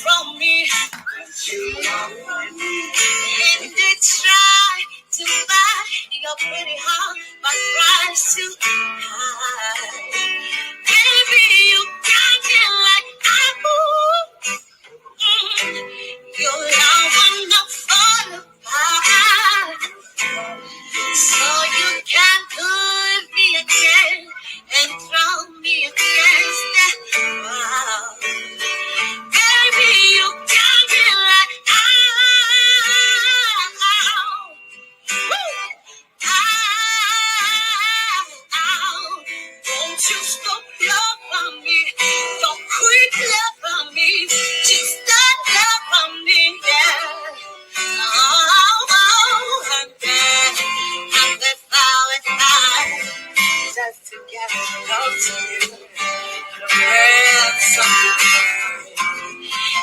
from me. And they try to buy your pretty heart, but price too high. Baby, you got me like your love will not fall apart. So you can put me again and throw me against that wall. Baby, you got me like won't you stop loving me? Don't quit loving me. Just stop loving me, yeah. And then just to get close to you.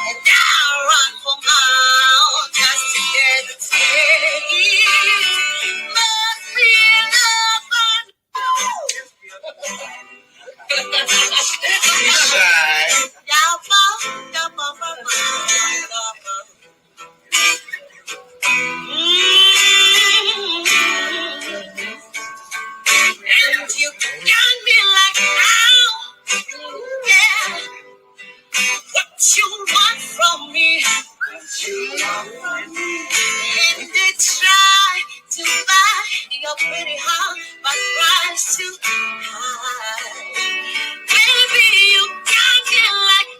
And I run for miles just to get the taste. Must be and you got me like yeah. What you want from me? And they try to buy your pretty heart, but price too high. Baby, you got me like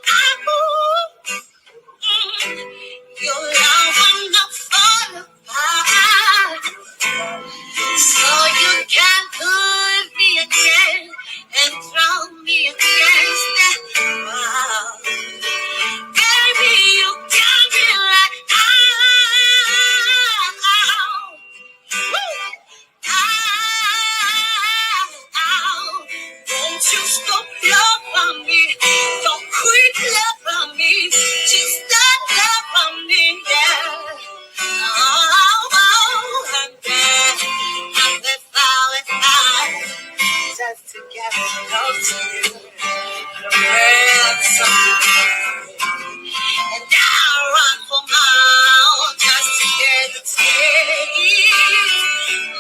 your love will not fall apart. So you can put me again and throw me against that wall. Baby, you got me like won't you stop loving me? Don't quit loving me. Just stop loving me, yeah. And then just to get close to you. And I run for miles just to get the taste.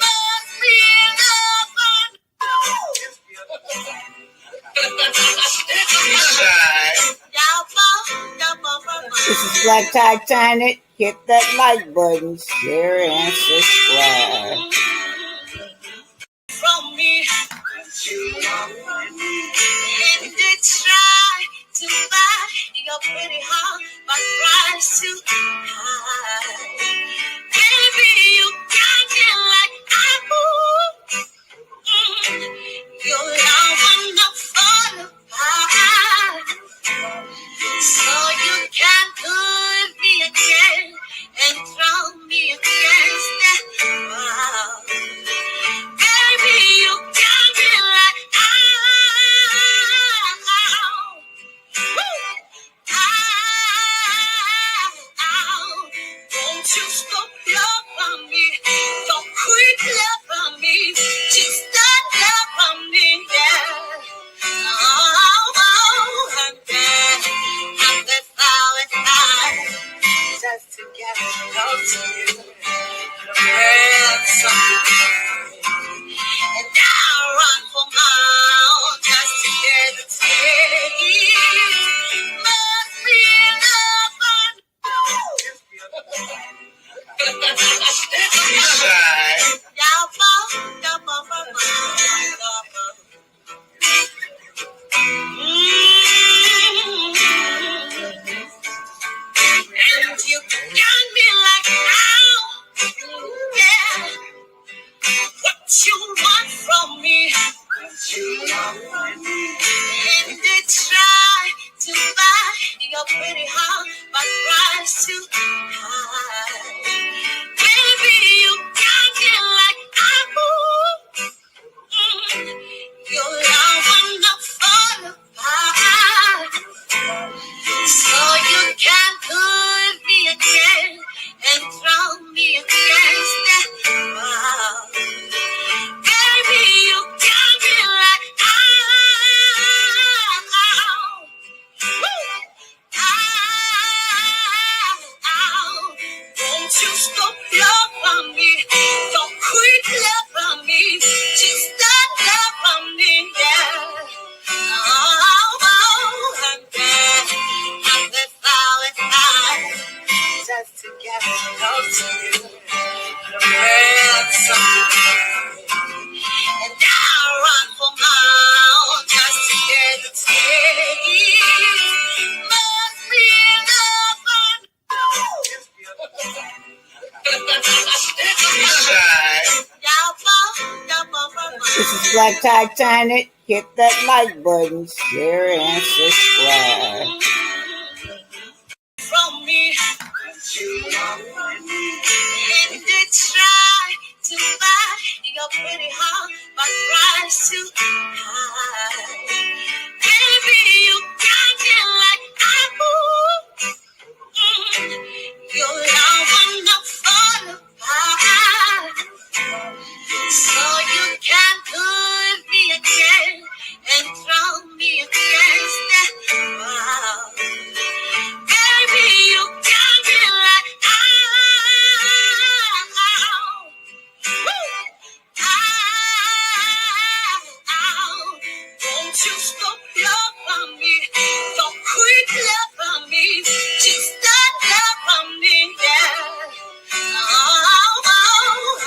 Must be This is Black Titanic. Hit that like button, share and subscribe. From me, and they try to buy your pretty heart, but price too high. Baby, you got me like your love will not fall apart. So you can put me again and throw me against that wall. Baby, you got me like won't you stop loving me? Don't quit loving me. Just stop loving me, yeah. And then just to get close to you. And I run for miles just to get the taste. Must be and you got me like yeah. What you want from me? And they try to buy your pretty heart, but price too high. Baby, you got me like your love will not fall apart. So you can put me again and throw me against that wall. Baby, you got me like like Titanic. Hit that like button, share and subscribe. From me, and they try to buy your pretty heart, but price too high. Baby, you got me like your love will not fall apart. So you can put me again and throw me against that wall. Baby, you got me like won't you stop loving me? Don't quit loving me. Just stop loving me, yeah.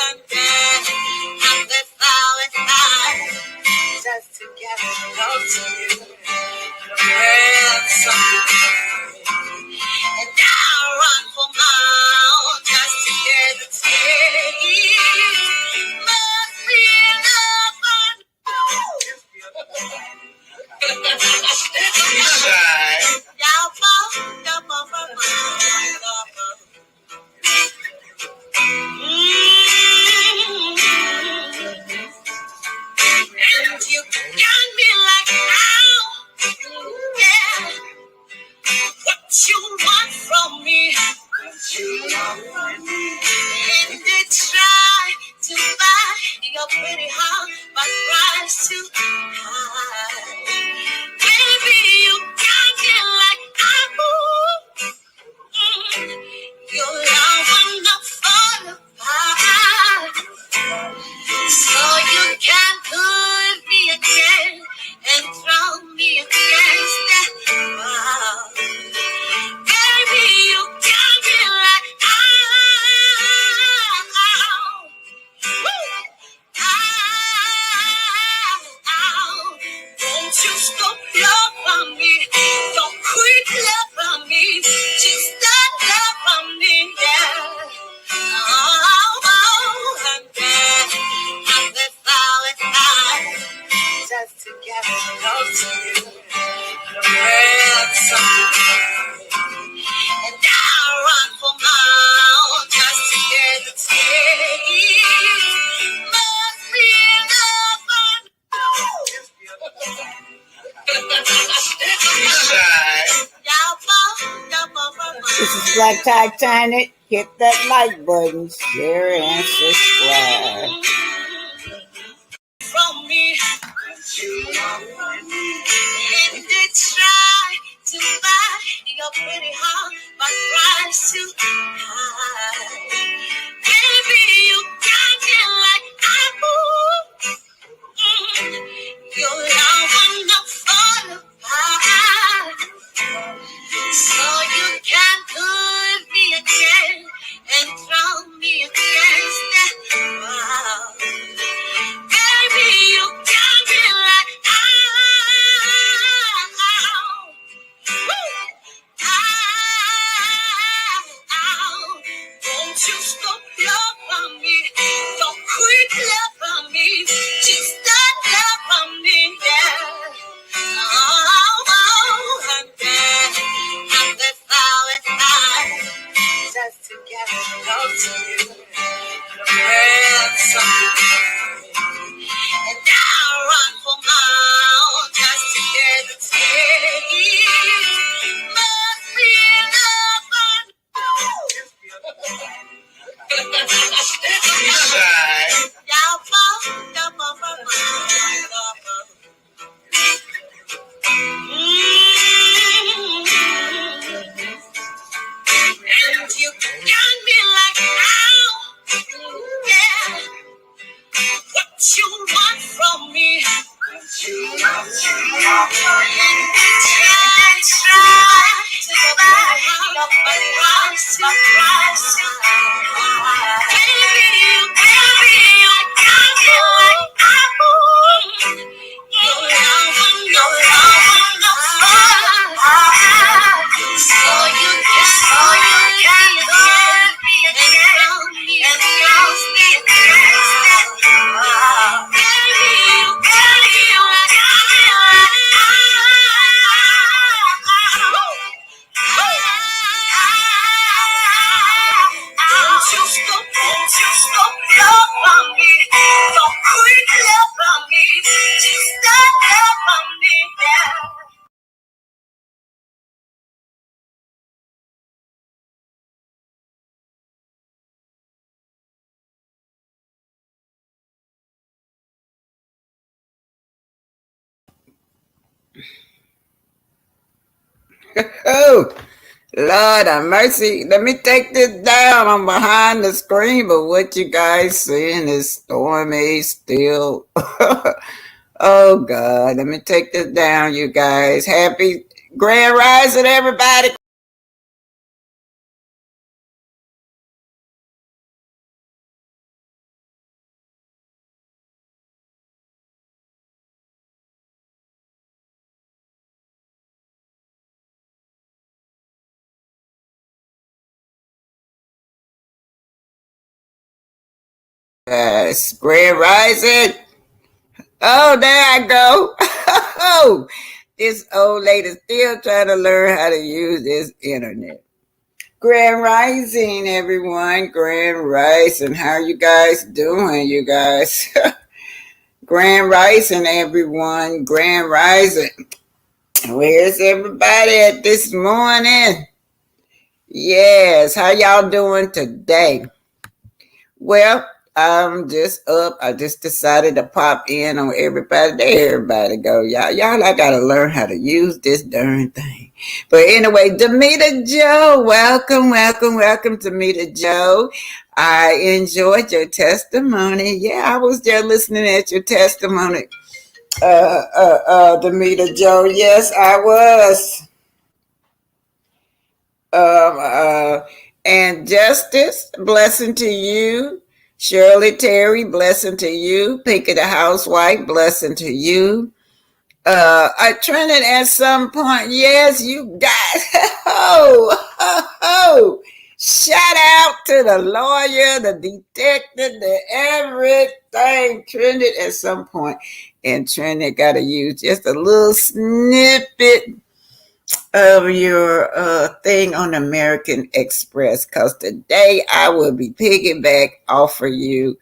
And then I'm the flowers just to get close to you. Well, and I run for miles just to get the taste. Must be enough. And you got me like, ow, yeah. What you want from me? And they try to buy your pretty heart, but price too high. Baby, you got me like your love will not fall apart. So you can put me again and throw me against that wall. Baby, you got me like won't you stop loving me? Don't quit loving me. Just stop loving me, yeah. And then I'm the flowers just to get close to you. And I run for miles just to get the taste. Must be This is like Titanic. Hit that like button, share and subscribe. From me, and they try to buy your pretty heart, but price too high. Baby, you got me like your love will not fall apart. So you can put me again and throw me against that wall. Baby, you got me like Oh, Lord have mercy. Let me take this down. I'm behind the screen, but what you guys seeing is stormy still. Oh, God. Let me take this down, you guys. Happy Grand Rising, everybody. Yes, Grand Rising. Oh, there I go. Oh, this old lady still trying to learn how to use this internet. Grand Rising, everyone. Grand Rising. How are you guys doing, you guys? Grand Rising, everyone. Grand Rising. Where's everybody at this morning? Yes, how y'all doing today? Well, I'm just up. I just decided to pop in on everybody. There everybody go. Y'all, I gotta learn how to use this darn thing. But anyway, Demita Joe, welcome, welcome, welcome, Demita Joe. I enjoyed your testimony. Yeah, I was there listening at your testimony. Demita Joe. Yes, I was. Um, uh, and Justice, blessing to you. Shirley Terry, blessing to you. Pinky the Housewife, blessing to you. I Trinity at some point, yes, you guys. Oh. Shout out to the lawyer, the detective, the everything. Trinity at some point. And Trinity got to use just a little snippet of your thing on American Express, because today I will be piggyback off of you,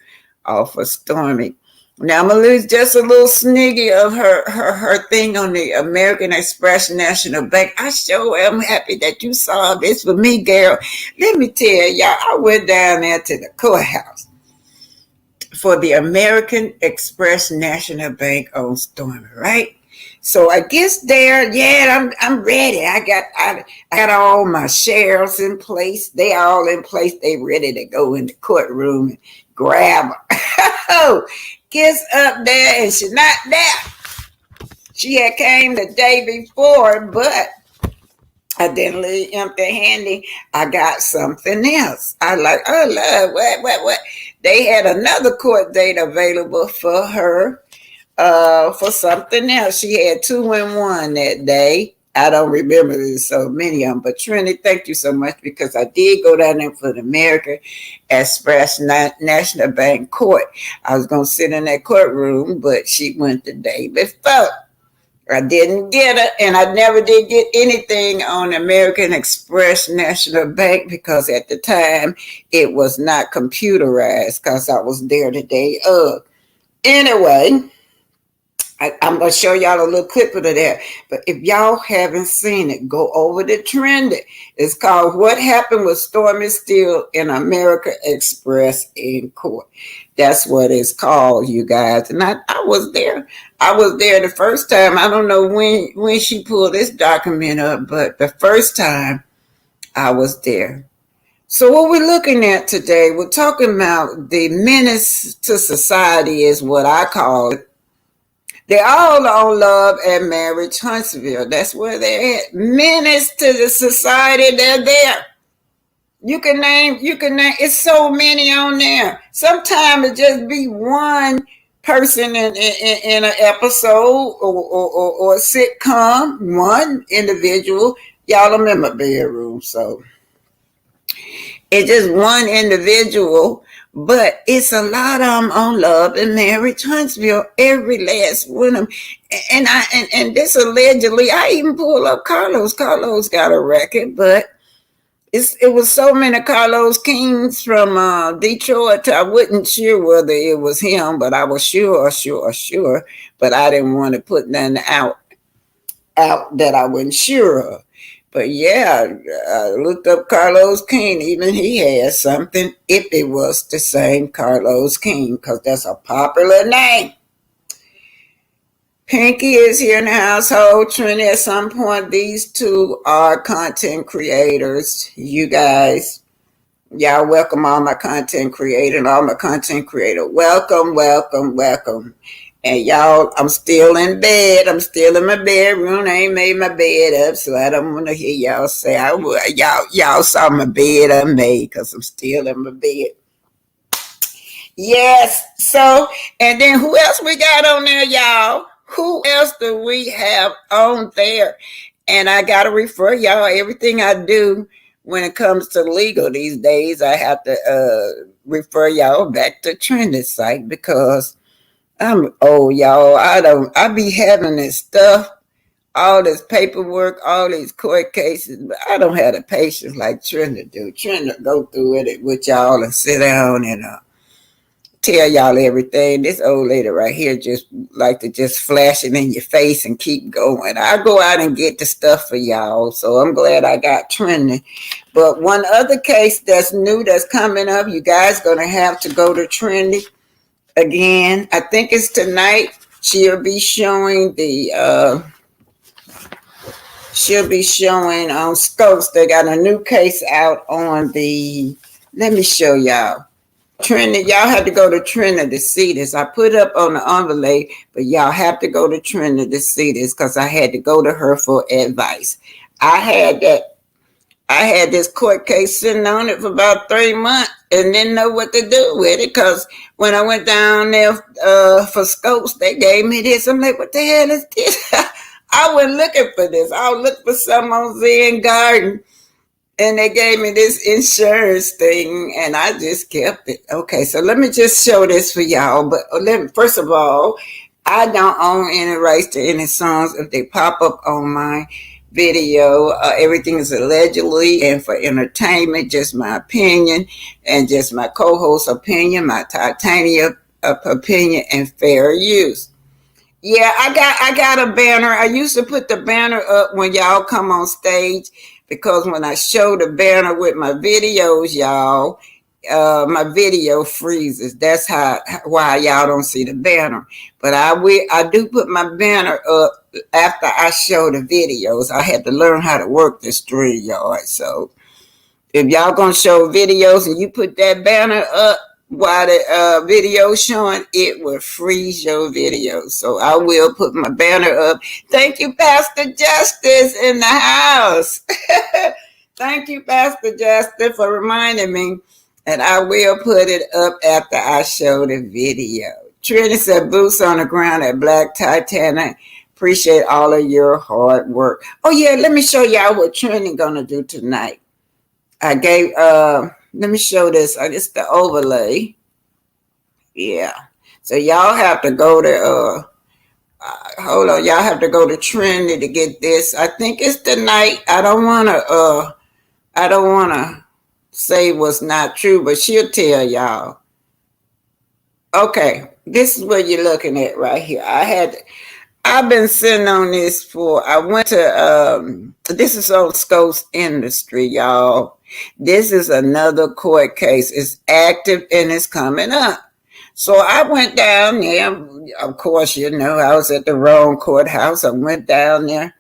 off of Stormy. Now I'm gonna lose just a little sniggy of her thing on the American Express National Bank. I sure am happy that you saw this for me, girl. Let me tell y'all, I went down there to the courthouse for the American Express National Bank on Stormy, right? So I guess there, yeah, I'm ready. I got all my shares in place. They all in place. They ready to go in the courtroom and grab her. Oh, gets up there and she's not there. She had came the day before, but I didn't leave empty handed. I got something else. I like, oh Lord, what? They had another court date available for her for something else. She had 2 in 1 that day. I don't remember, there's so many of them. But Trinity, thank you so much, because I did go down there for the American Express National Bank Court. I was going to sit in that courtroom, but she went the day before. I didn't get it, and I never did get anything on American Express National Bank, because at the time it was not computerized, because I was there the day of. Anyway, I'm going to show y'all a little clip of that. But if y'all haven't seen it, go over to Trendy. It's called What Happened with Stormy Steele in America Express in Court. That's what it's called, you guys. And I was there. I was there the first time. I don't know when she pulled this document up, but the first time I was there. So what we're looking at today, we're talking about the menace to society is what I call it. They're all on Love and Marriage Huntsville. That's where they're at. Menace to the society, they're there. You can name, it's so many on there. Sometimes it just be one person in an episode or a sitcom, one individual. Y'all, I'm in my bedroom, so it's just one individual, but it's a lot of them on Love and Marriage Huntsville, every last one of them. And this allegedly, I even pulled up Carlos. Carlos got a record, but it was so many Carlos Kings from Detroit. I wasn't sure whether it was him, but I was sure. But I didn't want to put nothing out that I wasn't sure of. But yeah, I looked up Carlos King. Even he had something, if it was the same Carlos King, because that's a popular name. Pinky is here in the household. Trini, at some point, these two are content creators. You guys, y'all welcome all my content creator and all my content creator. Welcome, welcome, welcome. And y'all, I'm still in bed. I'm still in my bedroom. I ain't made my bed up, so I don't want to hear y'all say y'all saw my bed I made because I'm still in my bed. Yes. So, and then who else we got on there, y'all? Who else do we have on there? And I got to refer y'all everything I do when it comes to legal these days. I have to refer y'all back to Trinity's site because I'm old, y'all. I be having this stuff, all this paperwork, all these court cases, but I don't have the patience like Trinity do. Trinity go through it with y'all and sit down and tell y'all everything. This old lady right here just like to just flash it in your face and keep going. I go out and get the stuff for y'all, so I'm glad I got Trinity. But one other case that's new that's coming up, you guys gonna have to go to Trinity again. I think it's tonight. She'll be showing on Scopes. They got a new case out on the. Let me show y'all. Trinity, y'all have to go to Trinity to see this. I put up on the envelope, but y'all have to go to Trinity to see this because I had to go to her for advice. I had this court case sitting on it for about 3 months and didn't know what to do with it because when I went down there for Scopes, they gave me this. I'm like, what the hell is this? I went looking for this. I looked for some on Zen Garden. And they gave me this insurance thing, and I just kept it. Okay, so let me just show this for y'all. But first of all, I don't own any rights to any songs if they pop up on my video. Everything is allegedly and for entertainment, just my opinion and just my co-host opinion, my titanium opinion, and fair use. Yeah, I got a banner. I used to put the banner up when y'all come on stage because when I show the banner with my videos, y'all, my video freezes. That's why y'all don't see the banner. But I do put my banner up after I show the videos. I had to learn how to work the StreamYard. So if y'all gonna show videos and you put that banner up while the video showing, it will freeze your video. So I will put my banner up. Thank you, Pastor Justice in the house. Thank you, Pastor Justice, for reminding me. And I will put it up after I show the video. Trinity said, boots on the ground at Black Titanic. Appreciate all of your hard work. Oh yeah, let me show y'all what Trinity gonna do tonight. I gave let me show this. It's the overlay. Yeah. So y'all have to go to hold on, y'all have to go to Trinity to get this. I think it's tonight. I don't wanna say what's not true, but she'll tell y'all. Okay, this is what you're looking at right here. I've been sitting on this I went to, this is on Scopes Industry, y'all. This is another court case. It's active and it's coming up. So I went down there. Of course, I was at the wrong courthouse. I went down there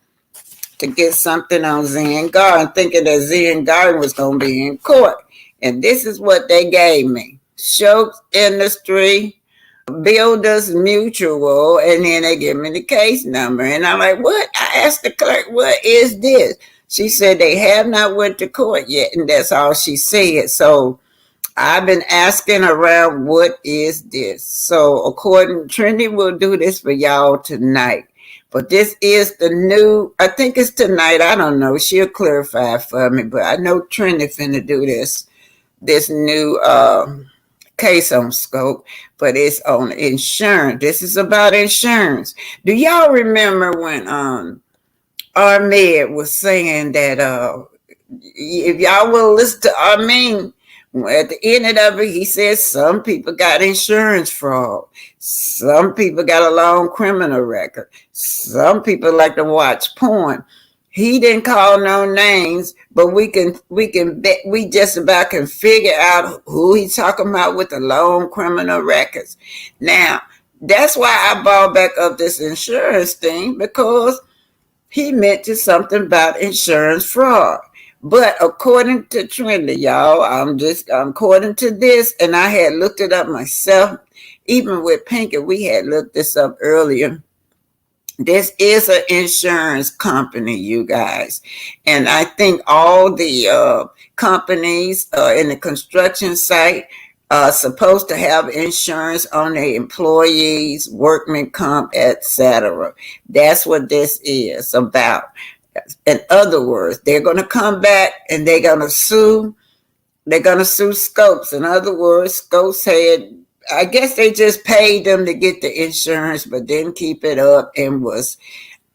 to get something on Zen Garden, thinking that Zen Garden was going to be in court. And this is what they gave me. Scopes Industry, Builders Mutual, and then they give me the case number. And I'm like, what? I asked the clerk, what is this? She said they have not went to court yet, and that's all she said. So I've been asking around, what is this? So according, Trinity will do this for y'all tonight. But this is the new, I think it's tonight. I don't know. She'll clarify for me, but I know Trinity finna do this new case on Scope, but it's on insurance. This is about insurance. Do y'all remember when Ahmed was saying that if y'all will listen to Armin, at the end of it, he said some people got insurance fraud. Some people got a long criminal record. Some people like to watch porn. He didn't call no names, but we just about can figure out who he's talking about with the long criminal records. Now, That's why I brought back up this insurance thing, because he mentioned something about insurance fraud. But according to Trinity, y'all, according to this, and I had looked it up myself, even with Pinky, we had looked this up earlier. This is an insurance company, you guys. And I think all the companies in the construction site are supposed to have insurance on their employees, workman comp, etc. That's what this is about. In other words, they're going to come back and they're going to sue. They're going to sue Scopes. In other words, Scopes had, I guess they just paid them to get the insurance, but didn't keep it up and was.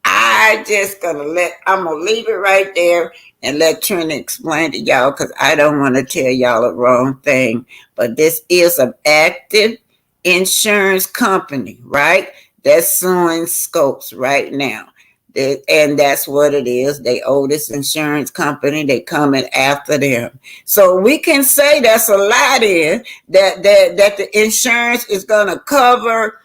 I'm gonna leave it right there and let Trina explain to y'all, because I don't want to tell y'all the wrong thing. But this is an active insurance company, right? That's suing Scopes right now. And that's what it is. They owe this insurance company. They coming after them. So we can say that's a lie then, that the insurance is gonna cover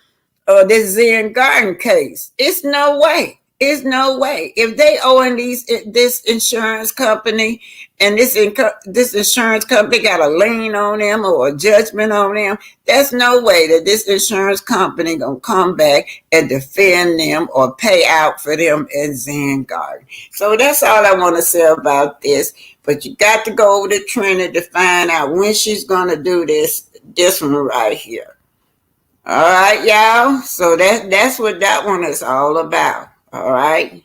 this Zen Garden case. It's no way. It's no way. If they owing this insurance company, and this insurance company got a lien on them or a judgment on them, there's no way that this insurance company gonna come back and defend them or pay out for them in Zen Garden. So that's all I want to say about this. But you got to go over to Trinity to find out when she's gonna do this one right here. All right, y'all. So that's what that one is all about. All right.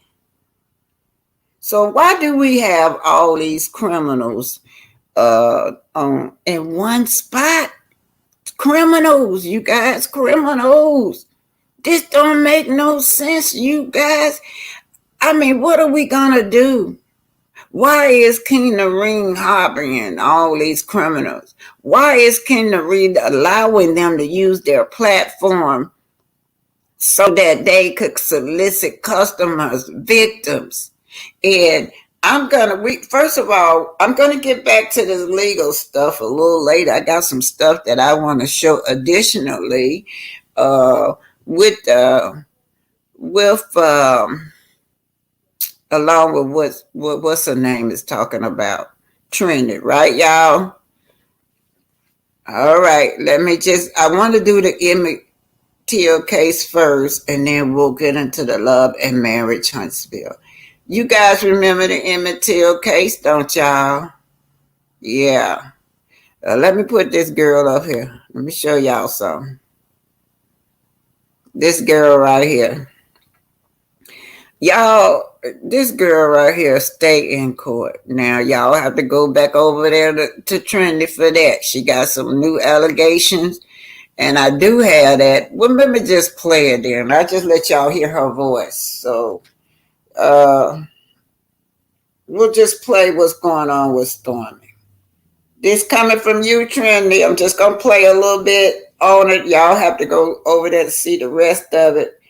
So why do we have all these criminals on in one spot? Criminals, you guys, criminals. This don't make no sense, you guys. I mean, what are we gonna do? Why is King Nareen harboring all these criminals? Why is King Nareen allowing them to use their platform so that they could solicit customers, victims? And first of all, I'm gonna get back to this legal stuff a little later. I got some stuff that I want to show additionally, with along with what's her name is talking about, Trinity, right, y'all? All right, I want to do the Emmett Till case first, and then we'll get into the love and marriage Huntsville. You guys remember the Emmett Till case, don't y'all? Yeah. Let me put this girl up here. Let me show y'all something. This girl right here. Y'all, this girl right here stay in court. Now, y'all have to go back over there to Trinity for that. She got some new allegations, and I do have that. Well, let me just play it then. I just let y'all hear her voice. So, we'll just play what's going on with Stormi. This coming from you, Trinity. I'm just going to play a little bit on it. Y'all have to go over there to see the rest of it.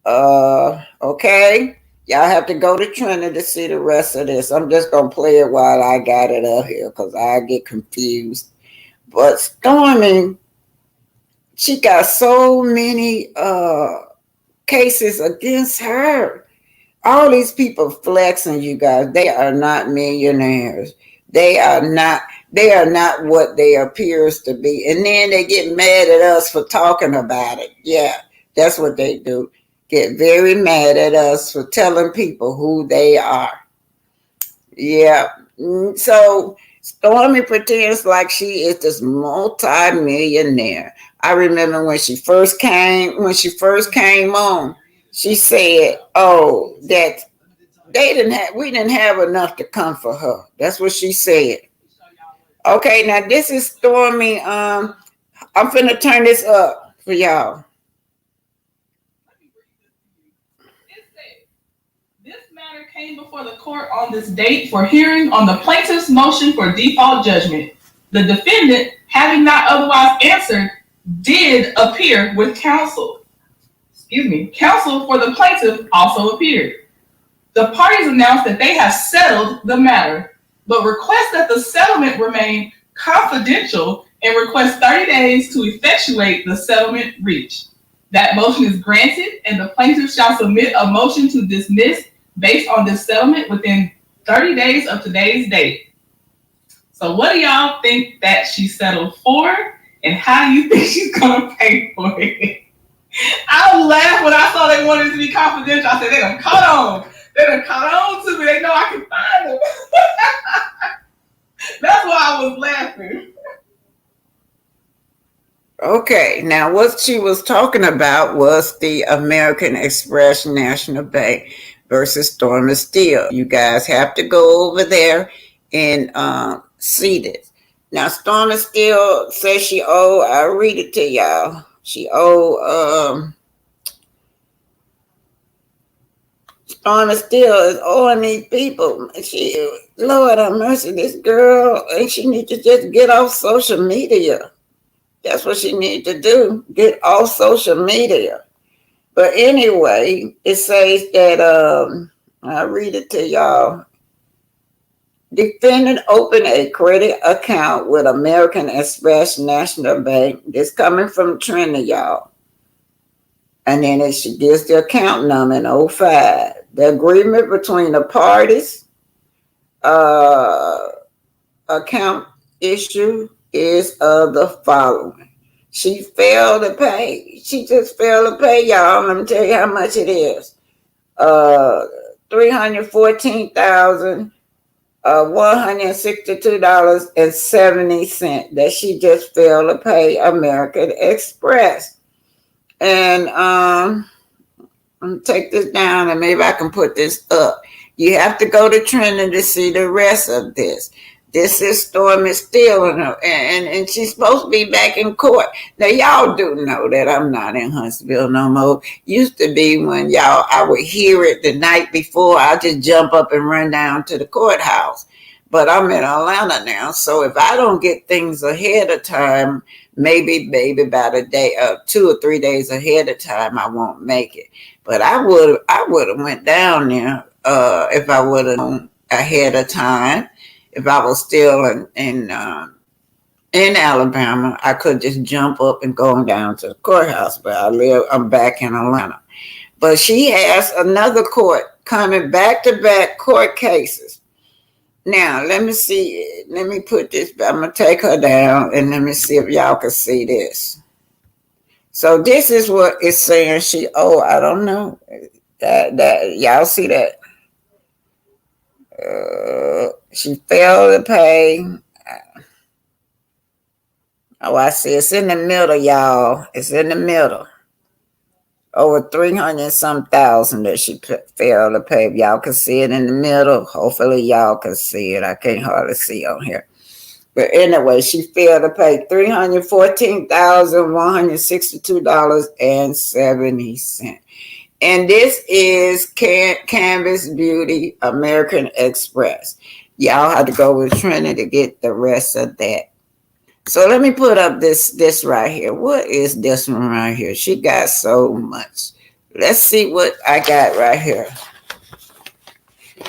Okay. Y'all have to go to Trinity to see the rest of this. I'm just going to play it while I got it up here, because I get confused. But Stormi, she got so many cases against her. All these people flexing, you guys. They are not millionaires. They are not what they appears to be. And then they get mad at us for talking about it. Yeah, that's what they do. Get very mad at us for telling people who they are. Yeah. So Stormi pretends like she is this multi-millionaire. I remember when she first came on, she said, "Oh, that we didn't have enough to come for her." That's what she said. Okay, now this is Stormi. I'm finna turn this up for y'all. Came before the court on this date for hearing on the plaintiff's motion for default judgment. The defendant, having not otherwise answered, did appear with counsel. Counsel for the plaintiff also appeared. The parties announced that they have settled the matter, but request that the settlement remain confidential and request 30 days to effectuate the settlement reached. That motion is granted, and the plaintiff shall submit a motion to dismiss based on this settlement within 30 days of today's date. So what do y'all think that she settled for? And how do you think she's going to pay for it? I laughed when I saw they wanted it to be confidential. I said, they done caught on. They done caught on to me. They know I can find them. That's why I was laughing. Okay, now what she was talking about was the American Express National Bank versus Stormi Steele. You guys have to go over there and see this. Now, Stormi Steele says she owe, I'll read it to y'all. She owe, Stormi Steele is owing these people. Lord have mercy, this girl, and she needs to just get off social media. That's what she needs to do, get off social media. But anyway, it says that, I'll read it to y'all. Defendant opened a credit account with American Express National Bank. This coming from Trina, y'all. And then she gives the account number in 05. The agreement between the parties, account issue is of the following. She failed to pay. She just failed to pay, y'all. Let me tell you how much it is. $314,162.70 that she just failed to pay American Express. And I'm gonna take this down and maybe I can put this up. You have to go to Trinity to see the rest of this. This is Stormi Steele, and she's supposed to be back in court. Now, y'all do know that I'm not in Huntsville no more. Used to be when I would hear it the night before, I'd just jump up and run down to the courthouse. But I'm in Atlanta now, so if I don't get things ahead of time, maybe about a day, 2 or 3 days ahead of time, I won't make it. But I would have went down there if I would have known ahead of time. If I was still in Alabama, I could just jump up and go down to the courthouse. But I'm back in Atlanta. But she has another court coming back-to-back court cases. Now, let me see. Let me put this. I'm going to take her down and let me see if y'all can see this. So this is what it's saying she owe. I don't know. That y'all see that? She failed to pay. Oh, I see. It's in the middle, y'all. It's in the middle. Over 300 some thousand that she failed to pay. If y'all can see it in the middle, hopefully y'all can see it. I can't hardly see on here. But anyway, she failed to pay $314,162.70. And this is Canvas Beauty American Express. Y'all have to go with Trinity to get the rest of that. So let me put up this right here. What is this one right here? She got so much. Let's see what I got right here.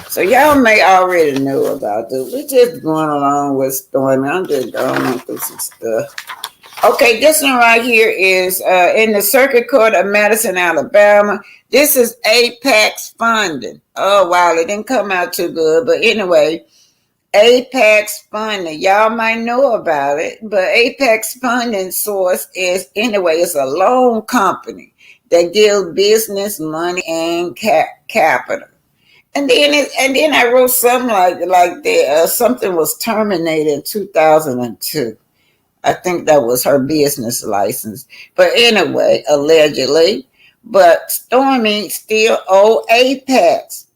So y'all may already know about this. We're just going along with Stormi. I'm just going through some stuff. Okay, this one right here is in the Circuit Court of Madison, Alabama. This is Apex funding. Oh, wow, it didn't come out too good. But anyway, Apex funding. Y'all might know about it. But Apex funding source is, anyway, it's a loan company that gives business money and capital. And then I wrote something like that. Something was terminated in 2002. I think that was her business license. But anyway, allegedly. But Stormi still owe Apex.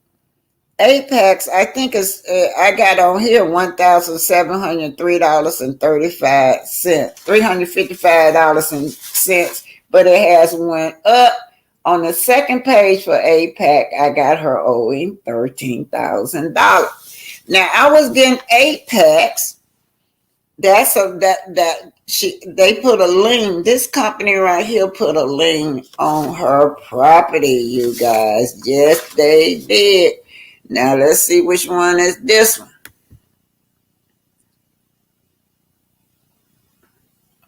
Apex, I think I got on here $1,703.35, $355.00, but it has went up. On the second page for APAC, I got her owing $13,000. Now I was getting Apex. They put a lien. This company right here put a lien on her property, you guys. Yes, they did. Now let's see which one is this one.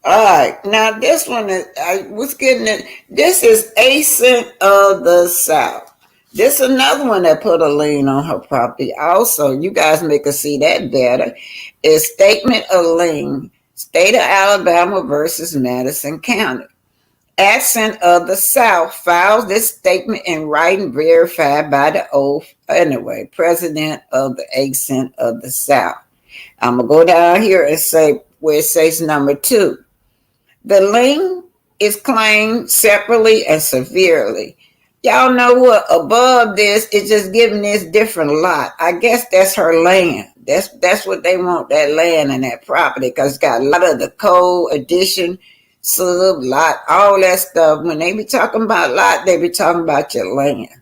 All right, now this one is, I was getting it. This is Ascent of the South. This is another one that put a lien on her property. Also, you guys make us see that better. Is Statement of Lien, State of Alabama versus Madison County. Accent of the South files this statement in writing verified by the oath. Anyway, President of the Accent of the South. I'm going to go down here and say where it says number 2. The lien is claimed separately and severely. Y'all know what? Above this, it's just giving this different lot. I guess that's her land. That's what they want, that land and that property, because it's got a lot of the code, addition, sub, lot, all that stuff. When they be talking about lot, they be talking about your land.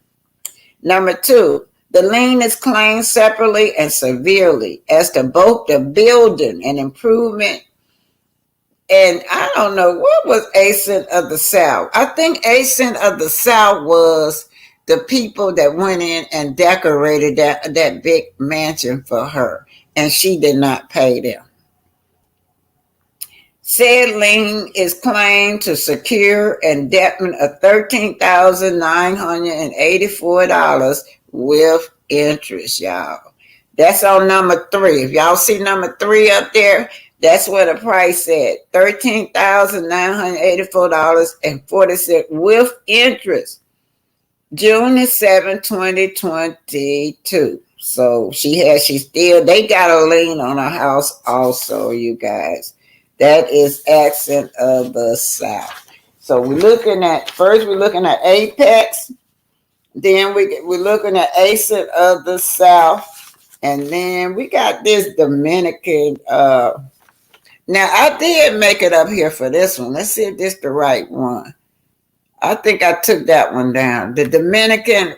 Number 2, the lien is claimed separately and severely as to both the building and improvement. And I don't know, what was Ascent of the South? I think Ascent of the South was the people that went in and decorated that big mansion for her, and she did not pay them. Said lien is claimed to secure indebtment of $13,984 with interest, y'all. That's on number 3. If y'all see number 3 up there, that's what the price said, $13,984.40 with interest. June 7, 2022. So they got a lien on her house also, you guys. That is Accent of the South. So we're looking at Apex, then we're looking at Accent of the South, and then we got this Dominican. Now I did make it up here for this one. Let's see if this is the right one. I think I took that one down. The Dominican.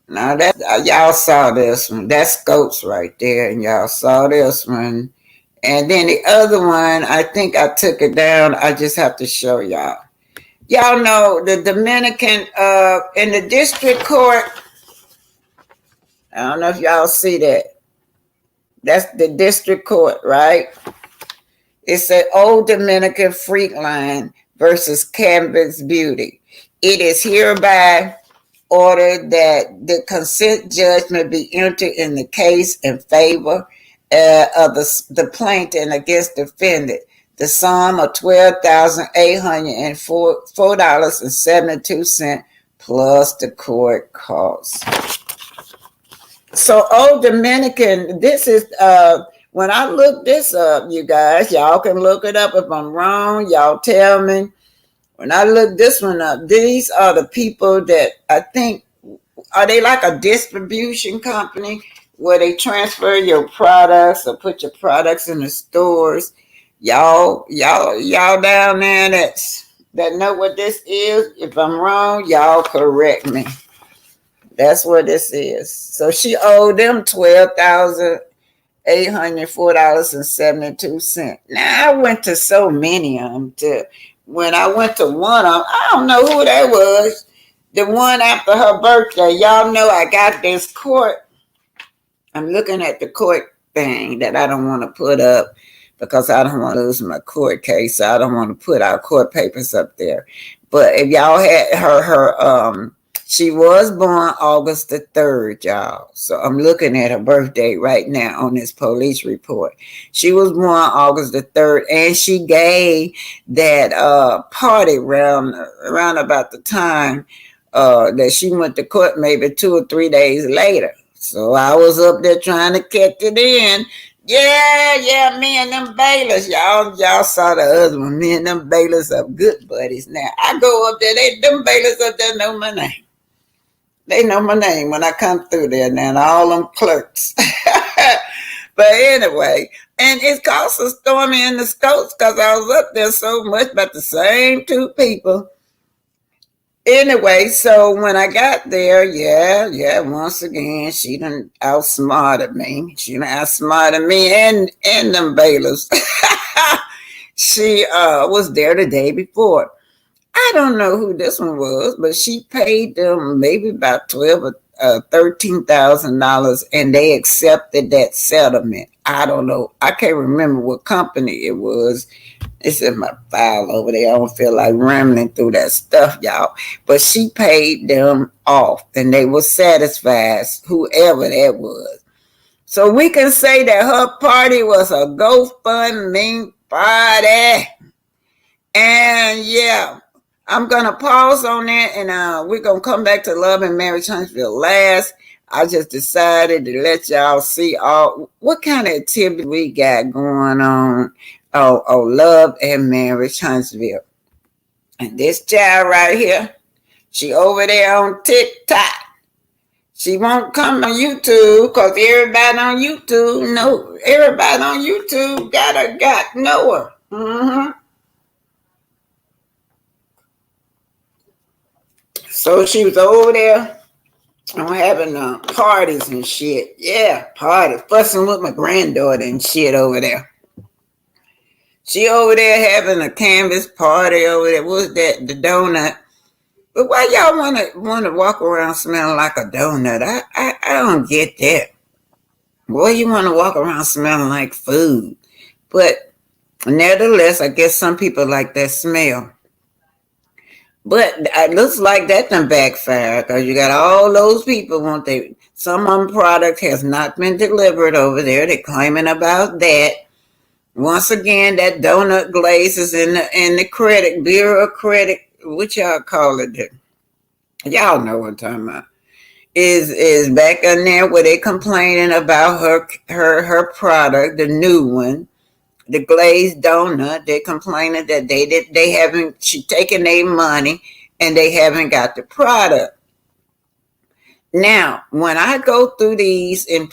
Now that y'all saw this one. That's Scolts right there, and y'all saw this one. And then the other one, I think I took it down. I just have to show y'all. Y'all know the Dominican in the district court. I don't know if y'all see that. That's the district court, right? It's an Old Dominican Freak Line versus Canvas Beauty. It is hereby ordered that the consent judgment be entered in the case in favor of the plaintiff and against the defendant. The sum of $12,804.72 plus the court costs. So Old Dominican, this is when I look this up, you guys, y'all can look it up. If I'm wrong, y'all tell me. When I look this one up, these are the people that I think, are they like a distribution company where they transfer your products or put your products in the stores? Y'all down there that know what this is. If I'm wrong, y'all correct me. That's what this is. So she owed them $12,804.72. Now I went to so many of them. When I went to one of them, I don't know who that was. The one after her birthday. Y'all know I got this court. I'm looking at the court thing that I don't want to put up because I don't want to lose my court case. So I don't want to put our court papers up there. But if y'all had her she was born August the 3rd, y'all. So I'm looking at her birthday right now on this police report. She was born August the 3rd, and she gave that party around about the time that she went to court, maybe 2 or 3 days later. So I was up there trying to catch it in. Yeah, me and them Baylors. Y'all saw the other one. Me and them Baylors are good buddies. Now, I go up there, them Baylors up there know my name. They know my name when I come through there now, and all them clerks. But anyway, and it cost a stormy in the Scopes because I was up there so much about the same 2 people. Anyway, so when I got there, yeah, once again, she done outsmarted me. She done outsmarted me and them Baylors. She was there the day before. I don't know who this one was, but she paid them maybe about $12,000 or $13,000, and they accepted that settlement. I don't know. I can't remember what company it was. It's in my file over there. I don't feel like rambling through that stuff, y'all. But she paid them off and they were satisfied, whoever that was. So we can say that her party was a GoFundMe party. And yeah, I'm going to pause on that and we're going to come back to Love and Marriage Huntsville last. I just decided to let y'all see all what kind of activity we got going on. Oh, Love and Marriage Huntsville. And this child right here, she over there on TikTok. She won't come on YouTube because everybody on YouTube know. Everybody on YouTube got know her. Mm-hmm. So she was over there having parties and shit. Yeah, parties. Fussing with my granddaughter and shit over there. She over there having a canvas party over there. What's that? The donut. But why y'all wanna walk around smelling like a donut? I don't get that. Boy, you wanna walk around smelling like food. But nevertheless, I guess some people like that smell. But it looks like that done backfired because you got all those people want they some of them product has not been delivered over there. They're claiming about that. Once again, that donut glaze is in the credit bureau of credit. What y'all call it? Y'all know what I'm talking about. Is back in there where they complaining about her product, the new one, the glazed donut. They're complaining that they haven't she taken their money and they haven't got the product. Now, when I go through these and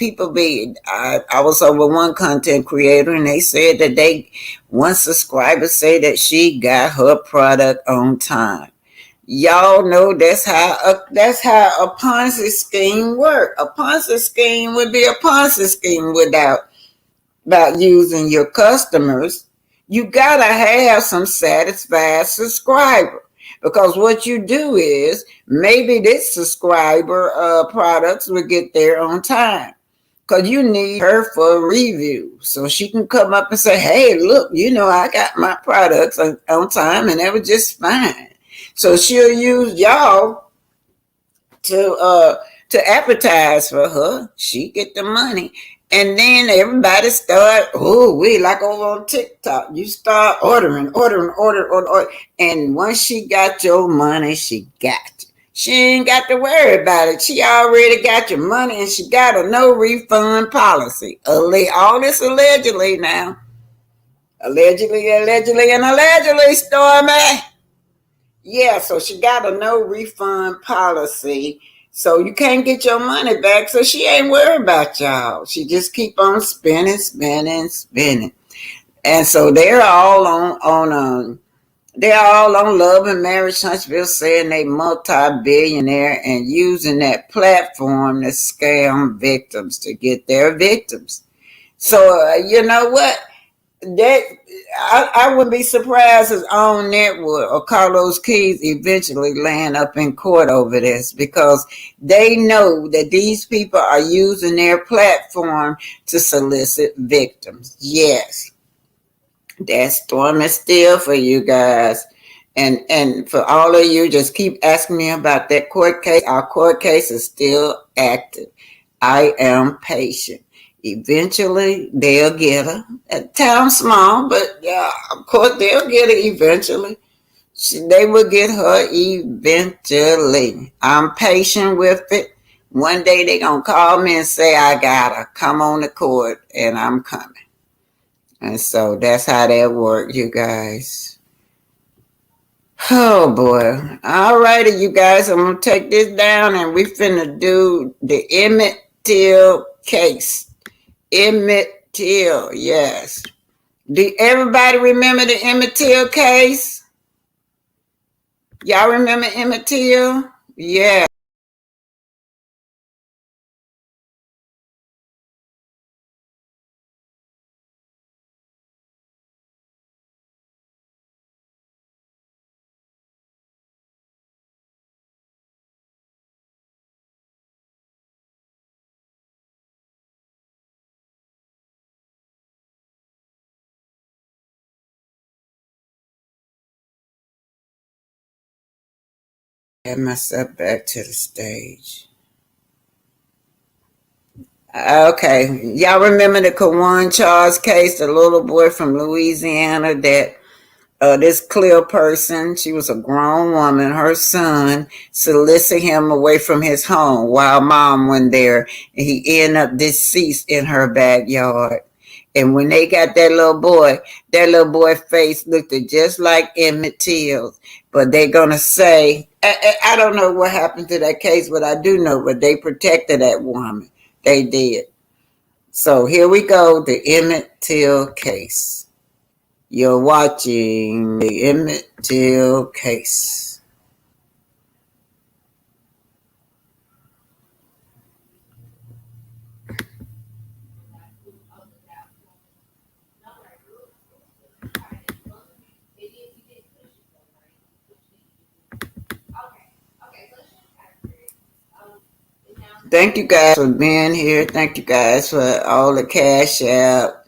I was over one content creator and they said that one subscriber said that she got her product on time. Y'all know that's how a Ponzi scheme work. A Ponzi scheme would be a Ponzi scheme without about using your customers. You gotta have some satisfied subscriber because what you do is maybe this subscriber products will get there on time because you need her for a review so she can come up and say, hey, look, I got my products on time and they were just fine. So she'll use y'all to advertise for her. She get the money. And then everybody start, we like over on TikTok. You start ordering. And once she got your money, she got you. She ain't got to worry about it. She already got your money and she got a no refund policy. All this allegedly now. Allegedly, and allegedly, Stormi. Yeah, so she got a no refund policy. So you can't get your money back. So she ain't worried about y'all. She just keep on spending. And so they're all on Love and Marriage Huntsville saying they multi-billionaire and using that platform to scam victims to get their victims. So you know what? That I wouldn't be surprised if On Network or Carlos Keys eventually land up in court over this because they know that these people are using their platform to solicit victims. Yes, that storm is still for you guys. And for all of you, just keep asking me about that court case. Our court case is still active. I am patient. Eventually, they'll get her. At town small, but of course, they'll get her eventually. They will get her eventually. I'm patient with it. One day they're going to call me and say, I got her. Come on to court, and I'm coming. And so that's how that works, you guys. Oh, boy. All righty, you guys. I'm going to take this down, and we finna do the Emmett Till case. Emmett Till, yes. Do everybody remember the Emmett Till case? Y'all remember Emmett Till? Yeah. Add myself back to the stage. Okay, y'all remember the Kawan Charles case, the little boy from Louisiana that this clear person, she was a grown woman, her son solicited him away from his home while mom went there, and he ended up deceased in her backyard. And when they got that little boy face looked just like Emmett Till's. But they're gonna say, I don't know what happened to that case, but I do know, but they protected that woman. They did. So here we go, the Emmett Till case. You're watching the Emmett Till case. Thank you guys for being here. Thank you guys for all the cash app,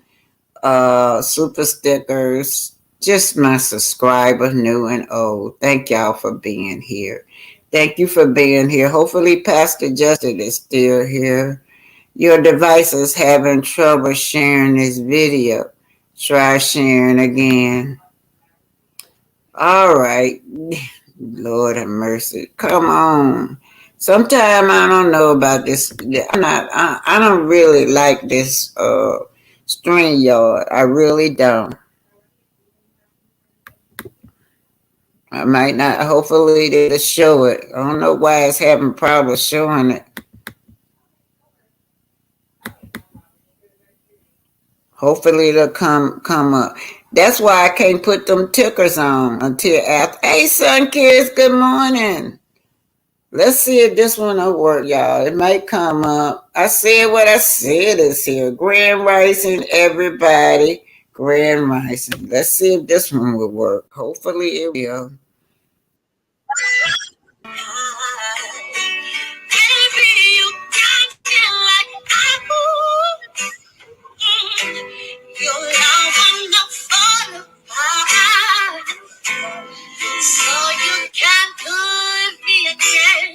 super stickers, just my subscribers, new and old. Thank y'all for being here. Thank you for being here. Hopefully Pastor Justin is still here. Your device is having trouble sharing this video. Try sharing again. All right. Lord have mercy. Come on. Sometimes I don't know about this. I don't really like this StreamYard. I really don't. I might not. Hopefully they'll show it. I don't know why it's having problems showing it. Hopefully it'll come up. That's why I can't put them tickers on until after. Hey, Sun Kids, good morning. Let's see if this one will work, y'all. It might come up. I said what I said is here. Grand Rising, everybody. Grand Rising. Let's see if this one will work. Hopefully it will. So you can put me again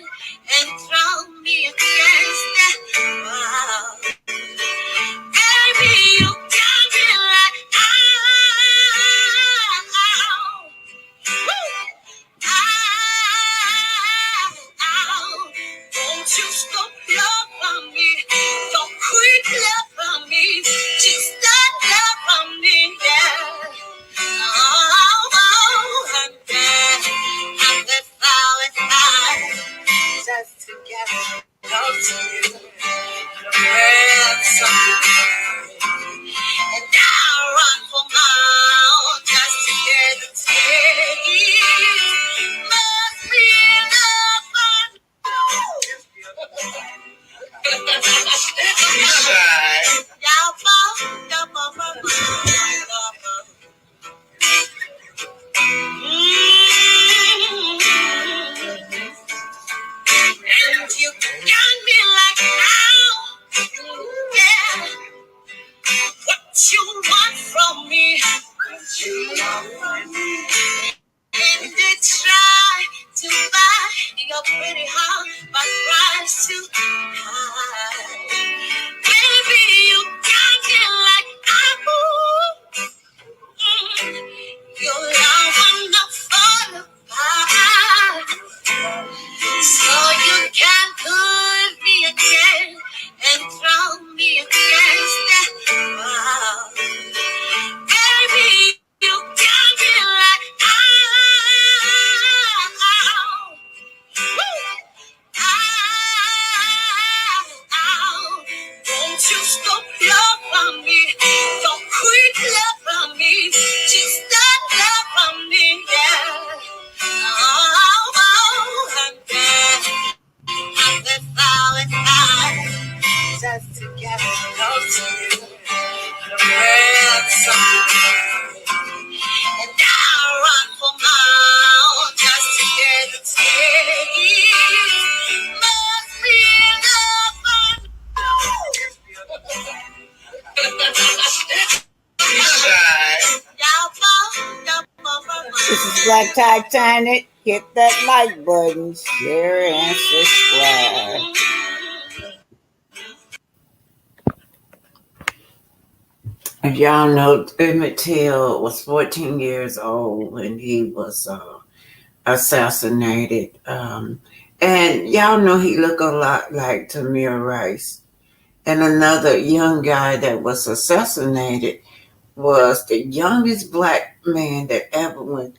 and throw me against that wall. Baby, you got me like won't you stop loving me? Don't quit loving me. Just stop loving me, yeah. I'm dead. I'm the flowers just to get close to you. And I run for miles just to get a taste. Must be enough. And you got me like how, yeah. What you want from me? What you want from me? And they try to buy your pretty heart, but price too high. Baby, you got me like your love will not fall apart. So you can put me again and throw me against that wall. Baby, you got me like won't you stop loving me? Don't quit loving me. Just stop loving me, yeah. I'm dead. I'm the flowers just to get close to you. And I run for miles just to get a taste. Must be like Titanic, hit that like button, share and subscribe. If y'all know, Emmett Till was 14 years old when he was assassinated. And y'all know he looked a lot like Tamir Rice. And another young guy that was assassinated was the youngest black man that ever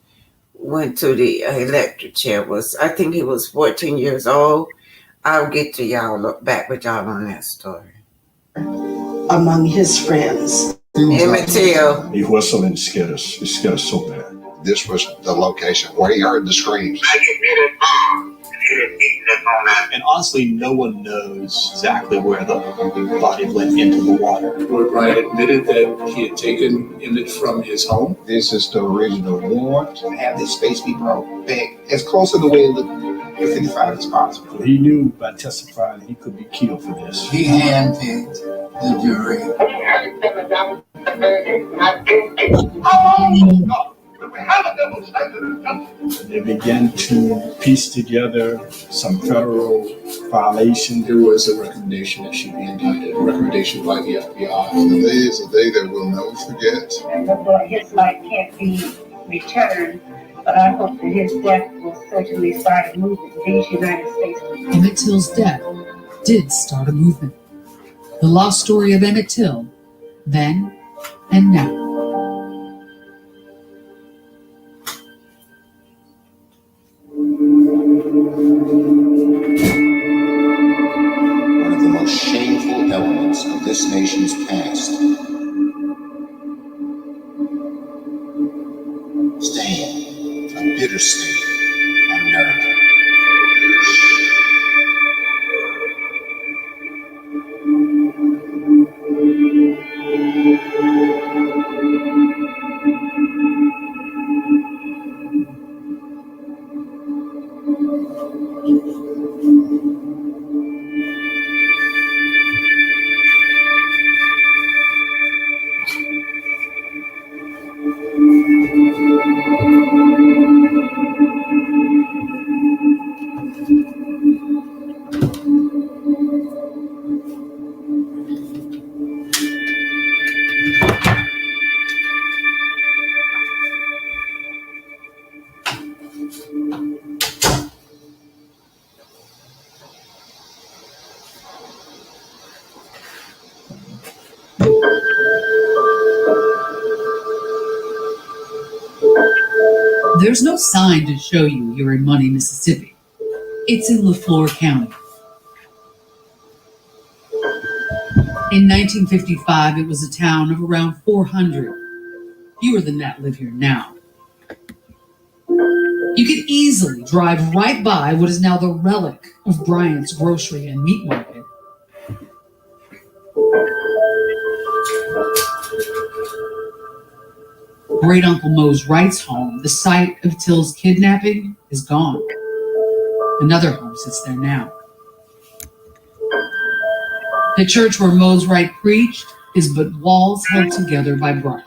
went to the electric chair. I think he was 14 years old. I'll get to y'all back with y'all on that story. Among his friends. Emmett Till. He whistled and scared us. It scared us so bad. This was the location where he heard the screams. And honestly, no one knows exactly where the body went into the water. Brian admitted that he had taken Emmett from his home. This is the original warrant. To have this space be broke back as close to the way it looked to 55 as possible. He knew by testifying he could be killed for this. He handpicked the jury. They began to piece together some federal violation. There was a recommendation that she be indicted, a recommendation by the FBI. Today is a day that we'll never forget. His life can't be returned, but I hope that his death will certainly start a movement in these United States. Emmett Till's death did start a movement. The lost story of Emmett Till, then and now. One of the most shameful elements of this nation's past. Stain, a bitter stain on America. There's no sign to show you're in Money, Mississippi. It's in LaFleur County. In 1955, it was a town of around 400. Fewer than that live here now. You could easily drive right by what is now the relic of Bryant's grocery and meat market. Great Uncle Moe's Wright's home, the site of Till's kidnapping, is gone. Another home sits there now. The church where Mose Wright preached is but walls held together by brush.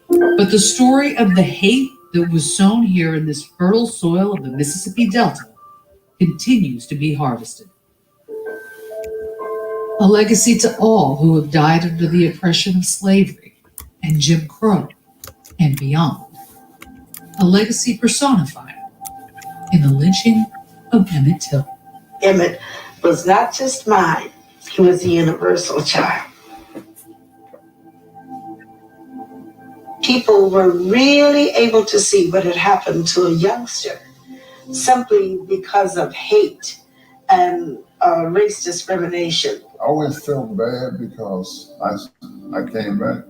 But the story of the hate that was sown here in this fertile soil of the Mississippi Delta continues to be harvested. A legacy to all who have died under the oppression of slavery and Jim Crow and beyond. A legacy personified in the lynching of Emmett Till. Emmett was not just mine, he was a universal child. People were really able to see what had happened to a youngster simply because of hate and race discrimination. I always felt bad because I came back.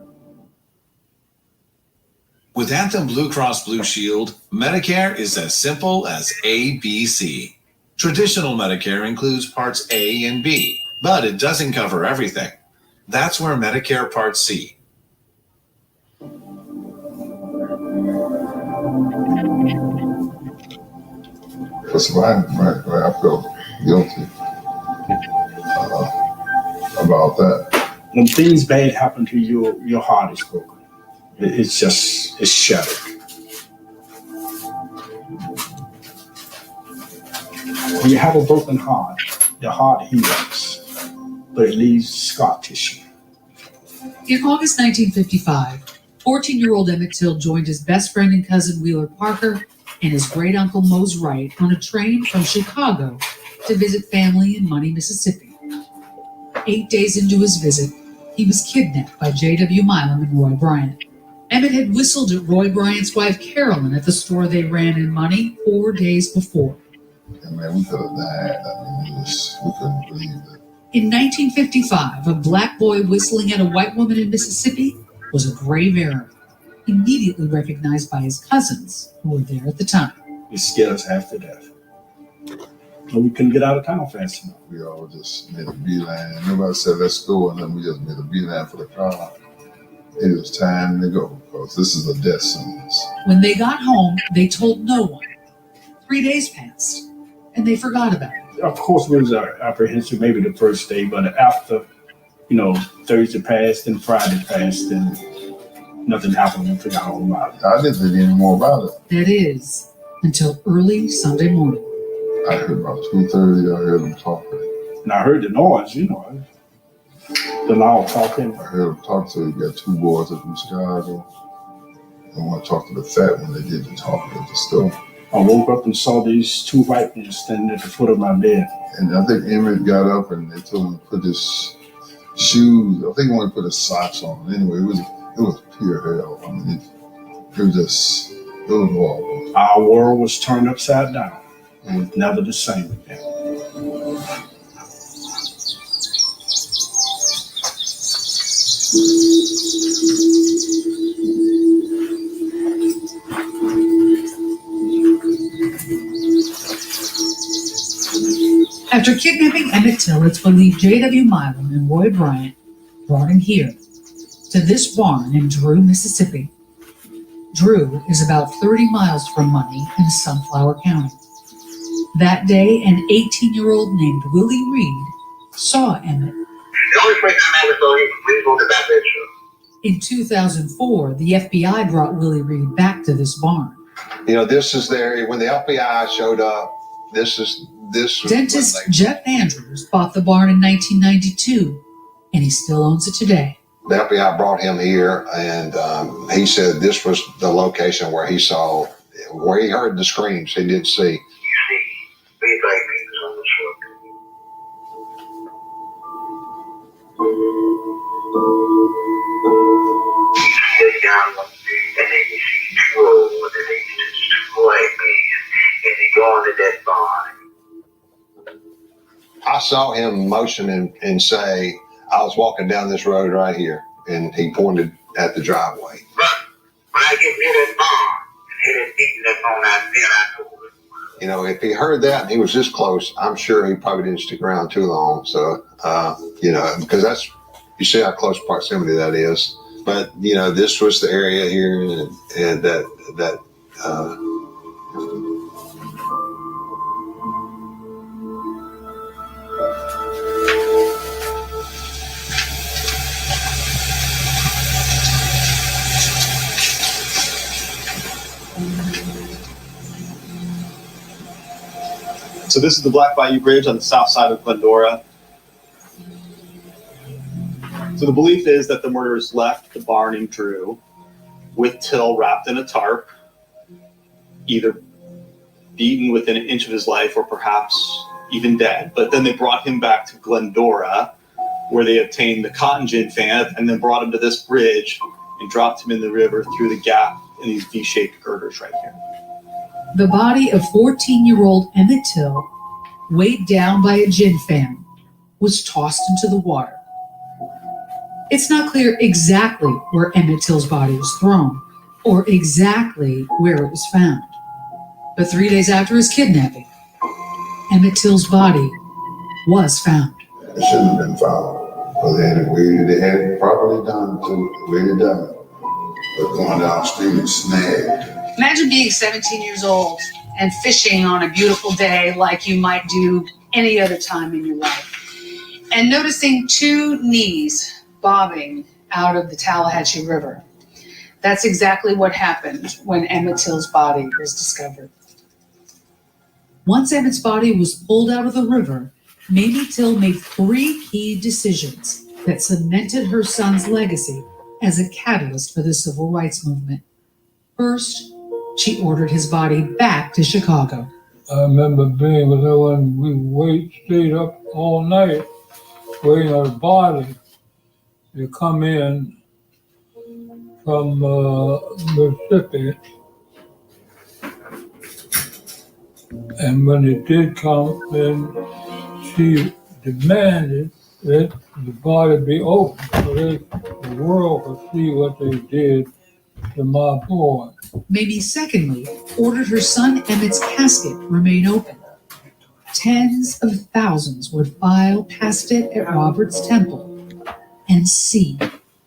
With Anthem Blue Cross Blue Shield, Medicare is as simple as ABC. Traditional Medicare includes Parts A and B, but it doesn't cover everything. That's where Medicare Part C. That's why I felt guilty about that. When things bad happen to you, your heart is broken. It's shattered. When you have a broken heart, the heart heals, but it leaves scar tissue. In August 1955, 14-year-old Emmett Till joined his best friend and cousin Wheeler Parker and his great-uncle Mose Wright on a train from Chicago to visit family in Money, Mississippi. 8 days into his visit, he was kidnapped by J.W. Milam and Roy Bryant. Emmett had whistled at Roy Bryant's wife Carolyn at the store they ran in Money 4 days before. And man, we could have died. I mean, we couldn't believe it. In 1955, a black boy whistling at a white woman in Mississippi was a grave error, immediately recognized by his cousins who were there at the time. It scared us half to death. And we couldn't get out of town fast enough. We all just made a beeline. Nobody said, let's go, and then we just made a beeline for the car. It was time to go, because this is a death sentence. When they got home, they told no one. 3 days passed, and they forgot about it. Of course, we was apprehensive maybe the first day, but after, Thursday passed and Friday passed and nothing happened until I got home about it. I didn't think any more about it. That is, until early Sunday morning. I heard about 2:30, I heard them talking. And I heard the noise, the loud talking. I heard them talk to, you got two boys up from Chicago. I want to talk to the fat one they did the talking at the store. I woke up and saw these two white men standing at the foot of my bed. And I think Emmett got up and they told him to put his shoes, I think he wanted to put his socks on. Anyway, it was pure hell. I mean, it was horrible. Our world was turned upside down. It was never the same again. After kidnapping Emmett Till, it's believed J.W. Milam and Roy Bryant brought him here, to this barn in Drew, Mississippi. Drew is about 30 miles from Money in Sunflower County. That day, an 18-year-old named Willie Reed saw Emmett. The only place I ever saw him was when he was that bedroom. In 2004, the FBI brought Willie Reed back to this barn. This is there when the FBI showed up. This. Dentist Jeff Andrews bought the barn in 1992, and he still owns it today. The FBI brought him here, and he said this was the location where he heard the screams he did see. You see, big like things on the truck. You see down one thing, and then you see two old, and then you see two white men, and they go into that barn. I saw him motion and say, I was walking down this road right here, and he pointed at the driveway. But when I get near that barn, and hear beating that barn out there, I know it. If he heard that and he was this close, I'm sure he probably didn't stick around too long. So, because you see how close proximity that is. But, this was the area here and that So this is the Black Bayou Bridge on the south side of Glendora. So the belief is that the murderers left the barn in Drew with Till wrapped in a tarp, either beaten within an inch of his life or perhaps even dead. But then they brought him back to Glendora, where they obtained the cotton gin fan, and then brought him to this bridge and dropped him in the river through the gap in these V-shaped girders right here. The body of 14-year-old Emmett Till, weighed down by a gin fan, was tossed into the water. It's not clear exactly where Emmett Till's body was thrown, or exactly where it was found. But 3 days after his kidnapping, Emmett Till's body was found. It shouldn't have been found. But they had it properly done to the way they done it. But going downstream and snagged. Imagine being 17 years old and fishing on a beautiful day like you might do any other time in your life, and noticing two knees bobbing out of the Tallahatchie River. That's exactly what happened when Emmett Till's body was discovered. Once Emmett's body was pulled out of the river, Mamie Till made 3 key decisions that cemented her son's legacy as a catalyst for the civil rights movement. First, she ordered his body back to Chicago. I remember being with her when we stayed up all night waiting on the body to come in from Mississippi. And when it did come, then she demanded that the body be open so that the world could see what they did to my boy. Mamie, secondly, ordered her son Emmett's casket remain open. Tens of thousands would file past it at Robert's Temple and see.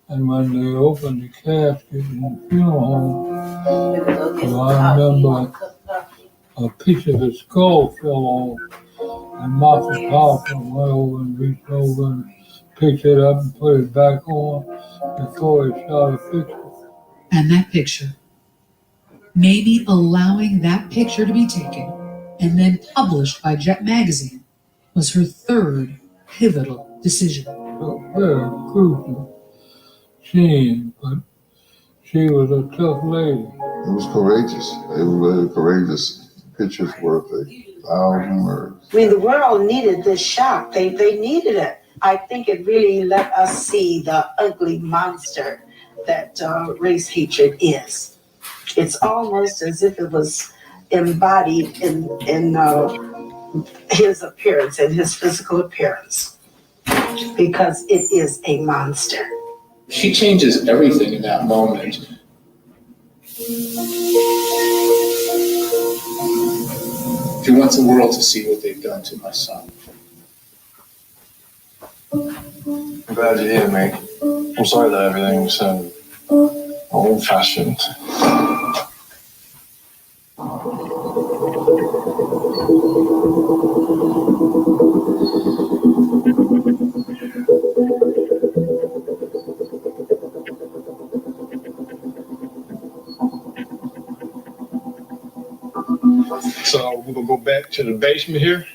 And when they opened the casket in the funeral home, I remember a piece of his skull fell off, and Martha Parker went over and reached over and picked it up and put it back on before he shot a picture. And that picture, Mamie allowing that picture to be taken and then published by Jet Magazine, was her third pivotal decision. So very crucial scene, but she was a tough lady. It was courageous. It was very courageous. Pictures worth 1,000 words. I mean, the world needed this shock. They needed it. I think it really let us see the ugly monster that race hatred is. It's almost as if it was embodied in his appearance and his physical appearance, because it is a monster. She changes everything in that moment. She wants the world to see what they've done to my son. I'm glad you're here, mate. I'm sorry that everything was so old-fashioned. So we're gonna go back to the basement here.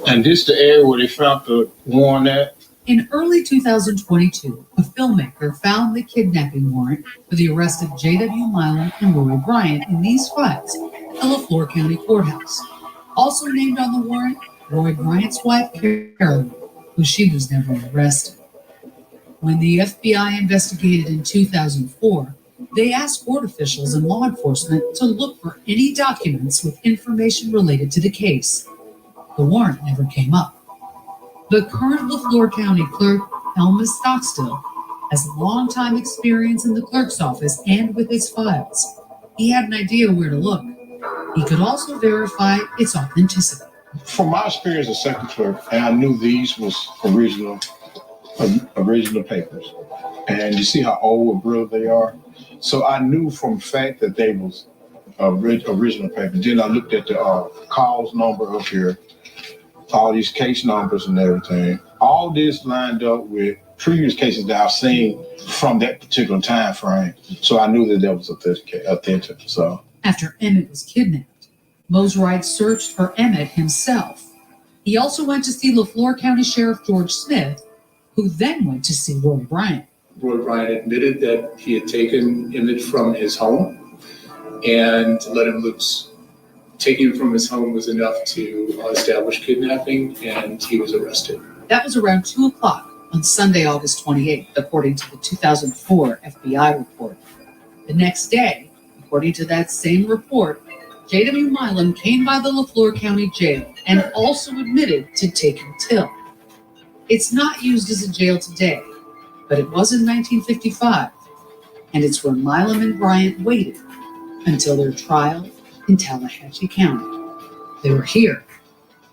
And this is the area where they found the warrant at. In early 2022, a filmmaker found the kidnapping warrant for the arrest of J.W. Milam and Roy Bryant in these files at the LaFleur County Courthouse. Also named on the warrant, Roy Bryant's wife, Carolyn, but she was never arrested. When the FBI investigated in 2004, they asked court officials and law enforcement to look for any documents with information related to the case. The warrant never came up. The current LaFleur County clerk, Elmas Stockstill, has longtime experience in the clerk's office and with its files. He had an idea where to look. He could also verify its authenticity. From my experience as second clerk, and I knew these was original papers. And you see how old and brittle they are? So I knew from fact that they was original papers. Then I looked at the calls number up here, all these case numbers and everything. All this lined up with previous cases that I've seen from that particular time frame. So I knew that was authentic. So after Emmett was kidnapped, Mose Wright searched for Emmett himself. He also went to see LaFleur County Sheriff George Smith, who then went to see Roy Bryant. Roy Bryant admitted that he had taken Emmett from his home and let him loose. Taking him from his home was enough to establish kidnapping, and he was arrested. That was around 2 o'clock on Sunday, August 28th, according to the 2004 FBI report. The next day, according to that same report, J.W. Milam came by the LaFleur County Jail and also admitted to taking Till. It's not used as a jail today, but it was in 1955, and it's where Milam and Bryant waited until their trial in Tallahatchie County. They were here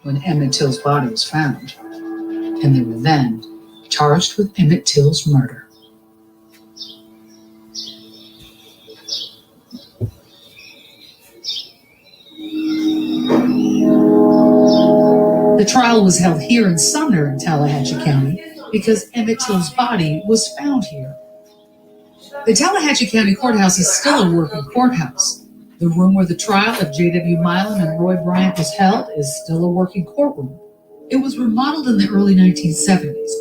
when Emmett Till's body was found, and they were then charged with Emmett Till's murder. The The trial was held here in Sumner in Tallahatchie County because Emmett Till's body was found here. The Tallahatchie County Courthouse is still a working courthouse. The room where the trial of J.W. Milam and Roy Bryant was held is still a working courtroom. It was remodeled in the early 1970s,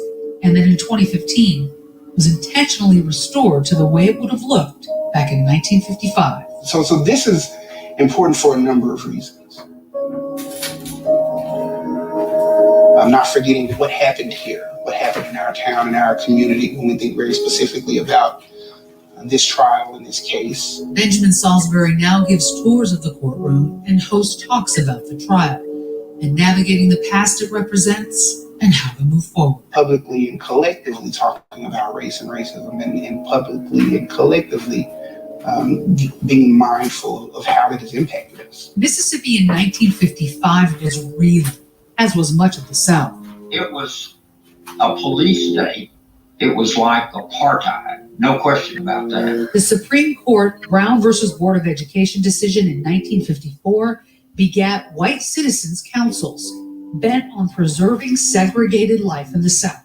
and then in 2015 was intentionally restored to the way it would have looked back in 1955. So this is important for a number of reasons. I'm not forgetting what happened here, what happened in our town, in our community, when we think very specifically about this trial and this case. Benjamin Salisbury now gives tours of the courtroom and hosts talks about the trial and navigating the past it represents and how to move forward. Publicly and collectively talking about race and racism, and publicly and collectively being mindful of how it has impacted us. Mississippi in 1955 was reeling, as was much of the South. It was a police state. It was like apartheid. No question about that. The Supreme Court Brown versus Board of Education decision in 1954 begat white citizens' councils bent on preserving segregated life in the South.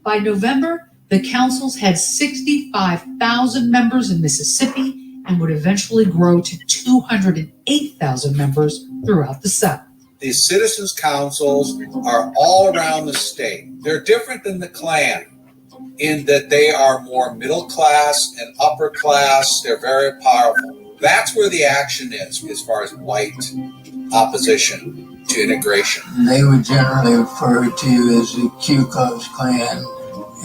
By November, the councils had 65,000 members in Mississippi and would eventually grow to 208,000 members throughout the South. These citizens' councils are all around the state. They're different than the Klan in that they are more middle class and upper class. They're very powerful. That's where the action is as far as white opposition to integration. They were generally referred to as the Ku Klux Klan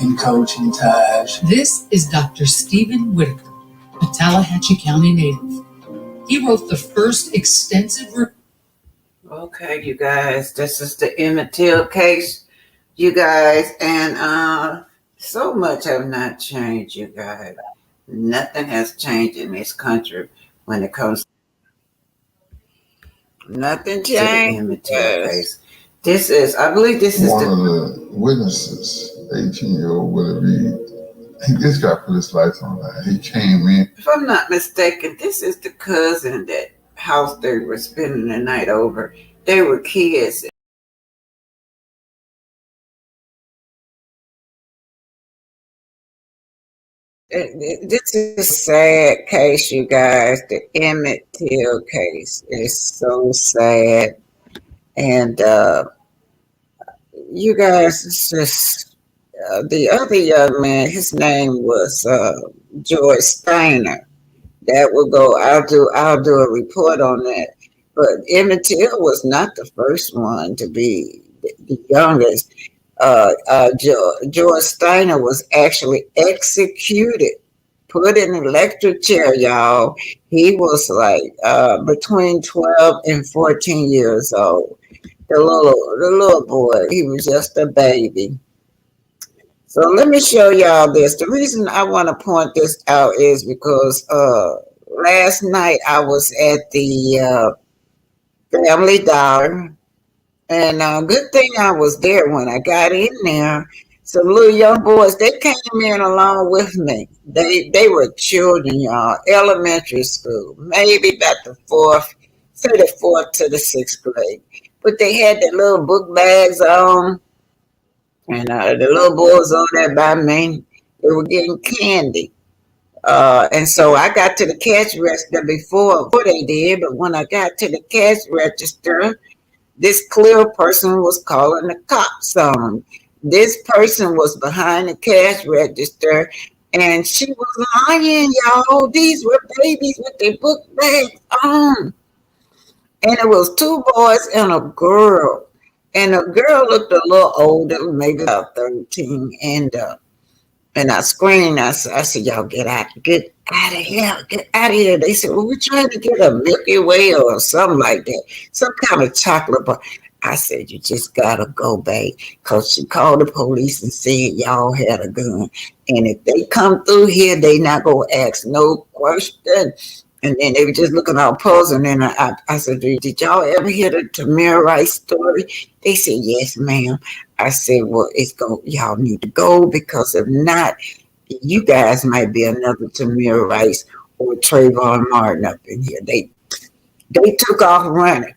in coats and ties. This is Dr. Stephen Whitaker, a Tallahatchie County native. He wrote the first extensive Okay, you guys, this is the Emmett Till case, you guys, and so much have not changed, you guys. Nothing has changed in this country when it comes. Nothing changed. The Emmett Till case. This is, I believe, this is one of the witnesses. 18-year-old would he just got put his lights on that. He came in. If I'm not mistaken, this is the cousin that house they were spending the night over. They were kids. This is a sad case, you guys. The Emmett Till case is so sad. And you guys, it's just the other young man, his name was George Steiner. That will go, I'll do a report on that. But Emmett Till was not the first one to be the youngest. George Steiner was actually executed, put in an electric chair, y'all. He was like between 12 and 14 years old. The little boy, he was just a baby. So let me show y'all this. The reason I want to point this out is because last night I was at the Family Dollar. And good thing I was there when I got in there. Some little young boys, they came in along with me. They were children, y'all, elementary school, maybe about the fourth to the sixth grade. But they had their little book bags on. And the little boys on there by me, they were getting candy. And so I got to the cash register before they did. But when I got to the cash register, this clear person was calling the cops on me. This person was behind the cash register, and she was lying, y'all. These were babies with their book bags on. And it was two boys and a girl. And the girl looked a little older, maybe about 13. And I screamed. I said, y'all get out of here. Get out of here. They said, well, we're trying to get a Milky Way or something like that. Some kind of chocolate bar. I said, you just got to go, babe. Because she called the police and said y'all had a gun. And if they come through here, they not going to ask no question. And then they were just looking all puzzled. And I said, did y'all ever hear the Tamir Rice story? They said, yes, ma'am. I said, well, y'all need to go, because if not, you guys might be another Tamir Rice or Trayvon Martin up in here. They took off running.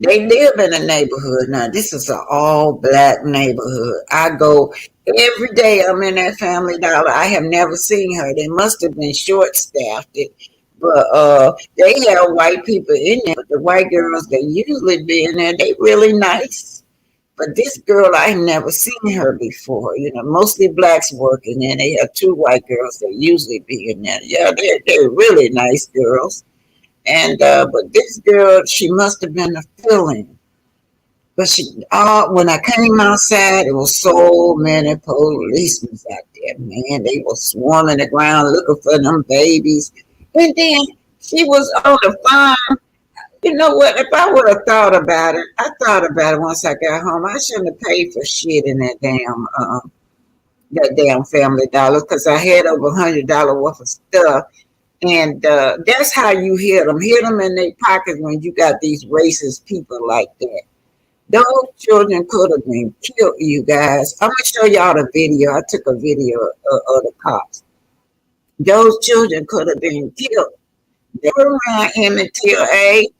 They live in a neighborhood now. This is an all black neighborhood. I go every day. I'm in that Family Dollar. I have never seen her. They must have been short staffed it, but they have white people in there. But the white girls that usually be in there, they really nice. But this girl, I never seen her before. You know, mostly blacks working there. They have two white girls that usually be in there. Yeah, they're really nice girls. And but this girl, she must have been a fill-in. But when I came outside, there was so many policemen out there, man. They were swarming the ground looking for them babies. And then she was on the farm. You know what? If I would have thought about it, I thought about it once I got home. I shouldn't have paid for shit in that damn Family Dollar because I had over $100 worth of stuff. And that's how you hit them. Hit them in their pockets when you got these racist people like that. Those children could have been killed, you guys. I'm going to show y'all the video. I took a video of the cops. Those children could have been killed. They were around Emmett Till age.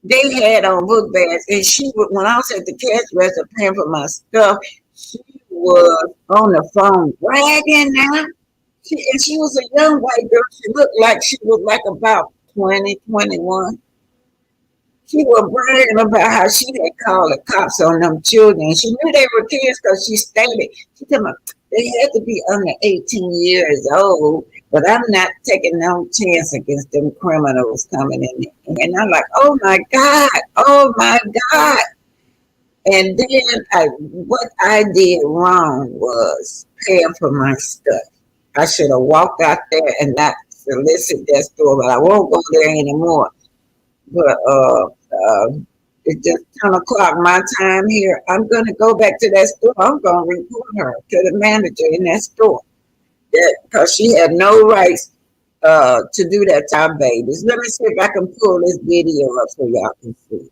They had on book bags. And when I was at the cash register paying for my stuff, she was on the phone bragging now. She was a young white girl. She looked like she was like about 20, 21. She was bragging about how she had called the cops on them children. She knew they were kids because she stated, she told me, they had to be under 18 years old, but I'm not taking no chance against them criminals coming in there. And I'm like, oh my God, oh my God. And then what I did wrong was paying for my stuff. I should have walked out there and not solicit that store, but I won't go there anymore. But it's just 10 o'clock my time here. I'm going to go back to that store. I'm going to report her to the manager in that store because she had no rights to do that to our babies. Let me see if I can pull this video up so y'all can see.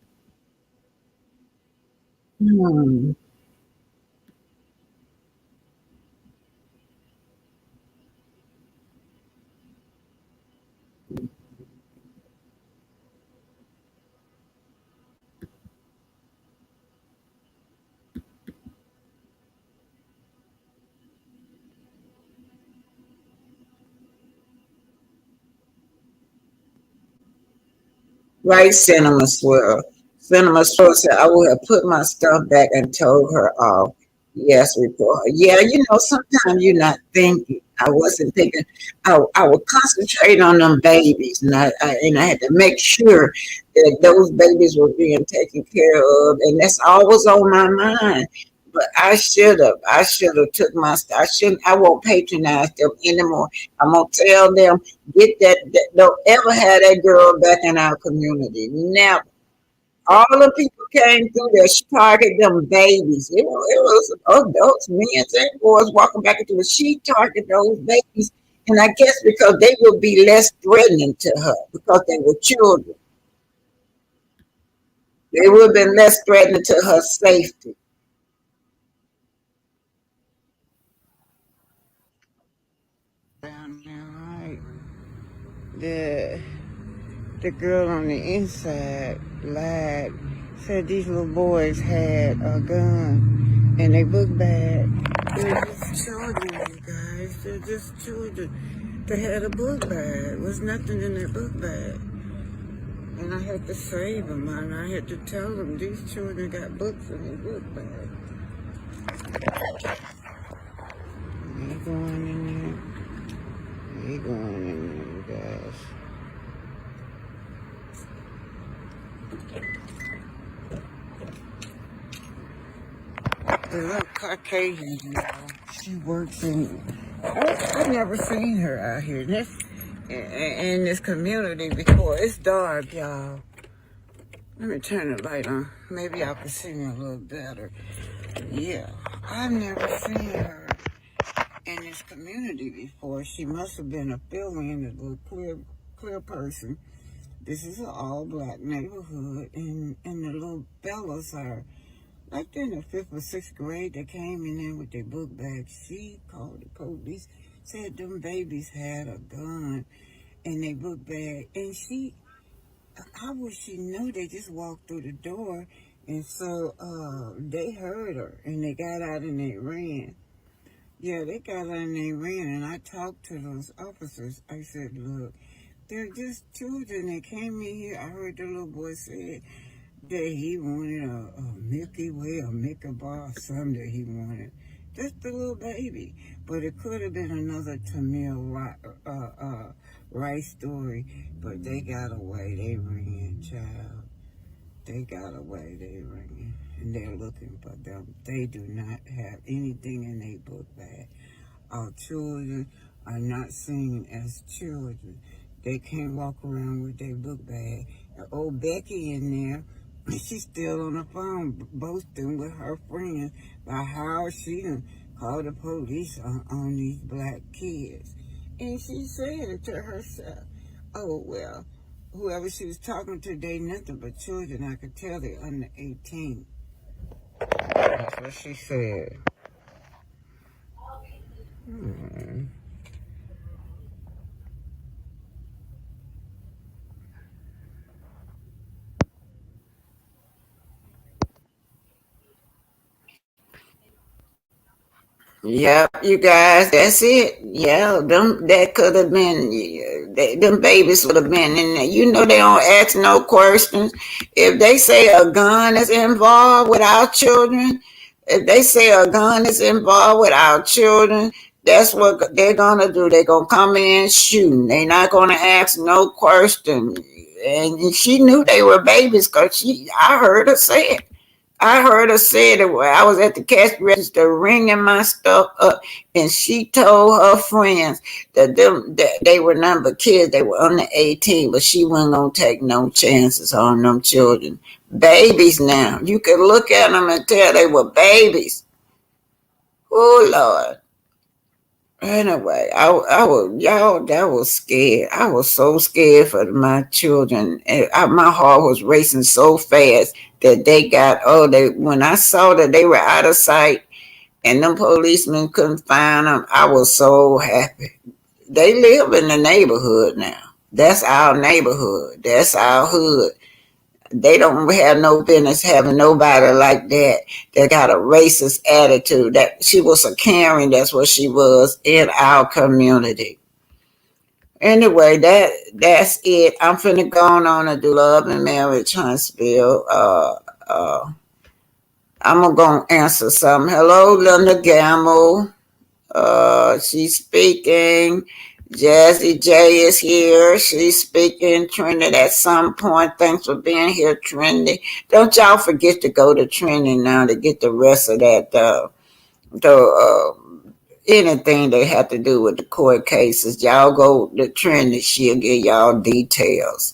Right, Cinema Swirl. Cinema Swirl said, I would have put my stuff back and told her off. Yes, report her. Yeah, you know, sometimes you're not thinking. I wasn't thinking. I would concentrate on them babies, and I had to make sure that those babies were being taken care of, and that's always on my mind. But I should have took my stuff. I won't patronize them anymore. I'm gonna tell them, get that don't ever have that girl back in our community. Never. All the people came through there. She targeted them babies. It was adults, men, and boys walking back into it. She targeted those babies. And I guess because they would be less threatening to her because they were children. They would have been less threatening to her safety. Down there, right? The girl on the inside lied, said these little boys had a gun in their book bag. They're just children, you guys. They're just children. They had a book bag. There was nothing in their book bag. And I had to save them, and I had to tell them these children got books in their book bag. He going in there. He going in there, you guys. The little Caucasian girl, she works in. I've never seen her out here in this community before. It's dark, y'all. Let me turn the light on. Maybe y'all can see me a little better. Yeah, I've never seen her in this community before. She must have been a fill-in, a little clear person. This is an all-black neighborhood, and the little fellas are. Like they're in the 5th or 6th grade, they came in there with their book bags. She called the police, said them babies had a gun in their book bag. And she how would she know? They just walked through the door, and so they heard her, and they got out and they ran. Yeah, they got out and they ran, and I talked to those officers. I said, look, they're just children. They came in here. I heard the little boy say that he wanted a Milky Way, a Mickey bar, or something that he wanted. Just a little baby. But it could have been another Tamil rice story. But they got away. They ran, child. They got away. They ran. And they're looking for them. They do not have anything in their book bag. Our children are not seen as children. They can't walk around with their book bag. And old Becky in there, she's still on the phone boasting with her friends about how she done called the police on these black kids. And she said it to herself. Oh, well, whoever she was talking to, they nothing but children. I could tell they're under 18. That's what she said. Yep, you guys, that's it. Yeah, them that could have been, them babies would have been in there. You know they don't ask no questions. If they say a gun is involved with our children, if they say a gun is involved with our children, that's what they're gonna do. They're gonna come in shooting. They're not gonna ask no question. And she knew they were babies because I heard her say it. I heard her say that when I was at the cash register ringing my stuff up, and she told her friends that they were none but kids. They were under 18, but she wasn't gonna take no chances on them children. Babies now. You could look at them and tell they were babies. Oh Lord. Anyway, I was y'all. That was scared. I was so scared for my children. And my heart was racing so fast that they got. Oh, they when I saw that they were out of sight and them policemen couldn't find them, I was so happy. They live in the neighborhood now. That's our neighborhood. That's our hood. They don't have no business having nobody like that got a racist attitude. That she was a caring, that's what she was in our community. Anyway, that's it. I'm finna go on and do Love and Marriage Huntsville. I'm gonna answer some. Hello, Linda Gamble. She's speaking. Jazzy J is here. She's speaking. Trinity at some point. Thanks for being here, Trinity. Don't y'all forget to go to Trinity now to get the rest of that. Anything they have to do with the court cases. Y'all go to Trinity. She'll give y'all details.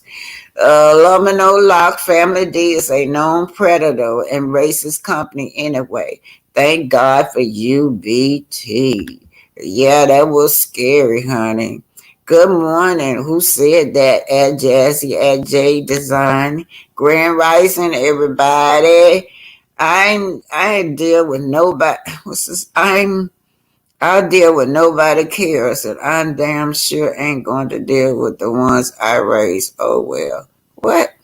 Lumino Lock Family D is a known predator and racist company anyway. Thank God for UBT. Yeah, that was scary, honey. Good morning. Who said that? At Jazzy, at J Design. Grand Rising, everybody. I deal with nobody. What's this? I deal with nobody cares, and I'm damn sure ain't going to deal with the ones I raise. Oh well. What?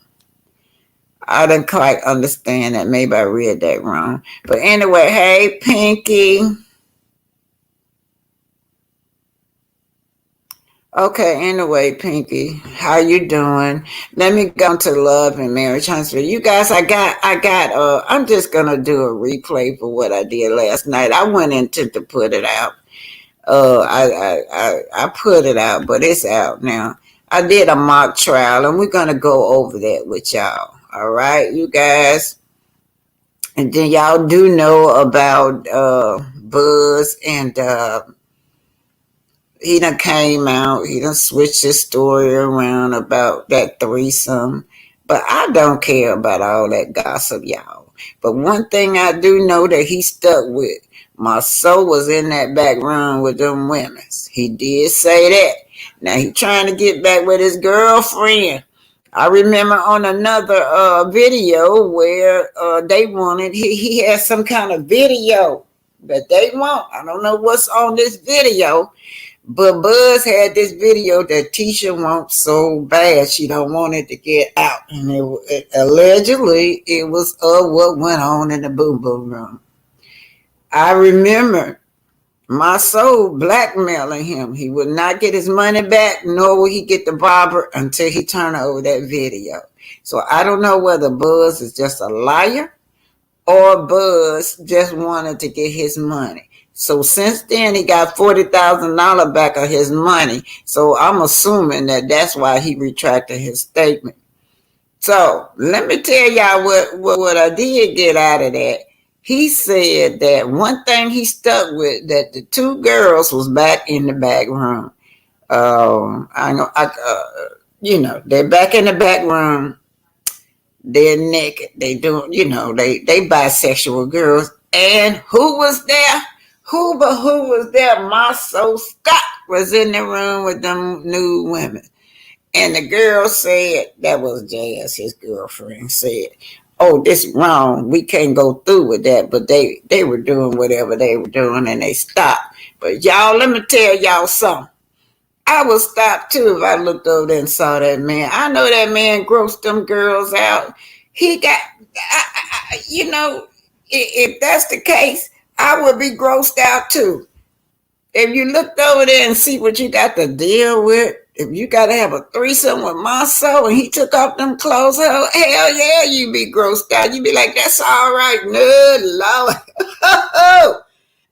I didn't quite understand that. Maybe I read that wrong. But anyway, hey, Pinky. Okay, anyway, Pinky, how you doing? Let me go to Love and Marriage Huntsville. You guys, I'm just gonna do a replay for what I did last night. I went into to put it out. I put it out, but it's out now. I did a mock trial, and we're gonna go over that with y'all. All right, you guys. And then y'all do know about Buzz and he done came out, he done switched his story around about that threesome. But I don't care about all that gossip, y'all. But one thing I do know that he stuck with, my soul was in that back room with them women. He did say that. Now he trying to get back with his girlfriend. I remember on another video where they wanted, he had some kind of video that they want. I don't know what's on this video, But Buzz had this video that Tisha wants so bad she don't want it to get out. And allegedly it was what went on in the boom boom room. I remember my soul blackmailing him. He would not get his money back, nor would he get the barber until he turned over that video. So I don't know whether Buzz is just a liar or Buzz just wanted to get his money. So since then, he got $40,000 back of his money. So I'm assuming that that's why he retracted his statement. So let me tell y'all what I did get out of that. He said that one thing he stuck with, that the two girls was back in the back room. They're back in the back room. They're naked. They doing, they bisexual girls. And who was there? Who was there? Marceau Scott was in the room with them nude women. And the girl said, that was Jazz, his girlfriend, said, oh, this is wrong. We can't go through with that. But they were doing whatever they were doing and they stopped. But y'all, let me tell y'all something. I would stop too if I looked over there and saw that man. I know that man grossed them girls out. He got, if that's the case, I would be grossed out too. If you looked over there and see what you got to deal with, if you got to have a threesome with Marceau and he took off them clothes, hell yeah, you be grossed out. You be like, that's all right. No, Lord.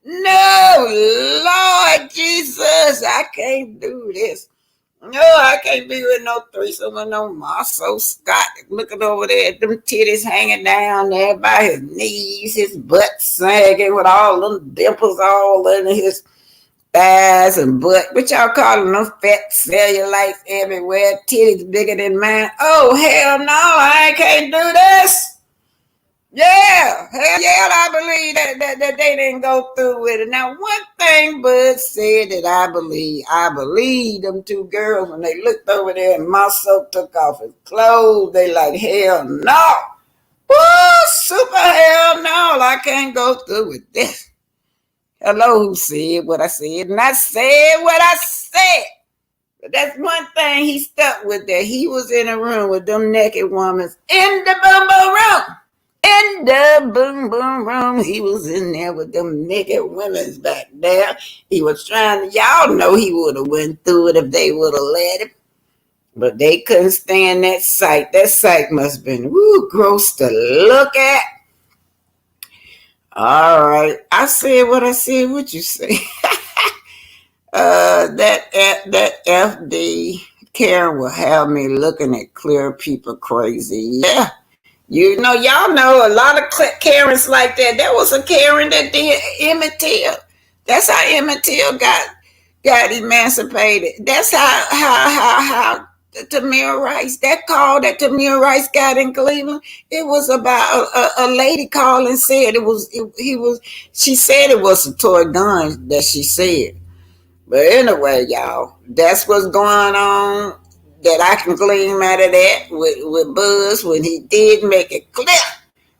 No, Lord Jesus, I can't do this. No, I can't be with no threesome with no Marceau Scott looking over there, them titties hanging down there by his knees, his butt sagging with all them dimples all in his thighs and butt. What y'all calling them? Fat cellulites everywhere, titties bigger than mine. Oh, hell no, I can't do this. Yeah, hell yeah, I believe that they didn't go through with it. Now, one thing Bud said that I believe them two girls, when they looked over there and Marceau took off his clothes, they like, hell no. Woo, super hell no, I can't go through with this. Hello, who said what I said, and I said what I said. But that's one thing he stuck with, that he was in a room with them naked women in the boom room. In the boom boom room, he was in there with them naked women back there. He was trying to, y'all know he would have went through it if they would have let him. But they couldn't stand that sight. That sight must have been gross to look at. All right. I said what I said. What you say? That FD Karen will have me looking at clear people crazy. Yeah. Y'all know a lot of Karens like that. There was a Karen that did Emmett Till. That's how Emmett Till got emancipated. That's how Tamir Rice, that call that Tamir Rice got in Cleveland, it was about a lady called and said she said it was a toy gun that she said. But anyway, y'all, that's what's going on that I can glean out of that with Buzz when he did make it clear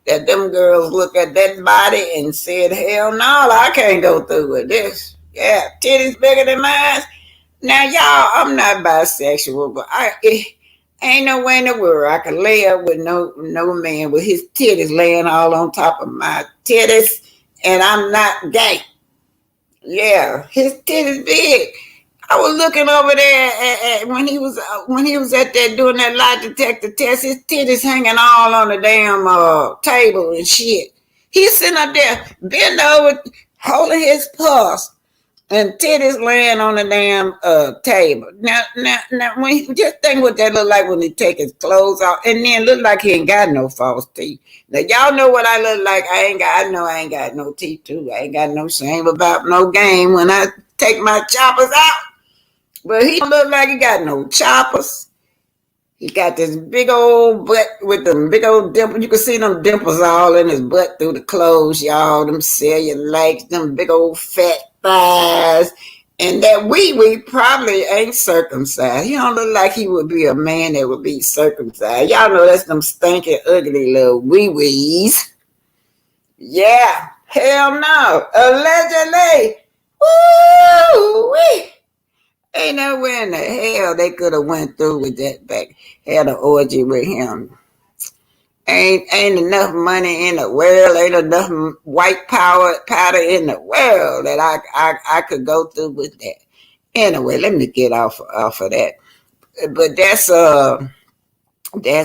that them girls look at that body and said, hell no, I can't go through with this. Yeah, titties bigger than mine. Now, y'all, I'm not bisexual, but ain't no way in the world I can lay up with no man with his titties laying all on top of my titties, and I'm not gay. Yeah, his titties big. I was looking over there at when he was at there doing that lie detector test. His titties hanging all on the damn table and shit. He's sitting up there bent over, holding his pulse, and titties laying on the damn table. Now, when just think what that look like when he take his clothes off, and then look like he ain't got no false teeth. Now, y'all know what I look like. I know I ain't got no teeth too. I ain't got no shame about no game when I take my choppers out. But he don't look like he got no choppers. He got this big old butt with them big old dimples. You can see them dimples all in his butt through the clothes, y'all. Them cellulite, them big old fat thighs. And that wee probably ain't circumcised. He don't look like he would be a man that would be circumcised. Y'all know that's them stinking, ugly little wee-wees. Yeah. Hell no. Allegedly. Woo-wee. Ain't nowhere in the hell they could have went through with that back, had an orgy with him. Ain't enough money in the world, ain't enough white powder in the world that I could go through with that. Anyway, let me get off of that. But that's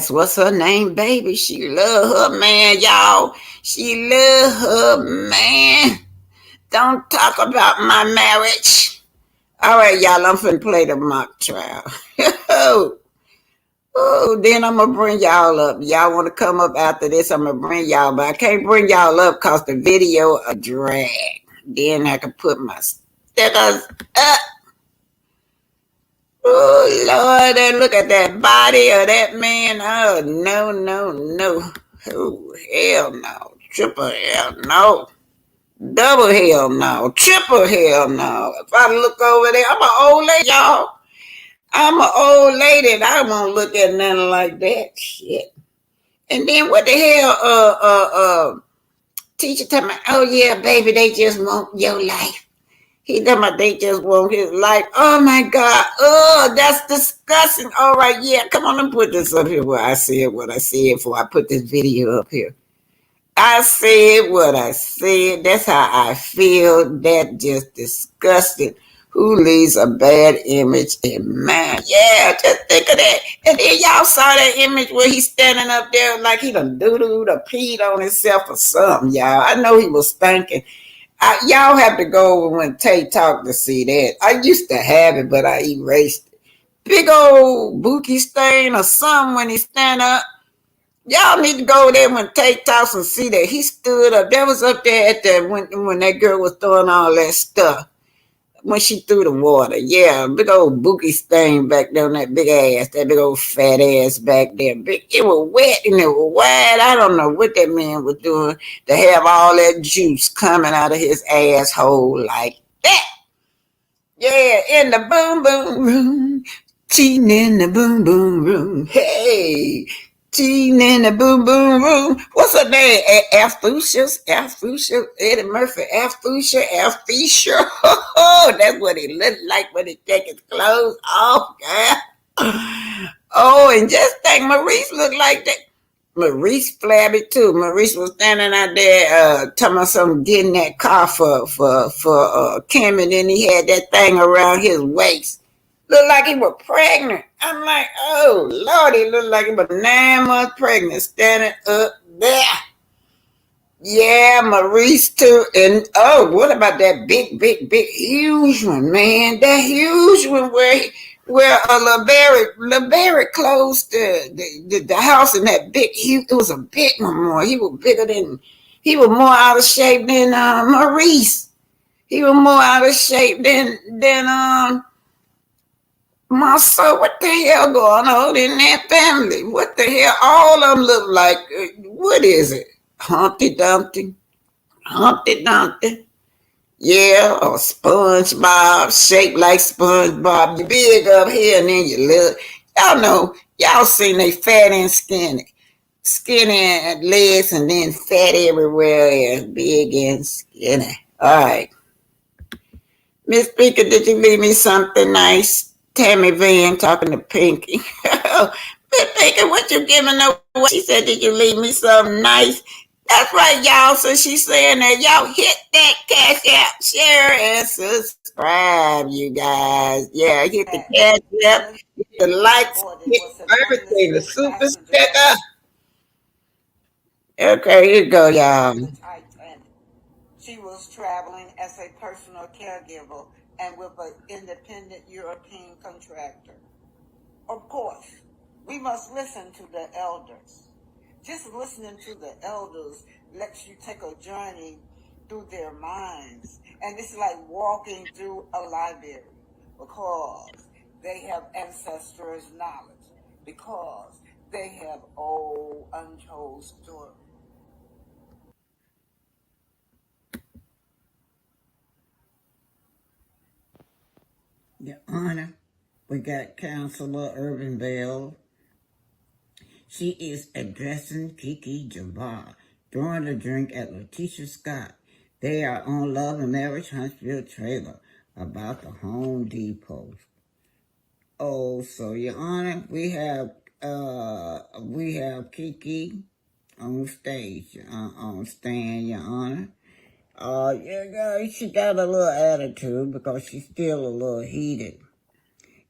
what's her name, baby. She love her man, y'all. She love her man. Don't talk about my marriage. All right, y'all, I'm finna play the mock trial. Oh, then I'm gonna bring y'all up. Y'all want to come up after this? I'm gonna bring y'all, but I can't bring y'all up cause the video a drag. Then I can put my stickers up. Oh Lord, and look at that body of that man. Oh no, no, no. Oh hell no. Triple hell no. Double hell no. Triple hell no. If I look over there, I'm an old lady, y'all. I'm an old lady and I won't look at nothing like that. Shit. And then what the hell, teacher tell me, oh yeah, baby, they just want your life. He talking about they just want his life. Oh my God. Oh, that's disgusting. All right, yeah, come on and put this up here where I said what I said before I put this video up here. I said what I said. That's how I feel. That just disgusting. Who leaves a bad image in mind? Yeah, just think of that. And then y'all saw that image where he's standing up there like he done doo-dooed or peed on himself or something, y'all. I know he was stinking. Y'all have to go over when Tay talked to see that. I used to have it, but I erased it. Big old bookie stain or something when he stand up. Y'all need to go there when Tay talks and see that he stood up. That was up there at the when that girl was throwing all that stuff. When she threw the water. Yeah, big old bookie stain back there on that big ass, that big old fat ass back there. It was wet and it was wide. I don't know what that man was doing to have all that juice coming out of his asshole like that. Yeah, in the boom boom room. Cheating in the boom boom room. Hey, cheating in the boom boom room. What's her name? Alfusius? Eddie Murphy. Alfusia. Oh, that's what he looked like when he take his clothes off, girl. Oh, and just think Maurice looked like that. Maurice flabby too. Maurice was standing out there talking about something, getting that car for Kim, and then he had that thing around his waist. Looked like he was pregnant. I'm like, oh Lord, he looked like he was 9 months pregnant, standing up there. Yeah, Maurice too. And oh, what about that big, huge one, man? That huge one where LeBarry closed the house in that big, it was a big one more. He was more out of shape than Maurice. He was more out of shape than my son. What the hell going on in that family? What the hell? All of them look like, what is it? Humpty Dumpty? Humpty Dumpty? Yeah, or SpongeBob, shaped like SpongeBob. You big up here and then you little. Y'all know, y'all seen they fat and skinny. Skinny and legs and then fat everywhere and big and skinny. All right. Miss Speaker, did you leave me something nice? Tammy Van talking to Pinky. Miss Pinky, what you giving away? She said, did you leave me something nice? That's right, y'all. So she's saying that y'all hit that cash app, share, and subscribe, you guys. Yeah, hit the cash app, hit the likes, hit everything, the super sticker. Okay, here you go, y'all. She was traveling as a personal caregiver and with an independent European contractor. Of course, we must listen to the elders. Just listening to the elders lets you take a journey through their minds. And it's like walking through a library because they have ancestors' knowledge, because they have old untold stories. Your Honor, we got Counselor Urban Bell. She is addressing Kiki Jabbar throwing a drink at Letitia Scott. They are on Love and Marriage Huntsville trailer about the Home Depot. Oh, so Your Honor, we have Kiki on stage, on stand, Your Honor. She got a little attitude because she's still a little heated.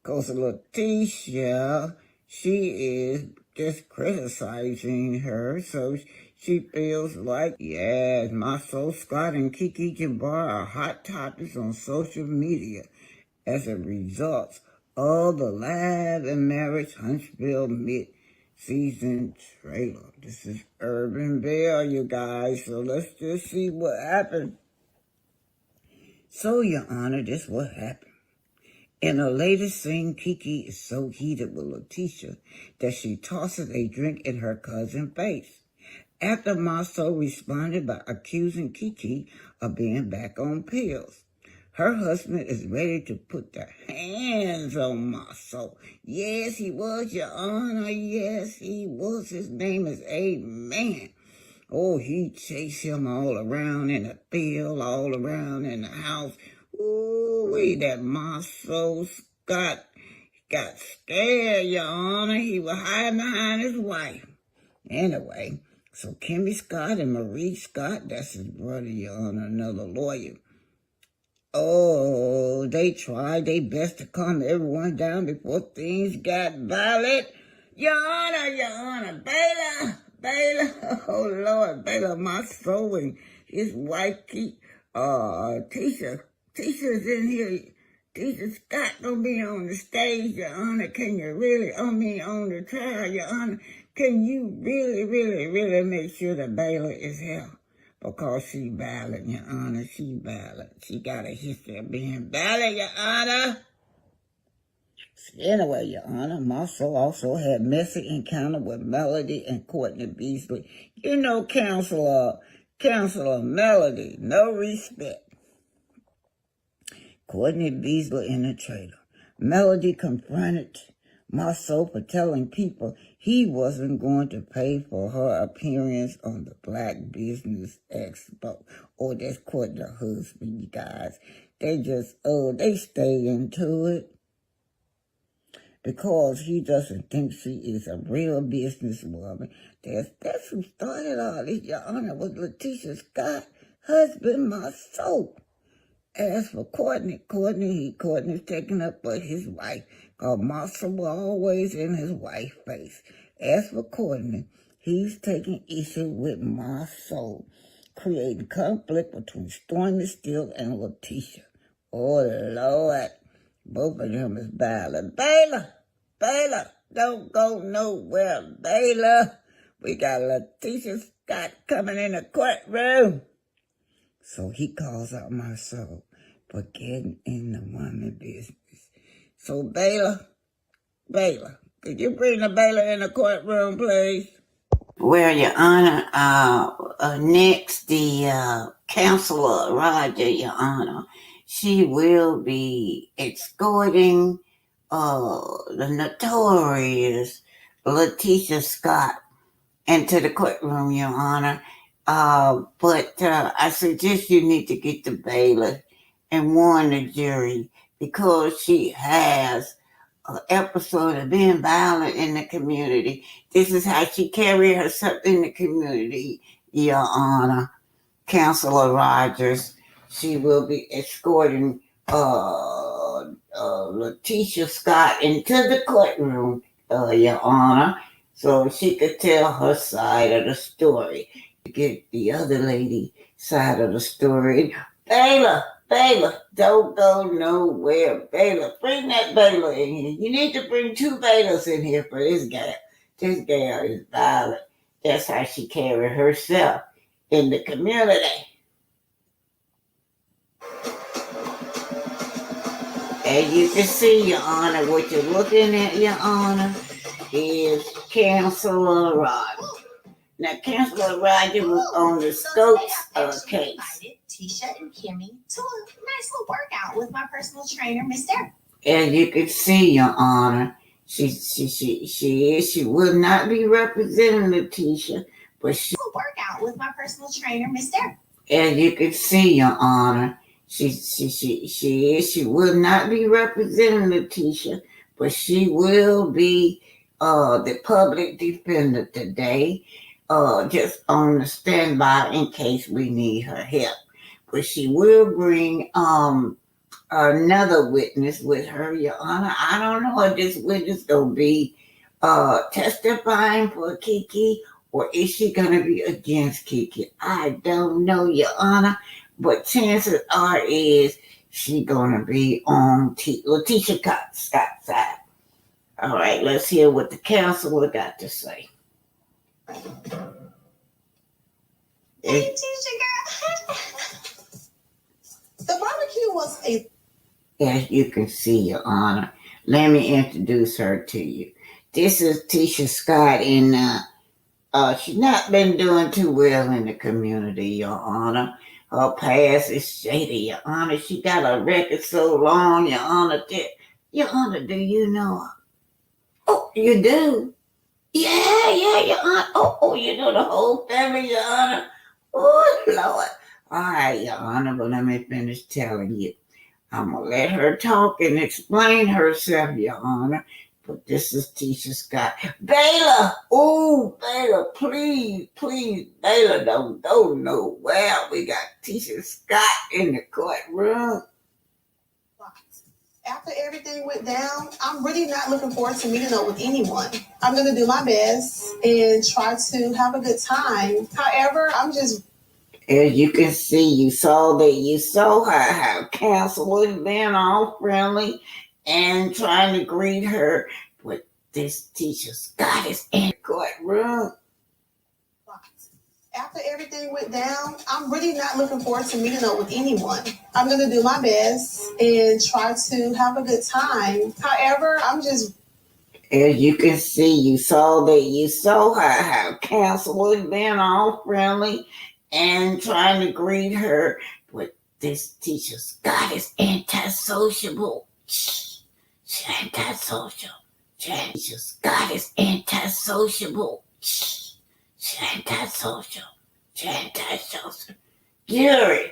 Because Letitia, she is just criticizing her, so she feels like, yes, my soul Scott and Kiki Jabbar are hot topics on social media as a result of the Live and Marriage Huntsville mid-season trailer. This is Urban Bear, you guys, so let's just see what happened. So, Your Honor, this is what happened. In her latest scene, Kiki is so heated with Letitia that she tosses a drink in her cousin's face. After Marceau responded by accusing Kiki of being back on pills. Her husband is ready to put their hands on Marceau. Yes, he was, Your Honor. Yes, he was. His name is Amen. Oh, he chased him all around in the field, all around in the house. Ooh, that Marceau Scott got scared, Your Honor. He was hiding behind his wife. Anyway, so Kimmy Scott and Marie Scott, that's his brother, Your Honor, another lawyer. Oh, they tried their best to calm everyone down before things got violent. Your Honor, Baylor, oh Lord, Baylor, Marceau and his wife, Tisha's in here. Tisha Scott gonna be on the stage, Your Honor. Can you really, on the trial, Your Honor? Can you really make sure that Baylor is here? Because she violent, Your Honor. She violent. She got a history of being violent, Your Honor. Anyway, Your Honor, Marceau also had messy encounter with Melody and Courtney Beasley. You know, Counselor Melody, no respect. Courtney Beasley in the trailer. Melody confronted Marceau for telling people he wasn't going to pay for her appearance on the Black Business Expo. Oh, that's Courtney's husband, you guys. They stay into it because he doesn't think she is a real businesswoman. That's who started all this, Your Honor, was Letitia Scott, husband Marceau. As for Courtney's taking up for his wife, because Marceau was always in his wife's face. As for Courtney, he's taking issue with Marceau, creating conflict between Stormi Steele and Letitia. Oh, Lord. Both of them is violent. Baylor, don't go nowhere, Baylor. We got Letitia Scott coming in the courtroom. So he calls out Marceau for getting in the woman business. So Baylor, could you bring the Baylor in the courtroom, please? Well, Your Honor, next the Counselor Roger, Your Honor, she will be escorting the notorious Letitia Scott into the courtroom, Your Honor. But I suggest you need to get the bailiff and warn the jury because she has an episode of being violent in the community. This is how she carries herself in the community, Your Honor. Counselor Rogers, she will be escorting Letitia Scott into the courtroom, Your Honor, so she could tell her side of the story. Get the other lady side of the story. Baylor, don't go nowhere. Baylor, bring that Baylor in here. You need to bring 2 Baylors in here for this gal. This gal is violent. That's how she carries herself in the community. And you can see, Your Honor, what you're looking at, Your Honor, is Counselor Rogers. Now, Counselor Roger was on the Scholt case. Tisha and Kimmy to a nice little workout with my personal trainer, Miss Derek. As you can see, Your Honor, she will not be representing Letitia, but she workout with my personal trainer, Miss Derek. As you can see, Your Honor, she will not be representing Letitia, but she will be the public defender today, just on the standby in case we need her help. But she will bring another witness with her, Your Honor. I don't know if this witness gonna be testifying for Kiki, or is she gonna be against Kiki? I don't know, Your Honor, but chances are is she gonna be on Letitia Scott's side. All right, let's hear what the counselor got to say. Hey, Tisha girl. The barbecue was As you can see, Your Honor, let me introduce her to you. This is Tisha Scott, and she's not been doing too well in the community, Your Honor. Her past is shady, Your Honor. She got a record so long, Your Honor. Your Honor, do you know her? Oh, you do? Yeah, Your Honor. Oh, you know the whole family, Your Honor. Oh, Lord. All right, Your Honor, but let me finish telling you. I'm going to let her talk and explain herself, Your Honor. But this is Tisha Scott. Baylor! Oh, Baylor, please, Baylor, don't go nowhere. We got Tisha Scott in the courtroom. after everything went down, I'm really not looking forward to meeting up with anyone. I'm going to do my best and try to have a good time. However, I'm just... As you can see, you saw how counselors being all friendly and trying to greet her. But this Tisha Scott is in the courtroom. After everything went down, I'm really not looking forward to meeting up with anyone. I'm going to do my best and try to have a good time. However, I'm just... As you can see, you saw how counselors being all friendly and trying to greet her. But this Tisha Scott is antisociable. She's antisocial. Tisha Scott is antisociable. She's antisocial. Jerry.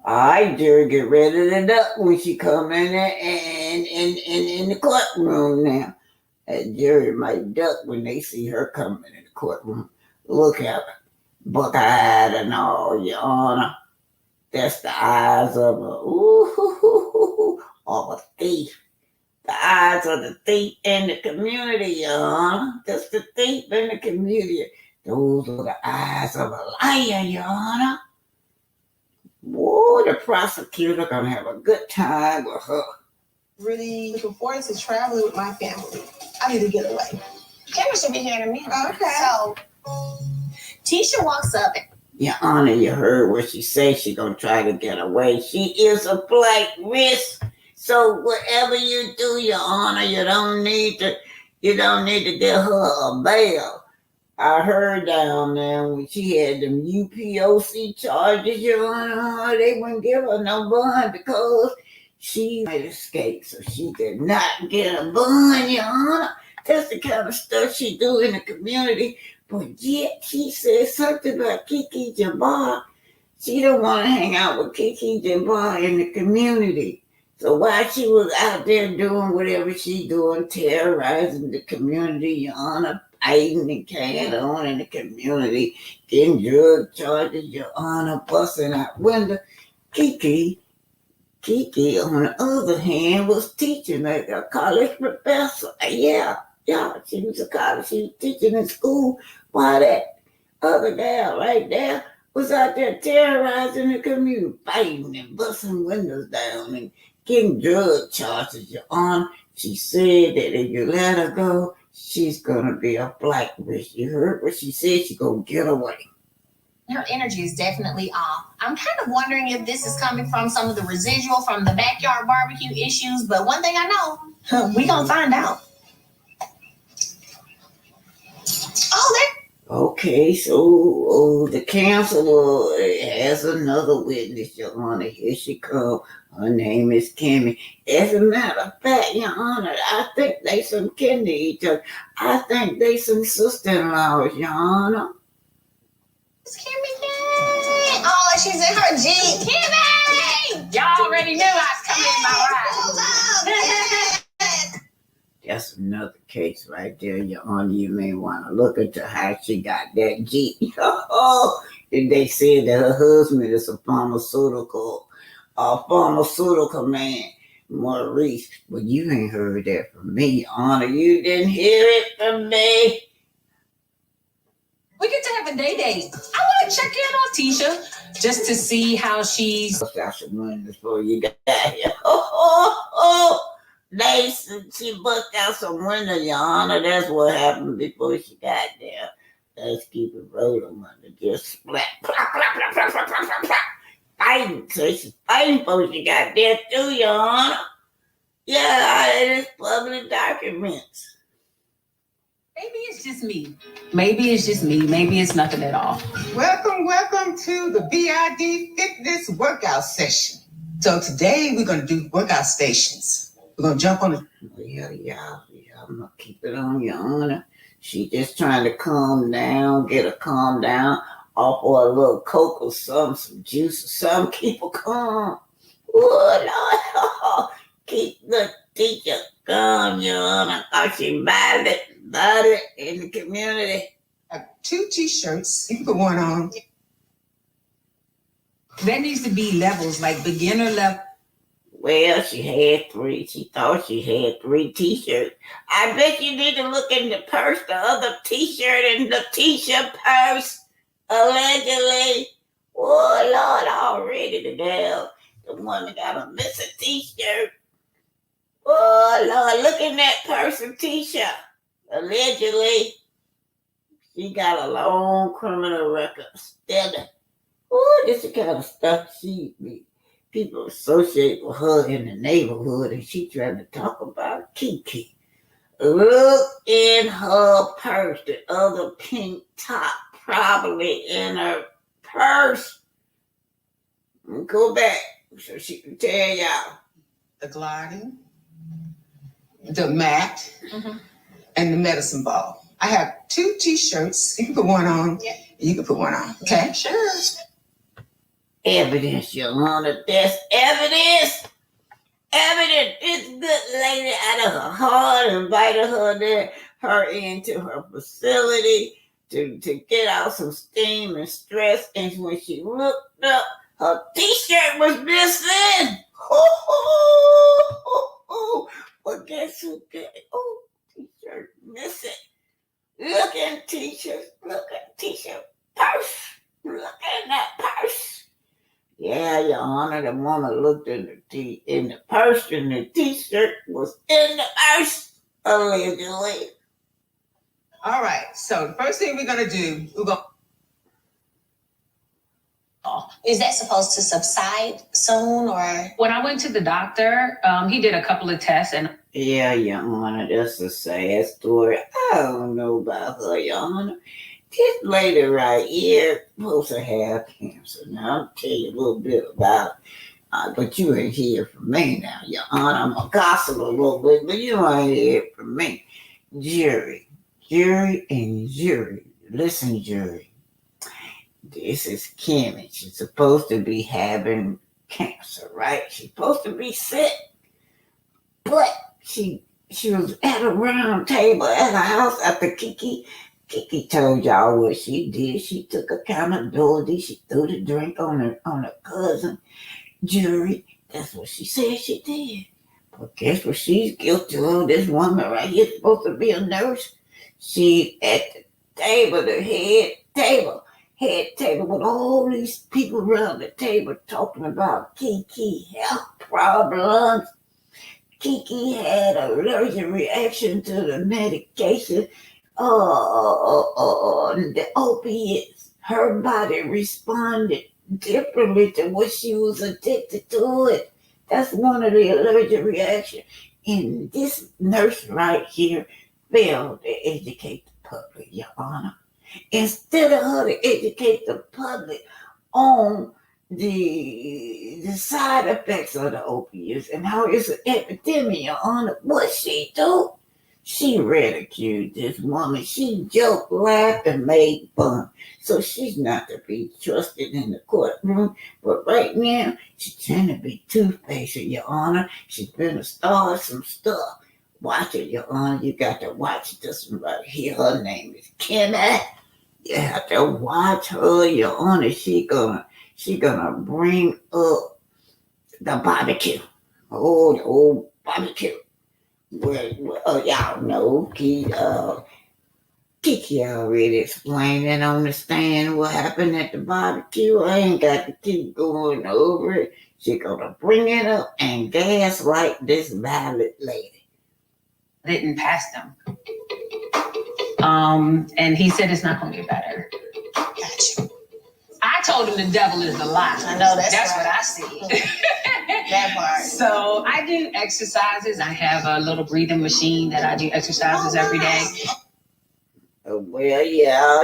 All right, Jerry, get ready to duck when she come in there and in the courtroom now. And Jerry might duck when they see her coming in the courtroom. Look at her. Buck-eyed and all, Your Honor. That's the eyes of a thief. The eyes of the thief in the community, Your Honor. That's the thief in the community. Those are the eyes of a liar, Your Honor. Whoa, the prosecutor gonna have a good time with her. Really looking forward to traveling with my family. I need to get away. Kimmy should be here in a minute. Okay. So, Tisha walks up. Your Honor, you heard what she said. She gonna try to get away. She is a flight risk. So whatever you do, Your Honor, you don't need to get her a bail. I heard down there when she had them UPOC charges, Your Honor, they wouldn't give her no bond because she made escape. So she did not get a bond, Your Honor. That's the kind of stuff she do in the community. But yet she said something about Kiki Jabbar. She don't want to hang out with Kiki Jabbar in the community. So while she was out there doing whatever she doing, terrorizing the community, Your Honor, fighting and carrying on in the community, getting drug charges, Your Honor, busting out window, Kiki, on the other hand, was teaching like a college professor. Yeah, she was teaching in school while that other gal right there was out there terrorizing the community, fighting and busting windows down and getting drug charges, Your Honor. She said that if you let her go, she's gonna be a flight risk. You heard what she said? She's gonna get away. Her energy is definitely off. I'm kind of wondering if this is coming from some of the residual from the backyard barbecue issues, but one thing I know, we gonna find out. Okay, so the counselor has another witness, Your Honor. Here she comes. Her name is Kimmy. As a matter of fact, Your Honor, I think they some kin to each other. I think they some sister-in-laws, Your Honor. It's Kimmy. Yay! Oh, she's in her Jeep. Kimmy! Y'all already knew I was coming in my ride. That's another case right there, Your Honor. You may want to look into how she got that Jeep. And they said that her husband is a pharmaceutical man, Maurice. But you ain't heard that from me, Your Honor. You didn't hear it from me. We get to have a day. I want to check in on Tisha just to see how she's. That's the one before you got here. She bust out some window, Your Honor. That's what happened before she got there. Let's keep it rolling, mother. Just splat, plop, plop, plop, plop, plop, plop, plop, plop. Fighting. So she's fighting before she got there too, Your Honor. Yeah, it is public documents. Maybe it's just me. Maybe it's nothing at all. Welcome to the BID Fitness Workout Session. So today we're going to do workout stations. We're going to jump on the... Yeah. I'm going to keep it on, Your Honor. She just trying to calm down, get her calm down off of a little Coke or some juice or something. Keep her calm. Oh, Lord. Keep the teacher calm, Your Honor. She violent in the community. I have 2 T-shirts. You can put one on. There needs to be levels, like beginner level. Well, she had 3. She thought she had 3 T-shirts. I bet you need to look in the purse, the other T-shirt in the T-shirt purse, allegedly. Oh, Lord, already the girl, the one that got a missing T-shirt. Oh, Lord, look in that purse and T-shirt. Allegedly, she got a long criminal record. Steady. Oh, this is the kind of stuff people associate with her in the neighborhood, and she trying to talk about Kiki. Look in her purse, the other pink top probably in her purse. Go back so she can tell y'all. The gliding, the mat, and the medicine ball. I have 2 T-shirts. You can put one on. Yeah. You can put one on. Okay? Yeah, sure. Evidence, Your Honor. There's evidence. This good lady out of her heart invited her into her facility to get out some steam and stress. And when she looked up, her T-shirt was missing. Well, guess who got it? Oh, T-shirt missing. Look in T-shirt. Purse. Look in that purse. Yeah, Your Honor, the woman looked in the purse, and the T-shirt was in the purse, allegedly. All right, so the first thing we're going to do, Is that supposed to subside soon, or? When I went to the doctor, he did a couple of tests and. Yeah, Your Honor, that's a sad story. I don't know about her, Your Honor. This lady right here supposed to have cancer. Now, I'll tell you a little bit about it. But you ain't hear from me now, Your Honor. I'm going to gossip a little bit, but you ain't hear from me. Jury. Listen, jury. This is Kimmy. She's supposed to be having cancer, right? She's supposed to be sick. But she was at a round table at her house after Kiki told y'all what she did. She took accountability. She threw the drink on her cousin. Jury, that's what she said she did. But guess what she's guilty of? This woman right here is supposed to be a nurse. She at the table, the head table with all these people around the table talking about Kiki health problems. Kiki had an allergic reaction to the medication. The opiates, her body responded differently to what she was addicted to it. That's one of the allergic reactions. And this nurse right here failed to educate the public, Your Honor. Instead of her to educate the public on the side effects of the opiates and how it's an epidemic, Your Honor, what she do? She ridiculed this woman. She joked, laughed, and made fun. So she's not to be trusted in the courtroom. But right now, she's trying to be two-faced, Your Honor. She's going to start some stuff. watch it, Your Honor. You got to watch this one right here. Her name is Kenna. You have to watch her, Your Honor. She gonna bring up the barbecue. Oh, the old barbecue. Well, y'all know Kiki already explained it on the stand what happened at the barbecue. I ain't got to keep going over it. She gonna bring it up and gaslight this valid lady. Didn't pass them. And he said it's not gonna get better. Gotcha. I told him the devil is a lie. I know that's right. what I see. That part. So I do exercises. I have a little breathing machine that I do exercises every day. Well, yeah,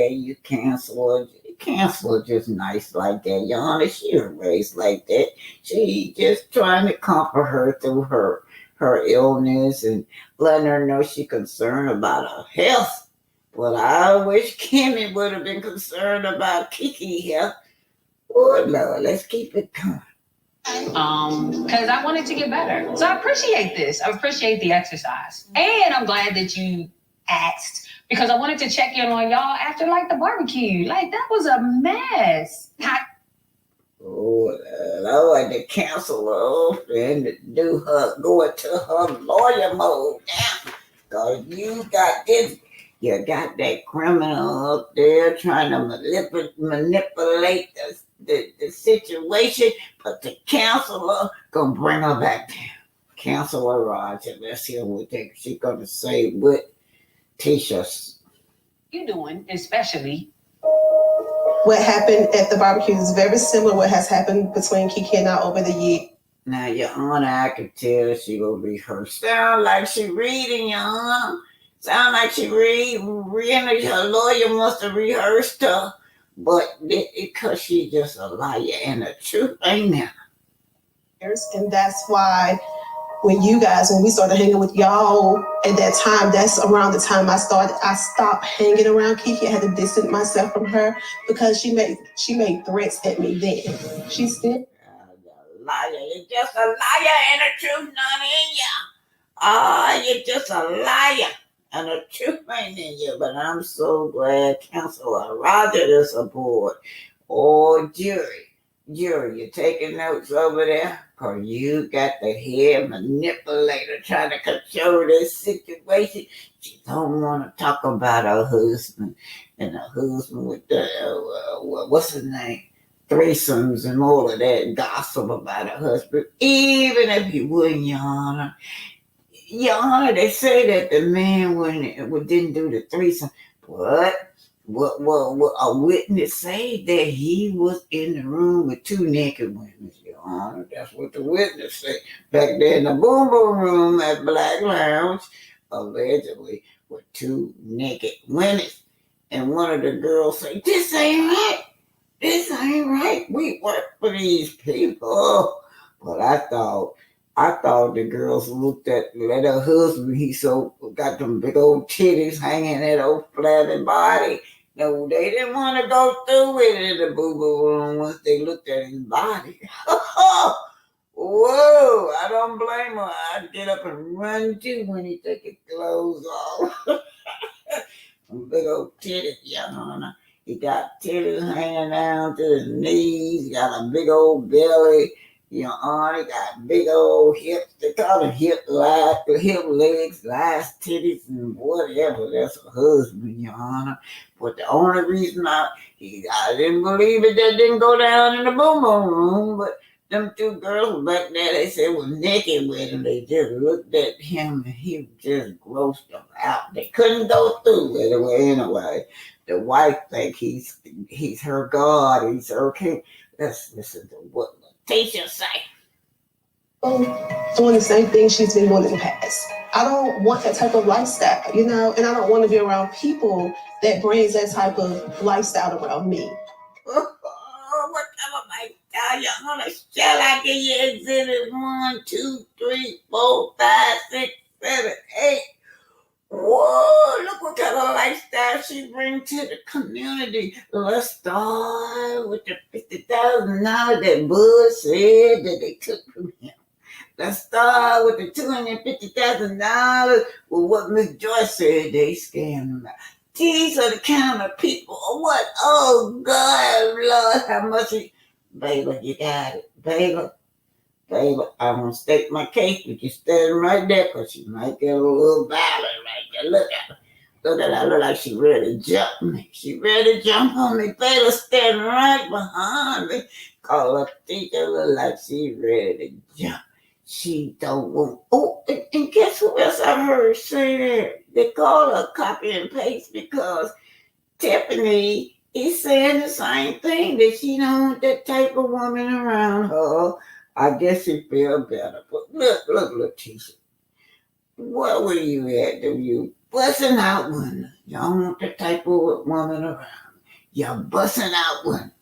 you cancel her. Cancel her just nice like that, Your Honor. She was raised like that. She just trying to comfort her through her illness and letting her know she concerned about her health. But I wish Kimmy would have been concerned about Kiki's health. Oh, Lord, let's keep it going. Because I wanted to get better. So I appreciate this. I appreciate the exercise. And I'm glad that you asked because I wanted to check in on y'all after like the barbecue. Like that was a mess. Oh, Lord, to cancel her off and to go into her lawyer mode now. Because you got that criminal up there trying to manipulate the situation, but the counselor gonna bring her back down. Counselor Roger, let's hear what she's gonna say with Tisha. You doing, especially. What happened at the barbecue is very similar to what has happened between Kiki and I over the years. Now, Your Honor, I can tell she will rehearse. Sound like she reading, Your Honor. Sound like she reading. Her lawyer must have rehearsed her. But because she's just a liar and the truth ain't there. And that's why when we started hanging with y'all at that time, that's around the time I stopped hanging around Kiki. I had to distance myself from her because she made threats at me then. She still liar. You're just a liar and the truth not in you. You're just a liar and the truth ain't in you. But I'm so glad Counselor Roger is aboard. Oh, jury, you taking notes over there? Because you got the head manipulator trying to control this situation. She don't want to talk about her husband and her husband with the, what's his name? Threesomes and all of that gossip about her husband. Even if you wouldn't, Your Honor. Your Honor, they say that the man didn't do the threesome. What a witness say that he was in the room with two naked women, Your Honor. That's what the witness said. Back there in the boom boom room at Black Lounge, allegedly, with two naked women. And one of the girls said, this ain't right. This ain't right. We work for these people. But I thought the girls looked at her husband. He got them big old titties hanging that old flabby body. No, they didn't want to go through with it in the boo-boo room once they looked at his body. Whoa, I don't blame her. I'd get up and run too when he took his clothes off. Big old titties, Your Honor. He got titties hanging down to his knees. He got a big old belly. Your Honor, he got big old hips. They call them hip legs, last titties, and whatever. That's a husband, Your Honor. But the only reason I didn't believe it, that didn't go down in the boom boom room. But them two girls back there, they said was naked with him. They just looked at him and he just grossed them out. They couldn't go through with it anyway. The wife think he's her God, he's her king. Let's listen to what Tisha say. Doing the same thing she's been doing in the past. I don't want that type of lifestyle, and I don't want to be around people that brings that type of lifestyle around me. What type of lifestyle, Your Honor? Shall I give you exhibit 1, 2, 3, 4, 5, 6, 7, 8? Whoa, look what kind of lifestyle she brings to the community. Let's start with the $50,000 that Bud said that they took from him. Let's start with the $250,000 with what Miss Joyce said they scammed about. These are the kind of people. What? Oh, God, Lord, how much? Baby, you got it. Baby, I won't state my case, but you're standing right there because she might get a little violent right there. Look at her. Look at her. Look like she ready to jump me. She ready to jump on me. Baby standing right behind me. Call her teacher. Look like she ready to jump. She don't want. Oh, and guess who else I heard say that? They call her copy and paste because Tiffany is saying the same thing, that she don't want that type of woman around her. I guess she feel better. But look, Tisha. Where were you at? You busting out one. You don't want that type of woman around. You're busting out one.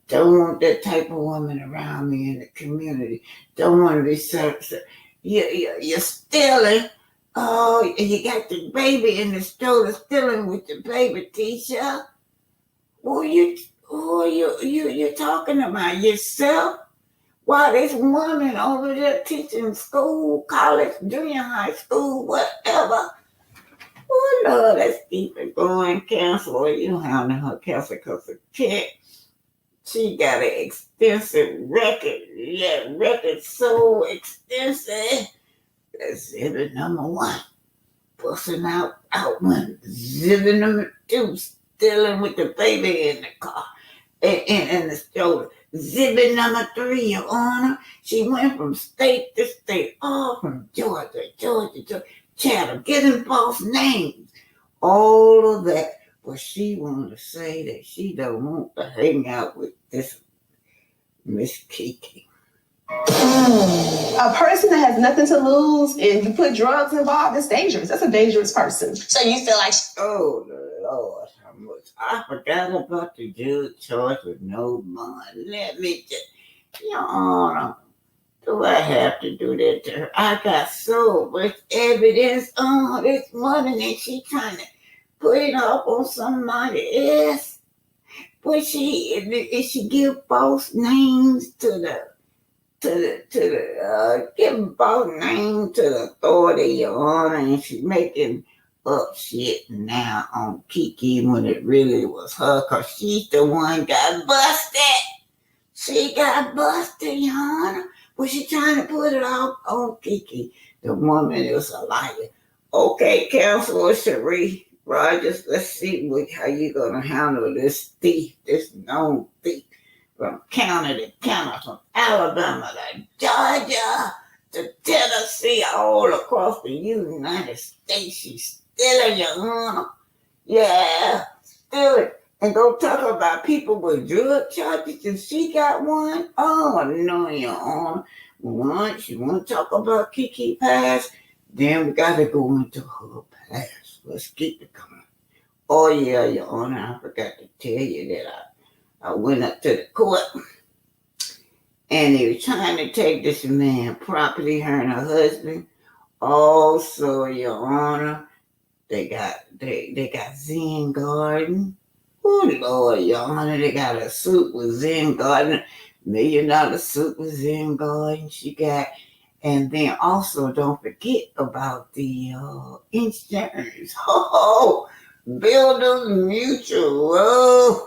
Don't want that type of woman around me in the community. Don't want to be you're stealing. Oh, you got the baby in the stroller stealing with the baby, Tisha. Who you talking about? Yourself? Why, this woman over there teaching school, college, junior high school, whatever. Oh, Lord, let's keep it going. Cancel. You don't have her cancel because of kid. She got an extensive record. Yeah, record so extensive. Exhibit number 1. Busting out one. Exhibit number 2. Stealing with the baby in the car. In the stroller. Exhibit number 3, Your Honor. She went from state to state. All from Georgia. Chatham. Getting false names. All of that. But she wanted to say that she don't want to hang out with this Miss Kiki. A person that has nothing to lose and you put drugs involved, it's dangerous. That's a dangerous person. So you feel like... Oh, Lord, how much. I forgot about the judge charge with no bond. Let me just... Your Honor, do I have to do that to her? I got so much evidence on this money and she trying to put it off on somebody else. But if she give false names give false names to the authority, Your Honor, and she making up shit now on Kiki when it really was her, because she's the one got busted. She got busted, Your Honor. Was she trying to put it off on Kiki? The woman is a liar. Okay, Counselor Cherie Rogers, let's see how you gonna handle this thief, this known thief, from county to county, from Alabama to Georgia to Tennessee, all across the United States. She's stealing, Your Honor. Yeah, stealing. And don't talk about people with drug charges. And she got one. Oh, no, Your Honor. Once you want to talk about Kiki past, then we got to go into her past. Let's keep it coming. Oh, yeah, Your Honor, I forgot to tell you that I went up to the court and they were trying to take this man property, her and her husband. Also, Your Honor, they got Zen Garden. Oh, Lord, Your Honor, they got a suit with Zen Garden, $1 million suit with Zen Garden she got. And then also don't forget about the insurance. Oh, Builders Mutual.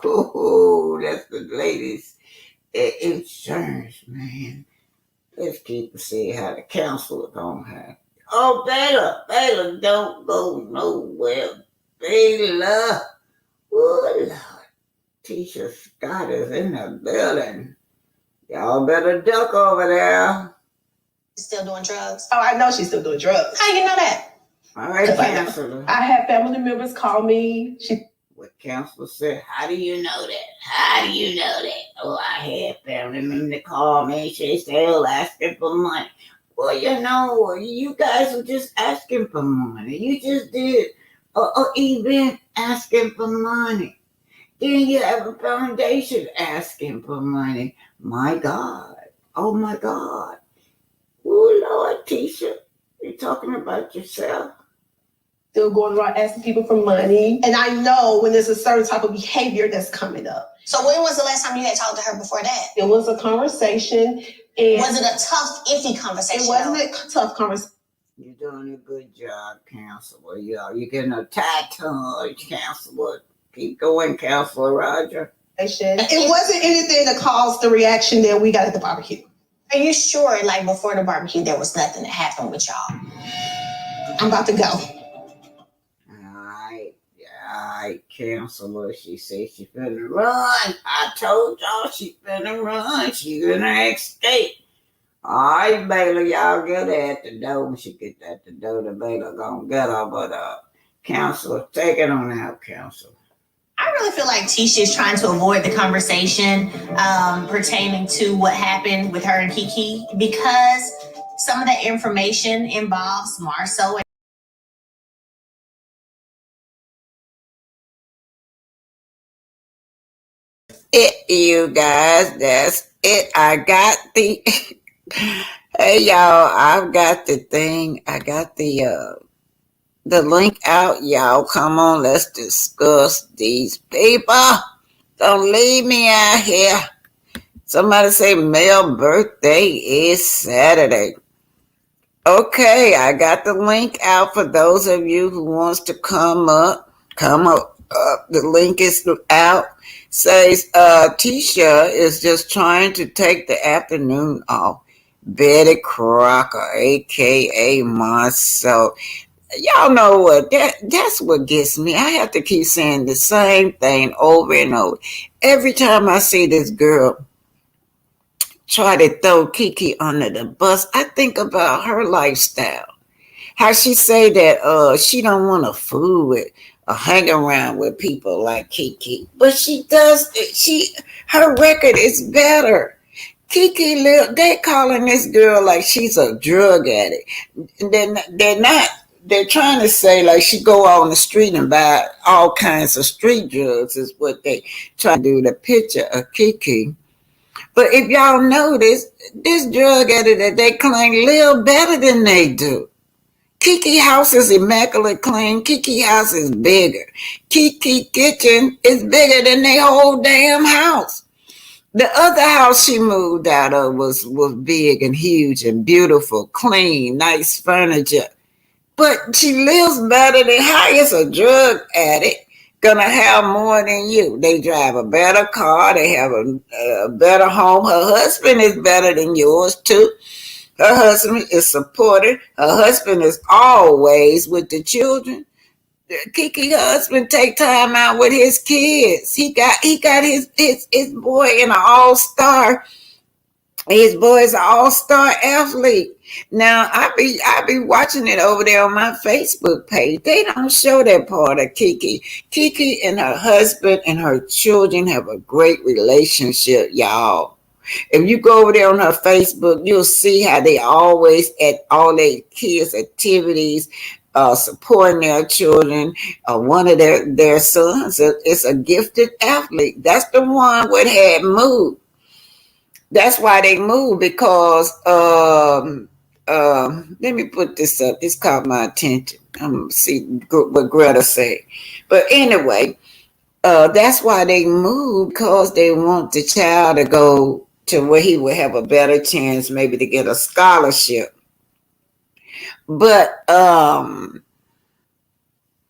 Oh, that's the latest insurance, man. Let's keep it, see how the council don't have. Oh, Baylor, don't go nowhere. Baylor. Oh, Lord. Tisha Scott is in the building. Y'all better duck over there. Still doing drugs? Oh, I know she's still doing drugs. How you know that? All right, Counselor. I had family members call me. What Counselor said, how do you know that? How do you know that? Oh, I had family members call me. She still asking for money. Well, you know, you guys were just asking for money. You just did an event asking for money. Then you have a foundation asking for money. My God. Oh, my God. Oh, Lord, Tisha, you talking about yourself? Still going around asking people for money. And I know when there's a certain type of behavior that's coming up. So when was the last time you had talked to her before that? It was a conversation. And was it a tough, iffy conversation? It wasn't a tough conversation. You're doing a good job, counselor. You're getting a tattoo, counselor. Keep going, counselor Roger. It wasn't anything that caused the reaction that we got at the barbecue. Are you sure, like, before the barbecue, there was nothing that happened with y'all? I'm about to go. All right, counselor. She said she finna run. I told y'all she finna run. She gonna escape. All right, Baylor, y'all get her at the door. When she get at the door, the Baylor gonna get her. But counselor, take it on out, counselor. I really feel like Tisha is trying to avoid the conversation pertaining to what happened with her and Kiki because some of the information involves Marceau. It, you guys, that's it. I got the hey y'all, I've got the thing. I got the link out, y'all. Come on, let's discuss these people. Don't leave me out here. Somebody say Mel's birthday is Saturday. Okay, I got the link out for those of you who wants to come up. Come up. The link is out. Says Tisha is just trying to take the afternoon off. Betty Crocker, aka Marceau. Y'all know what? That's what gets me. I have to keep saying the same thing over and over. Every time I see this girl try to throw Kiki under the bus, I think about her lifestyle. How she say that she don't want to fool with or hang around with people like Kiki. But she does. Her record is better. Kiki, they calling this girl like she's a drug addict. They're not. They're trying to say like she go out on the street and buy all kinds of street drugs is what they try to do. The picture of Kiki. But if y'all notice, this drug addict that they claim live better than they do. Kiki house is immaculate clean. Kiki house is bigger. Kiki kitchen is bigger than their whole damn house. The other house she moved out of was big and huge and beautiful, clean, nice furniture. But she lives better than how is a drug addict gonna have more than you? They drive a better car. They have a better home. Her husband is better than yours too. Her husband is supported. Her husband is always with the children. Kiki's husband take time out with his kids. He got his boy in an all-star. His boy is an all-star athlete. Now I be watching it over there on my Facebook page. They don't show that part of Kiki. Kiki and her husband and her children have a great relationship, y'all. If you go over there on her Facebook, you'll see how they always at all their kids' activities, supporting their children. One of their sons is a gifted athlete. That's the one what had moved. That's why they moved because let me put this up. This caught my attention. I'm gonna see what Greta said. But anyway, that's why they moved because they want the child to go to where he would have a better chance maybe to get a scholarship. But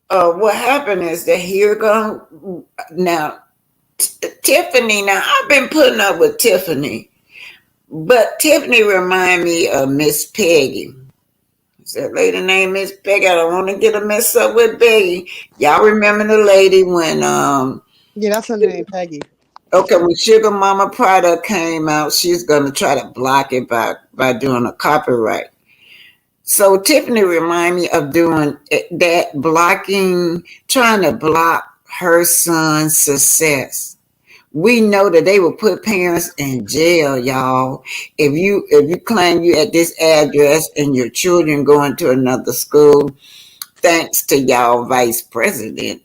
what happened is that here go now Tiffany. Now I've been putting up with Tiffany, but Tiffany remind me of Miss Peggy. Is that lady named Miss Peggy? I don't want to get her messed up with Peggy. Y'all remember the lady when yeah, that's her name, Peggy. Okay, when Sugar Mama product came out, she's gonna try to block it by doing a copyright. So Tiffany remind me of doing that, blocking, trying to block her son's success. We know that they will put parents in jail, y'all. If you claim you at this address and your children going to another school, thanks to y'all vice president.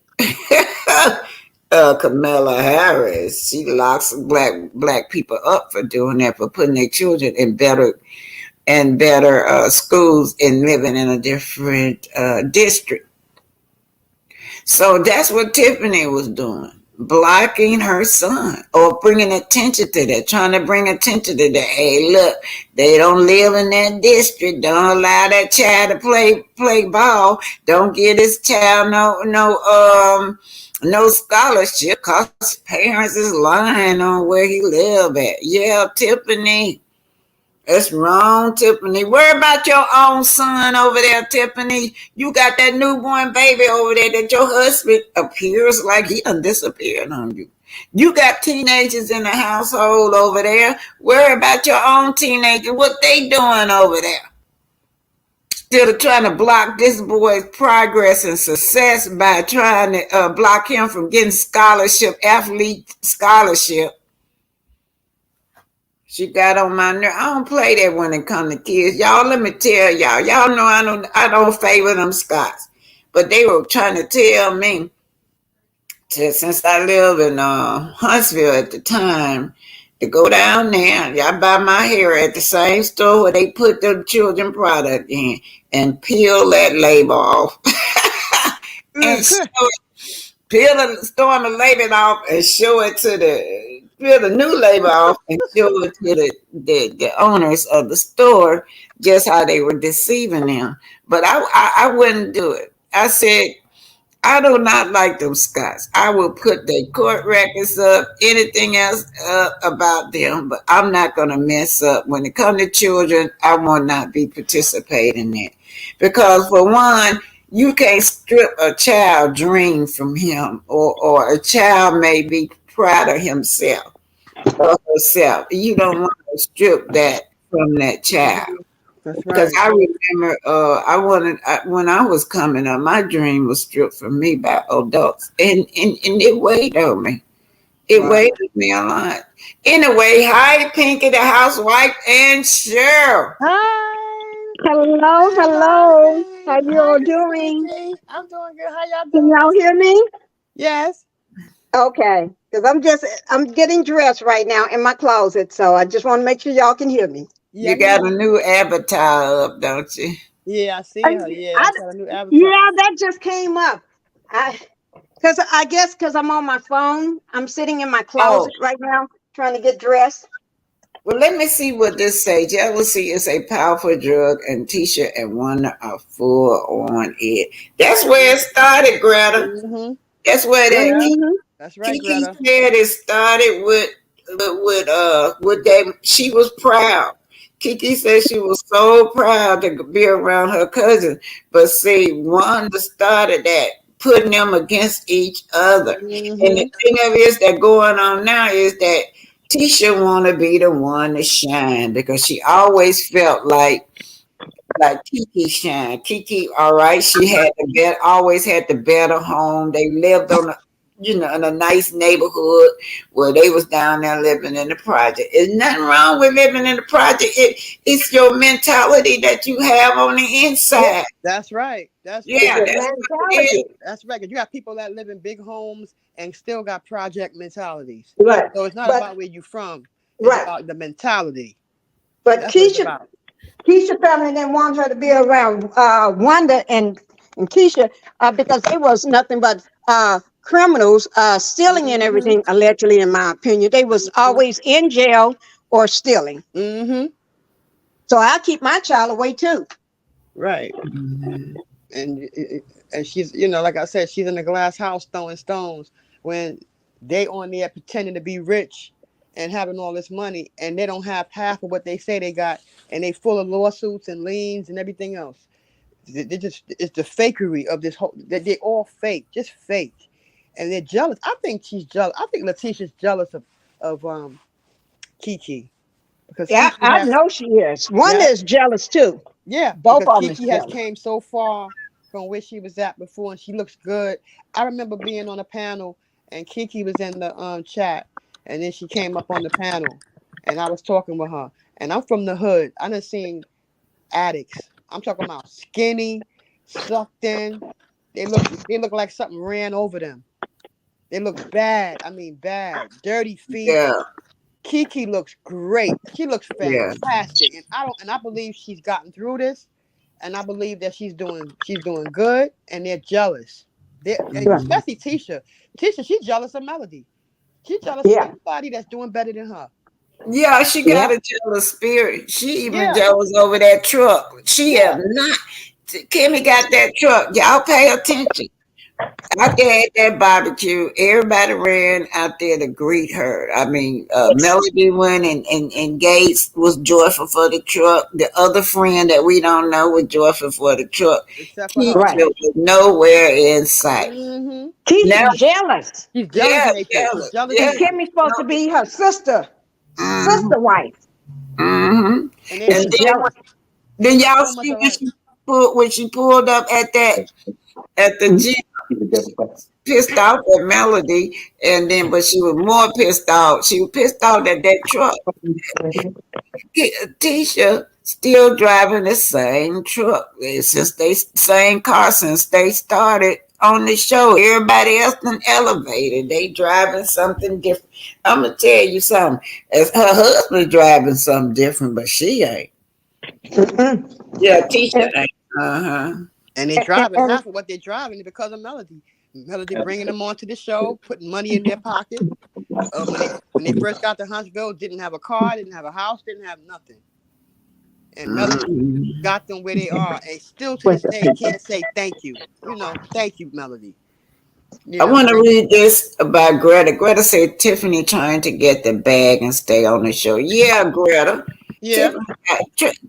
Kamala Harris, she locks black people up for doing that, for putting their children in better schools and living in a different district. So that's what Tiffany was doing, blocking her son or bringing attention to that, trying to bring attention to that. Hey, look, they don't live in that district. Don't allow that child to play ball. Don't give this child no scholarship because his parents is lying on where he live at. Yeah, Tiffany. That's wrong, Tiffany. Worry about your own son over there, Tiffany. You got that newborn baby over there that your husband appears like he done disappeared on you. You got teenagers in the household over there. Worry about your own teenagers. What they doing over there? Instead of trying to block this boy's progress and success by trying to block him from getting athlete scholarship. She got on my nerve. I don't play that when it comes to kids. Y'all, let me tell y'all. Y'all know I don't favor them Scots. But they were trying to tell me, since I live in Huntsville at the time, to go down there. Y'all buy my hair at the same store where they put the children product in and peel that label off. And peel the stormi label off and show it to peel the new label off and show it to the owners of the store just how they were deceiving them. But I wouldn't do it. I said, I do not like them Scots. I will put their court records up, anything else about them, but I'm not going to mess up. When it comes to children, I will not be participating in it. Because for one, you can't strip a child dream from him, or a child may be proud of himself or herself. You don't want to strip that from that child. That's Because right. I remember when I was coming up, my dream was stripped from me by adults. And it weighed on me. It weighed on me a lot. Anyway, hi, Pinky, the housewife, and Cheryl. Hi. Hello, Hi, hello. How Bobby. you Hi, all Miss doing? Pinky. I'm doing good. How y'all Can doing? y'all hear me? Yes. Okay, because I'm getting dressed right now in my closet, so I just want to make sure y'all can hear me. Yeah, You we got a hear you. new avatar up, don't you? Yeah, I I, see her. Yeah, I, I got a new avatar. yeah, that just came up. I guess because I'm on my phone, I'm sitting in my Oh, closet right now trying to get dressed. well, let me see what this says. Jealousy is a powerful drug, and Tisha and Wanda are full on it. That's where it started, Greta. Mm-hmm. That's where that Yeah, Mm-hmm. that's right, Kiki Greta. said it started with that. She was proud. Kiki said she was so proud to be around her cousin, but see, Wanda started that, putting them against each other. And Mm-hmm. the thing of it is that going on now is that Tisha want to be the one to shine because she always felt like Kiki shine. Kiki, all right, she had always had the better home. They lived in a nice neighborhood where they was down there living in the project. There's nothing wrong with living in the project. It's your mentality that you have on the inside. That's right. That's Yeah, right. The that's what it is. mentality. That's right. 'Cause you got people that live in big homes and still got project mentalities. Right. So it's not But about where you're from. It's right. about the mentality. But That's what it's about. Keisha family didn't want her to be around Wanda and Keisha because they was nothing but criminals, stealing and Mm-hmm. everything, allegedly, in my opinion. They was always in jail or stealing. Mm-hmm. So I keep my child away too. Right. Mhm. And she's, like I said, she's in a glass house throwing stones when they on there pretending to be rich and having all this money, and they don't have half of what they say they got, and they full of lawsuits and liens and everything else. They just, it's the fakery of this whole, that they all fake, just fake, and they're jealous. I think she's jealous. I think Letitia's jealous of Kiki because Yeah, Kiki I has, know she is. Wanda yeah. is jealous too. Yeah, Both because of them is Kiki has jealous. came so far from where she was at before, and she looks good. I remember being on a panel, and Kiki was in the chat, and then she came up on the panel, and I was talking with her. And I'm from the hood. I done seen addicts. I'm talking about skinny, sucked in. They look like something ran over them. They look bad. I mean, bad, dirty feet. Yeah, Kiki looks great. She looks yeah. fantastic, and I believe she's gotten through this, and I believe that she's doing good, and they're jealous. And especially Tisha. Tisha, she's jealous of Melody. She's jealous of anybody that's doing better than her. Yeah, she got a jealous spirit. She even Yeah. jealous over that truck. She have not. Kimmy got that truck. Y'all pay attention. Out there at that barbecue, everybody ran out there to greet her. I mean, Melody went and Gates was joyful for the truck. The other friend that we don't know was joyful for the truck. Except for her. Tisha was nowhere in sight. Mm-hmm. Tisha's jealous. She's jealous. Yeah, Nathan. She's jealous. And Kimmy's supposed to be her sister wife. Mm-hmm. And then y'all see when she pulled up at the gym, pissed off at Melody, and then but she was more pissed off. She was pissed off at that truck. Tisha still driving the same truck since they same car since they started on the show. Everybody else been elevated. They driving something different. I'm gonna tell you something. As her husband driving something different, but she ain't. Yeah, Tisha ain't. And they driving half of what they're driving because of Melody. Melody bringing them onto the show, putting money in their pocket. When they first got to Huntsville, didn't have a car, didn't have a house, didn't have nothing. And Melody got them where they are, and still to this day can't say thank you. Thank you, Melody. I want to read this about Greta. Greta said Tiffany trying to get the bag and stay on the show. Yeah, Greta. Yeah.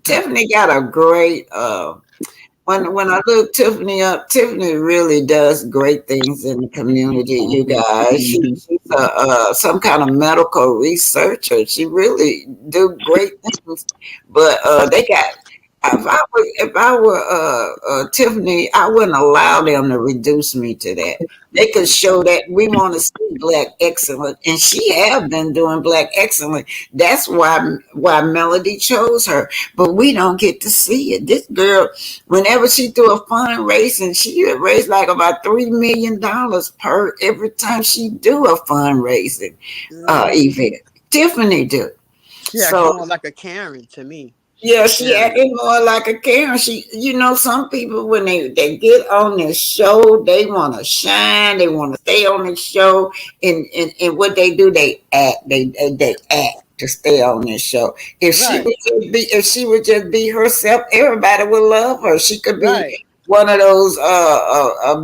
Tiffany got a great when I look Tiffany up, Tiffany really does great things in the community, you guys. She's some kind of medical researcher. She really do great things. But they got if I were Tiffany, I wouldn't allow them to reduce me to that. They could show that we want to see Black excellence, and she have been doing Black excellence. That's why Melody chose her, but we don't get to see it. This girl, whenever she do a fundraising, she raised like about $3 million per every time she do a fundraising event. Tiffany do. She acts more like a Karen to me. Yeah, she acting more like a Karen. Some people when they get on this show, they want to shine. They want to stay on the show, and what they do, they act. They act to stay on this show. If she would just be herself, everybody would love her. She could be one of those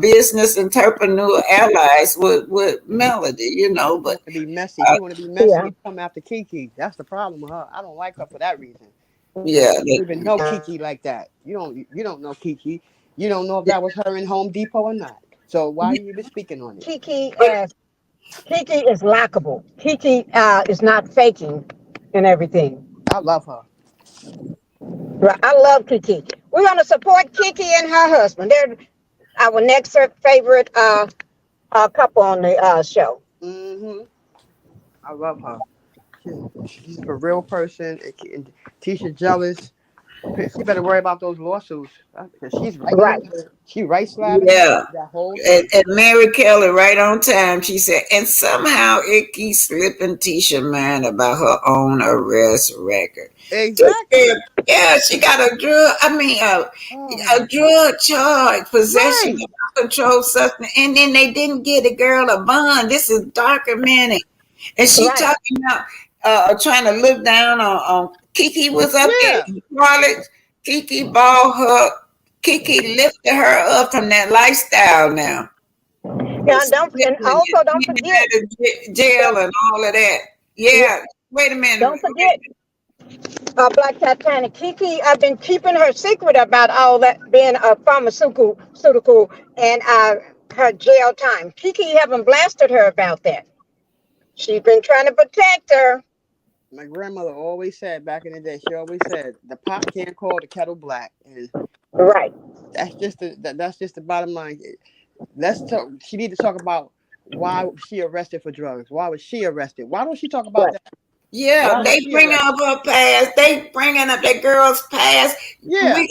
business entrepreneur allies with Melody, But to be messy, you want to be messy and come after Kiki. That's the problem with her. I don't like her for that reason. Yeah, you don't even know Kiki like that. You don't know Kiki. You don't know if that was her in Home Depot or not. So why are you even speaking on it? Kiki is likable. Kiki is not faking and everything. I love her. Right, I love Kiki. We're gonna support Kiki and her husband. They're our next favorite couple on the show. Mm-hmm. I love her. She's a real person. And Tisha jealous. She better worry about those lawsuits. She's right. She right slapping. Yeah. That whole thing. And Mary Kelly right on time. She said, and somehow it keeps slipping Tisha mind about her own arrest record. Exactly. Yeah, she got a drug charge, possession of controlled substance, and then they didn't get a girl a bond. This is documented. And she talking about trying to look down on Kiki was up there in college. Kiki bought her. Kiki lifted her up from that lifestyle now. Yeah, don't forget jail and all of that. Yeah. Wait a minute. Don't forget Black Titanic. Kiki, I've been keeping her secret about all that, being a pharmaceutical and her jail time. Kiki haven't blasted her about that. She's been trying to protect her. My grandmother always said back in the day, she always said the pot can't call the kettle black. And that's just the bottom line. Let's talk. She need to talk about why was she arrested for drugs. Why was she arrested? Why don't she talk about that? Yeah, they bring up her past. They bringing up that girl's past. Yeah,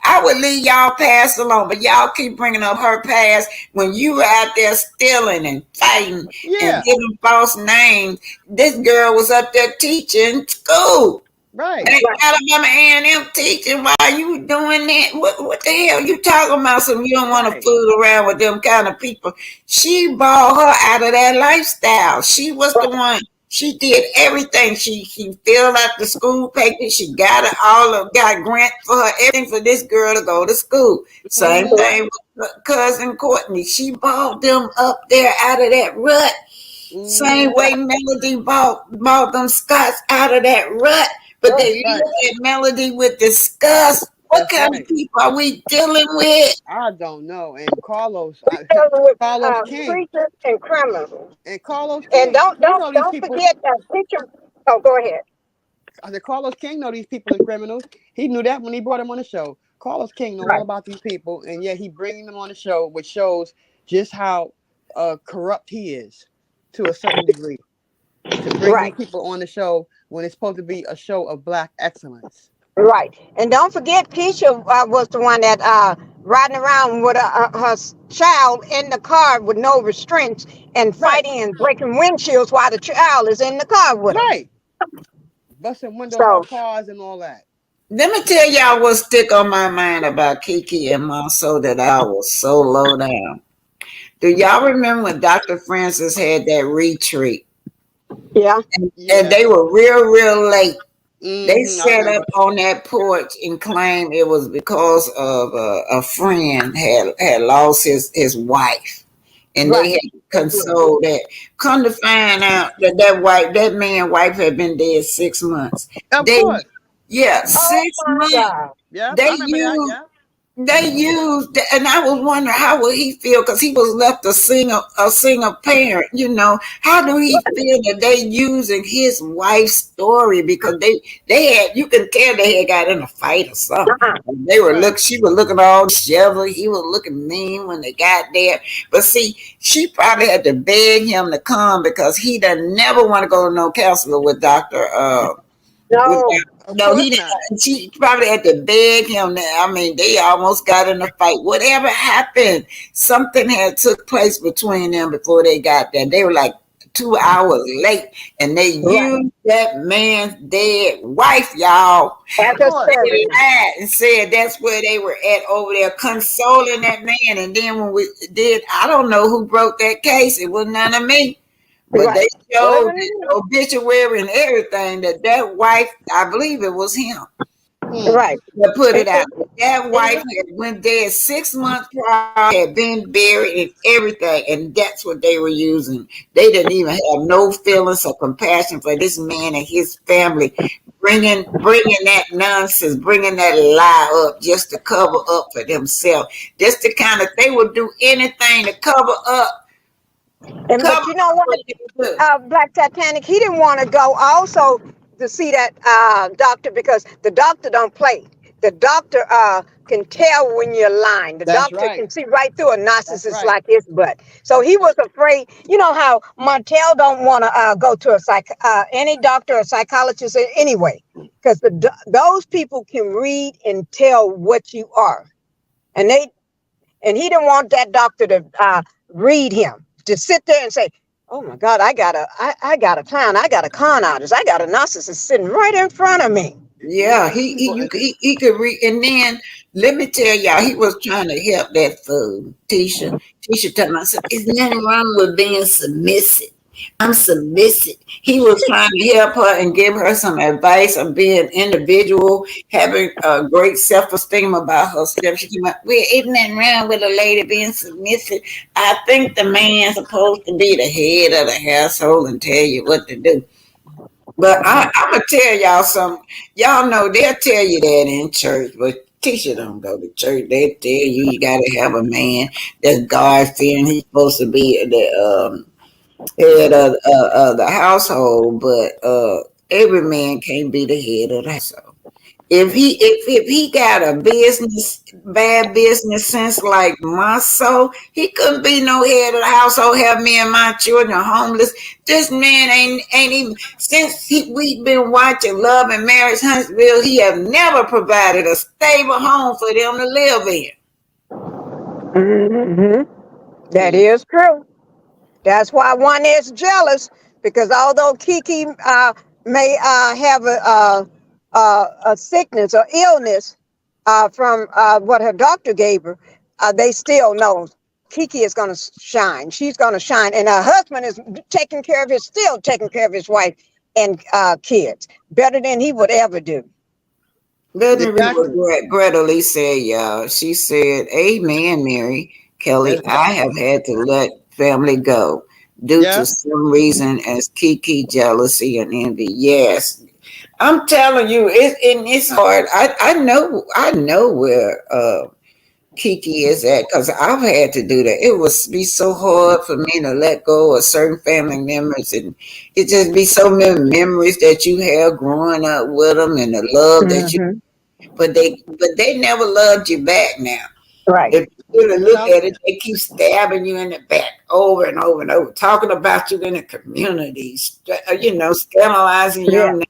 I would leave y'all past alone, but y'all keep bringing up her past when you were out there stealing and fighting and giving false names. This girl was up there teaching school. Right. Hey, Alabama A&M teaching, why you doing that? What the hell you talking about? Some you don't want to Right. fool around with them kind of people. She bought her out of that lifestyle. She was the one. She did everything. She filled out the school papers. She got it all of got grant for her everything for this girl to go to school. Same thing with cousin Courtney. She bought them up there out of that rut. Same way Melody bought them Scots out of that rut. But they Right. look at Melody with disgust. What That's kind right. of people are we dealing with? I don't know. And Carlos, Dealing with Carlos King, preachers and criminals. and Carlos And King, you know these don't people. forget that preacher. Oh, go ahead. I said Carlos King know these people as criminals. He knew that when he brought them on the show. Carlos King know all Right. about these people, and yet he bringing them on the show, which shows just how corrupt he is to a certain degree. To bring these Right. people on the show when it's supposed to be a show of black excellence. Right. And don't forget, Keisha was the one that riding around with her child in the car with no restraints and Right. fighting and breaking windshields while the child is in the car with her. Right. Busting windows So, off cars and all that. Let me tell y'all what stick on my mind about Kiki and Monso that I was so low down. Do y'all remember when Dr. Francis had that retreat? yeah. And they were real late. They I sat remember. up on that porch and claimed it was because of a friend had lost his wife, and they Right. had consoled that. Come to find out that man wife had been dead 6 months. Of They course. Oh 6 my months. God. Yeah, They I remember that. used Yeah. they used, and I was wondering how would he feel because he was left a single parent. How do he feel that they using his wife's story because they had you can tell they had got in a fight or something. They were Right. she was looking all disheveled. He was looking mean when they got there. But see, she probably had to beg him to come because he doesn't never want to go to no counselor with Doctor. No. Of No, course he not. didn't. She probably had to beg him. I mean, they almost got in a fight. Whatever happened, something had took place between them before they got there. They were like 2 hours late, and they Right. used that man's dead wife, y'all. As Of a course. They surrogate. lied and said that's where they were at over there, consoling that man. And then when we did, I don't know who broke that case. It was none of me. But they Right. showed Well, the obituary and everything that wife, I believe it was him right. that put And, it out. That and wife had went dead 6 months prior, had been buried and everything, and that's what they were using. They didn't even have no feelings or compassion for this man and his family, bringing that nonsense, bringing that lie up just to cover up for themselves. Just the kind of they would do anything to cover up. but you know what? What they do. Black Titanic, he didn't want to go also to see that doctor because the doctor don't play. The doctor can tell when you're lying. The That's doctor right. can see right through a That's narcissist right. like his butt. So he was afraid. You know how Montel don't want to go to any doctor or psychologist anyway, because those people can read and tell what you are, and he didn't want that doctor to read him, to sit there and say, "Oh my God, I got a clown, I got a con artist, I got a narcissist sitting right in front of me." Yeah, he could read, and then let me tell y'all, he was trying to help that fool, Tisha. Tisha told me, I said, "There's nothing wrong with being submissive. I'm submissive." He was trying to help her and give her some advice on being individual, having a great self-esteem about herself. She came out, "Well, isn't nothing wrong with a lady being submissive. I think the man's supposed to be the head of the household and tell you what to do." But I'm gonna tell y'all something. Y'all know they'll tell you that in church, but teacher don't go to church. They tell you gotta have a man that's God fearing. He's supposed to be the head of the household, but every man can't be the head of the household. If he got a bad business sense like my soul, he couldn't be no head of the household. Have me and my children homeless. This man ain't even since we've been watching Love and Marriage Huntsville. He have never provided a stable home for them to live in. Mm-hmm. That is true. That's why one is jealous because although Kiki may have a sickness or illness from what her doctor gave her, they still know Kiki is going to shine. She's going to shine, and her husband is still taking care of his wife and kids better than he would ever do. Let me read what Greta Lee said, y'all. She said, "Amen, Mary Kelly. I have had to let family go due to some reason as Kiki jealousy and envy." Yes, I'm telling you, it's hard. I know where Kiki is at because I've had to do that. It would be so hard for me to let go of certain family members, and it just be so many memories that you have growing up with them and the love that you. But they never loved you back now. Right. If you really look at it, they keep stabbing you in the back over and over and over, talking about you in the community, scandalizing your name,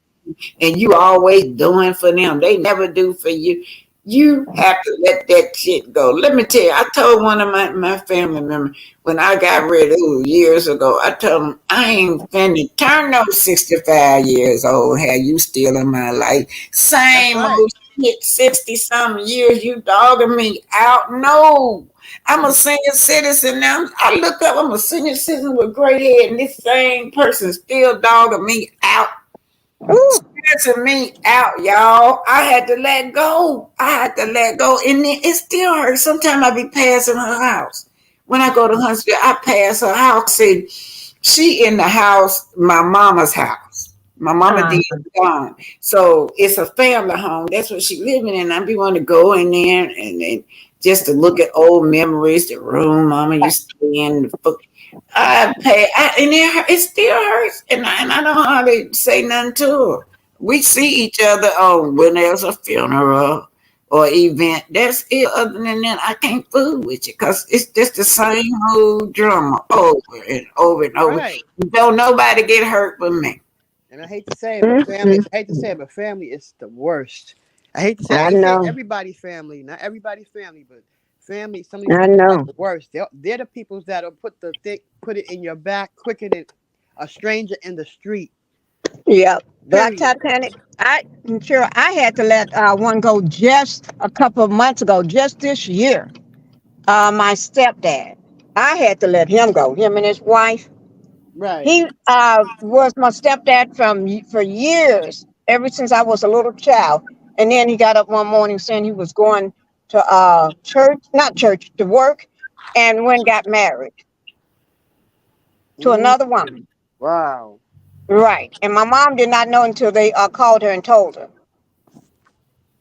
and you always doing for them. They never do for you. You have to let that shit go. Let me tell you, I told one of my family members when I got ready years ago, I told him, I ain't finna turn no 65 years old, have you still in my life. Same old shit, 60-something years, you dogging me out. No, I'm a senior citizen now. I look up, I'm a senior citizen with gray hair, and this same person still dogging me out. Stressing me out, y'all. I had to let go. And then it still hurts. Sometimes I be passing her house. When I go to Huntsville, I pass her house. See, she in the house, my mama's house. My mama did gone. So it's a family home. That's what she living in. I be wanting to go in there and just to look at old memories, the room mama used to be in. And it still hurts, and I don't hardly say nothing to her. We see each other when there's a funeral or event. That's it. Other than that, I can't fool with you because it's just the same old drama over and over and over. Right. Don't nobody get hurt but me. And I hate to say it, but family is the worst. I hate to say everybody's family, not everybody's family, but family. Some of these people are the worst. They're the people that'll put it in your back quicker than a stranger in the street. Yeah, Black Titanic. I'm sure I had to let one go just a couple of months ago, just this year. My stepdad. I had to let him go. Him and his wife. Right. He was my stepdad for years, ever since I was a little child. And then he got up one morning saying he was going to to work, and when got married to another woman. Wow. Right. And my mom did not know until they called her and told her.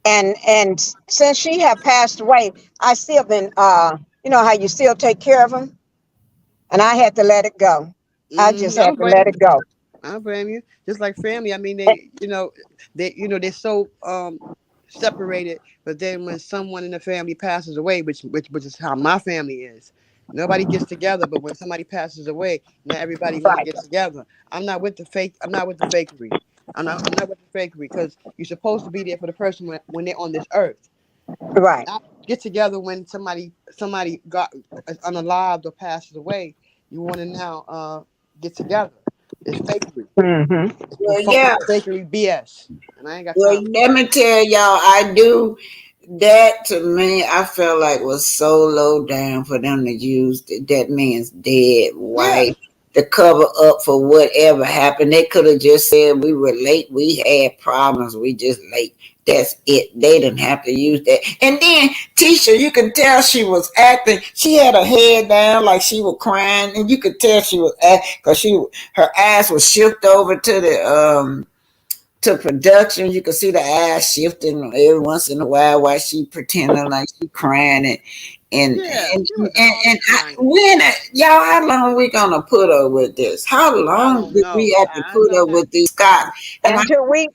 And since she had passed away, I still been you know how you still take care of them, and I had to let it go. I just had to let it go. I don't blame you. Just like family. I mean, they're so separated. But then when someone in the family passes away, which is how my family is, nobody gets together. But when somebody passes away, now everybody want to get together. I'm not with the fakery. I'm not with the fakery because you're supposed to be there for the person when they're on this earth. Right. Not get together when somebody got unalived or passes away. You want to now get together. It's fakery. Well, yeah. Fakery BS. And I ain't got time. Let me tell y'all, I do. That to me, I felt like was so low down for them to use that man's dead wife to cover up for whatever happened. They could have just said we were late, we had problems, we just late. That's it. They didn't have to use that. And then Tisha, you can tell she was acting. She had her head down like she was crying, and you could tell she was acting because her eyes was shifted over to the to production. You could see the eyes shifting every once in a while she pretending like she crying y'all, how long we gonna put her with this? How long do we have to put her with these guys? Until we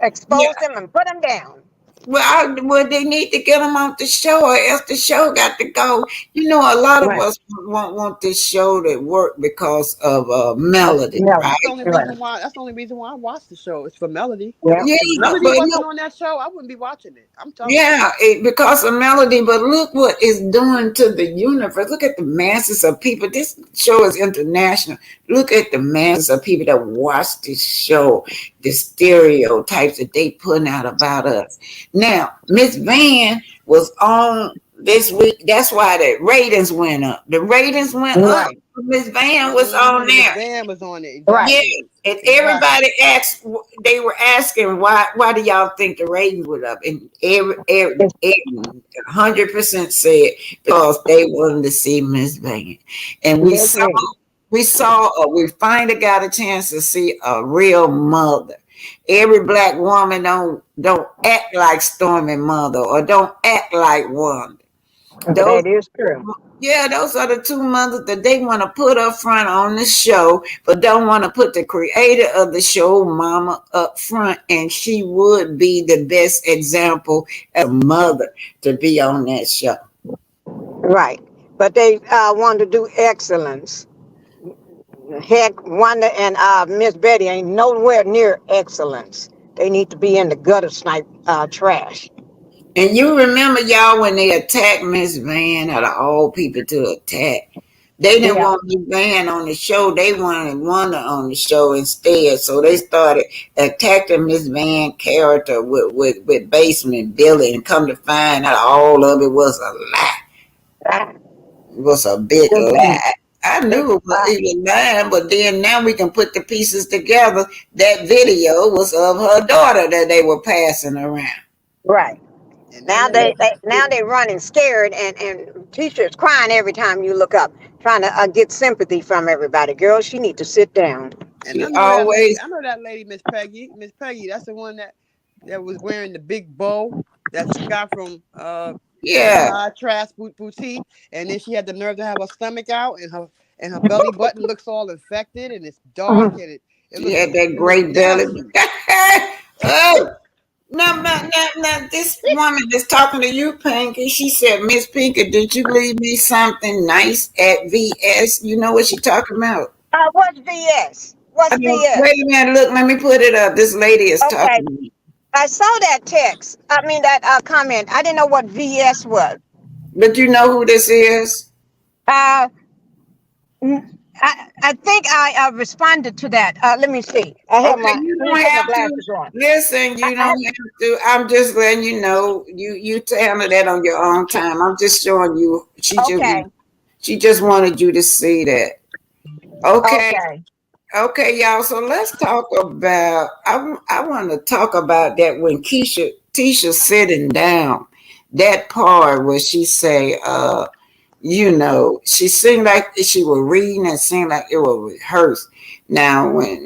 expose them and put them down. Well, they need to get them off the show, or else the show got to go. You know, a lot of us want this show to work because of melody, right? That's the only reason why I watch the show. It's for melody. Yeah. If melody wasn't on that show, I wouldn't be watching it. I'm talking. Yeah, because of melody. But look what it's doing to the universe. Look at the masses of people. This show is international. Look at the masses of people that watch this show. the stereotypes that they putting out about us. Now, Miss Van was on this week. That's why the ratings went up. The ratings went up. Miss Van was on Miss there. Van was on it. Yeah, Exactly. and everybody asked. They were asking why do y'all think the ratings went up? And every 100% said because they wanted to see Miss Van, and we finally got a chance to see a real mother. Every black woman don't act like Stormi mother or don't act like Wanda. That is true. Yeah, those are the two mothers that they want to put up front on the show, but don't want to put the creator of the show, Mama, up front. And she would be the best example as a mother to be on that show. Right. But they want to do excellence. Heck, Wanda and Miss Betty ain't nowhere near excellence. They need to be in the gutter snipe trash. And you remember, y'all, when they attacked Miss Van, out of all people to attack, they didn't want Miss Van on the show. They wanted Wanda on the show instead. So they started attacking Miss Van character with Basement Billy, and come to find out all of it was a lie. It was a big lie. I knew it was even lying, but then now we can put the pieces together. That video was of her daughter that they were passing around. Right. Now they running scared, and teachers crying every time you look up, trying to get sympathy from everybody. Girl, she need to sit down. And I know that lady, Miss Peggy. Miss Peggy, that's the one that was wearing the big bow that she got from Trash Boutique, and then she had the nerve to have her stomach out, and her belly button looks all infected, and it's dark, and it she had that great belly. Oh. No, this woman that's talking to you, Pinky, she said, Miss Pinky, did you leave me something nice at VS? You know what she talking about? What's VS? What's VS? Wait a minute, look, let me put it up. This lady is talking to me. I saw that text. I mean, that comment. I didn't know what VS was. But you know who this is? I think I responded to that. Let me see. I have my glasses on. Listen, you don't have to. I'm just letting you know. You handle that on your own time. I'm just showing you. She just wanted you to see that. Okay, y'all. So let's talk about. I want to talk about that when Tisha sitting down. That part where she say, you know, she seemed like she was reading and seemed like it was rehearsed. Now, when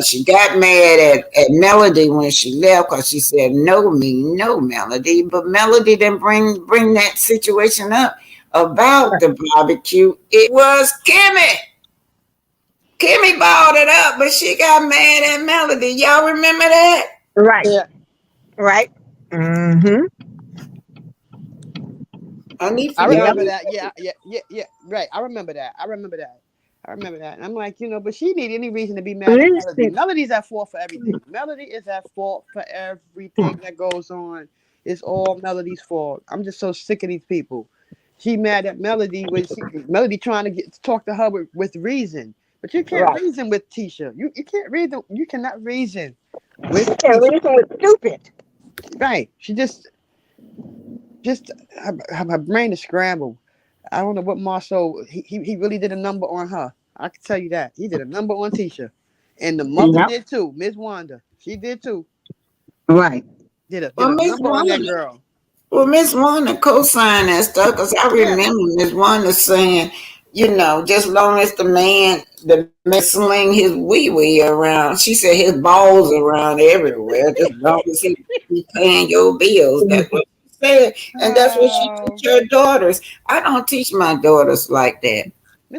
she got mad at Melody when she left because she said no Melody, but Melody didn't bring that situation up about the barbecue. It was Kimmy. Kimmy balled it up, but she got mad at Melody. Y'all remember that? Right. Yeah. Right. Mm-hmm. I remember that. Yeah. Right. I remember that. And I'm like, but she need any reason to be mad at Melody. Melody's at fault for everything. Melody is at fault for everything that goes on. It's all Melody's fault. I'm just so sick of these people. She mad at Melody when Melody trying to talk to her with reason. But you can't reason with Tisha. You can't reason. You cannot reason with Tisha. You can't reason with stupid. Right. She just her brain is scrambled. I don't know what Marceau, he really did a number on her. I can tell you that. He did a number on Tisha. And the mother did too. Miss Wanda. She did too. Right. Did a number on that girl. Well, Miss Wanda co-signed that stuff because I remember Miss Wanda saying, just long as the man sling his wee around. She said his balls around everywhere. Just long as he paying your bills. That's what she said. And that's what she teach her daughters. I don't teach my daughters like that.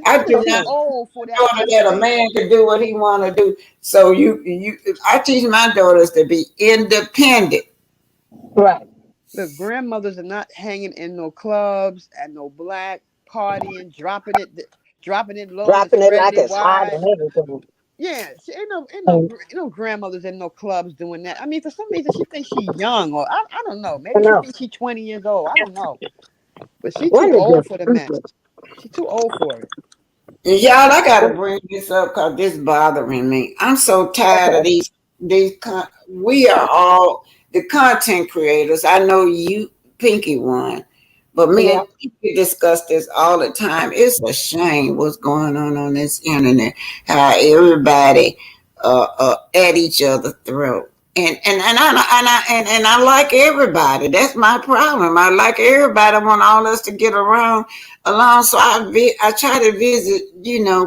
I do not old for that a man can do what he want to do. So I teach my daughters to be independent. Right. Look, grandmothers are not hanging in no clubs and no black partying, dropping it low, dropping it like it's hot and everything. Yeah, ain't no grandmothers in no clubs doing that. I mean, for some reason she thinks she's young, or I don't know. Maybe she thinks she's 20 years old. I don't know, but she's too old for the mess. She's too old for it. Y'all, I gotta bring this up because this bothering me. I'm so tired of Okay. we are all the content creators. I know you, Pinky, one, but me Yeah. and Pinky discuss this all the time. It's a shame what's going on this internet. How everybody at each other's throat. And I like everybody. That's my problem. I like everybody. I want all us to get along. So I try to visit,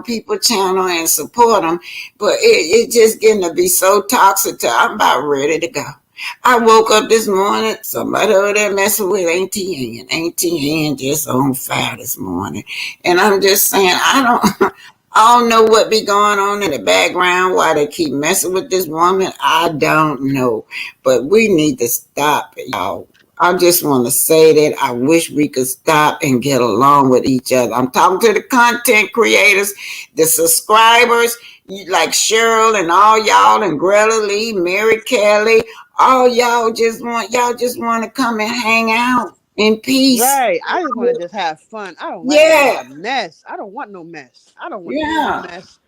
people channel and support them, but it just getting to be so toxic. I'm about ready to go. I woke up this morning, somebody over there messing with Auntie Ann. Auntie Ann just on fire this morning. And I'm just saying, I don't know what be going on in the background, why they keep messing with this woman. I don't know. But we need to stop it, y'all. I just want to say that I wish we could stop and get along with each other. I'm talking to the content creators, the subscribers, like Cheryl and all y'all and Greta Lee, Mary Kelly. All y'all just want to come and hang out in peace. Right. I just want to just have fun. I don't like a lot Yeah, of mess. I don't want no mess. I don't want no yeah. mess.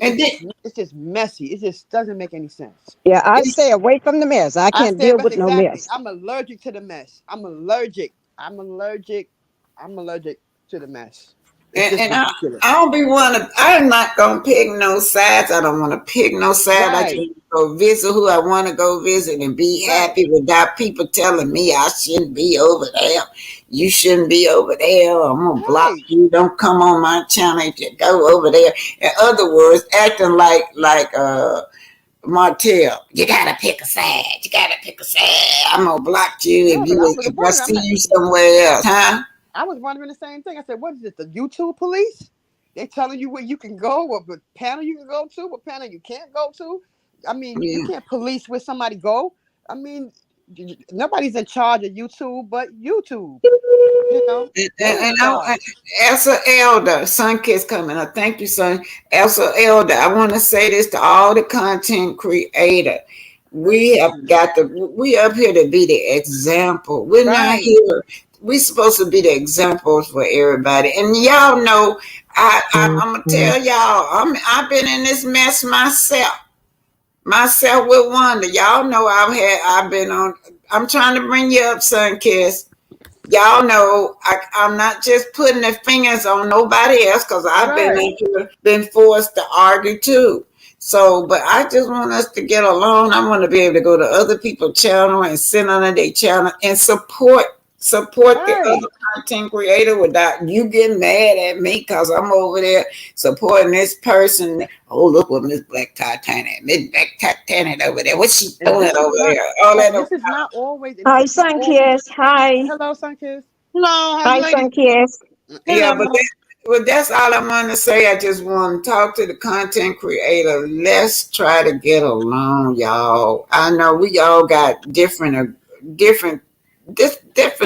And then, It's just messy. It just doesn't make any sense. Yeah, I stay away from the mess. I I can't stay deal best with no exactly. mess. I'm allergic to the mess. I'm allergic. I'm allergic. I'm allergic to the mess. It's just and I ridiculous. don't be wanna. I'm not gonna pick no sides. I don't want to pick no side. I just Right. go visit who I want to go visit and be Right. happy without people telling me I shouldn't be over there. You shouldn't be over there. I'm gonna block Right. you. Don't come on my channel if you go over there. In other words, acting like Martell. You gotta pick a side. You gotta pick a side. I'm gonna block you Yeah, because I was if I wondering. I'm see like, you somewhere else, huh? I was wondering the same thing. I said, what is it? The YouTube police? They telling you where you can go, what panel you can go to, what panel you can't go to. I mean, you Yeah. can't police where somebody go. I mean, nobody's in charge of YouTube but YouTube. You know, they in charge. As an elder, Sun Kiss coming up. Thank you, son. As an elder, I want to say this to all the content creator. We up here to be the example. We're not Right. here. We supposed to be the examples for everybody. And y'all know, I'm gonna tell y'all, I've been in this mess myself with Wanda. Y'all know I've been on. I'm trying to bring you up, Sun Kiss. Y'all know I'm not just putting the fingers on nobody else because I've Right. been forced to argue too. So, but I just want us to get along. I want to be able to go to other people's channel and sit under their channel and support the other Right. content creator without you getting mad at me because I'm over there supporting this person. Oh, look what Miss Black Titanic, Miss Black Titanic over there. What's she And doing this is over not. there? All And that. this is not always. And this Hi, is not always. Sunkiss. Hi. Hello, Sunkiss. Hello, how Hi, you ladies? Sunkiss. Yeah, Hello. but that's all I want to say. I just want to talk to the content creator. Let's try to get along, y'all. I know we all got different, different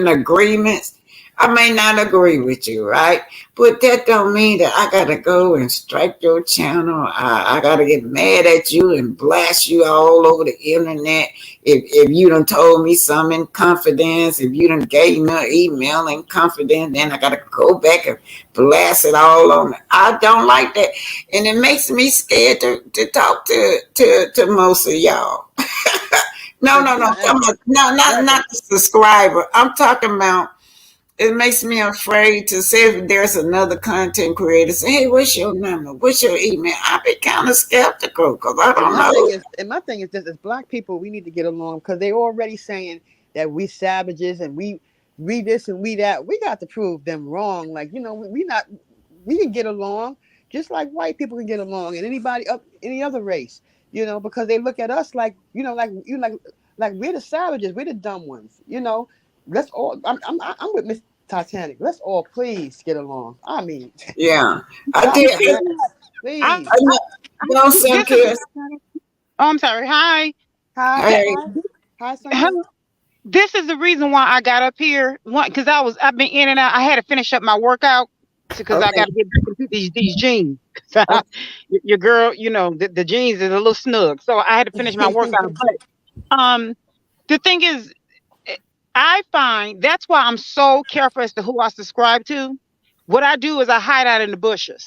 agreements. I may not agree with you, right? But that don't mean that I gotta go and strike your channel. I gotta get mad at you and blast you all over the internet. If you done told me something in confidence, if you done gave me an email in confidence, then I gotta go back and blast it all on. I don't like that, and it makes me scared to talk to most of y'all. No, But no, you no, know, come on. No, right. not the subscriber. I'm talking about. It makes me afraid to say if there's another content creator say, "Hey, what's your number? What's your email?" I be kind of skeptical because I And don't my thing know. is, and my thing is this: as Black people, we need to get along because they already saying that we savages and we this and we that. We got to prove them wrong. Like we not we can get along just like white people can get along and anybody up any other race. Because they look at us like like we're the savages, we're the dumb ones. Let's all. I'm with Miss Titanic. Let's all please get along. I mean, Yeah, I stop did. the mess, I, please. I know. Go, this is. Sunkist. Oh, I'm sorry. Hi. Hi, Hey, hi, Sunkiss. Hello. This is the reason why I got up here. One, because I've been in and out. I had to finish up my workout because I okay. got to get back into these jeans. Okay. Your girl, the jeans is a little snug, so I had to finish my workout. But the thing is, eh, I find that's why I'm so careful as to who I subscribe to. What I do is I hide out in the bushes.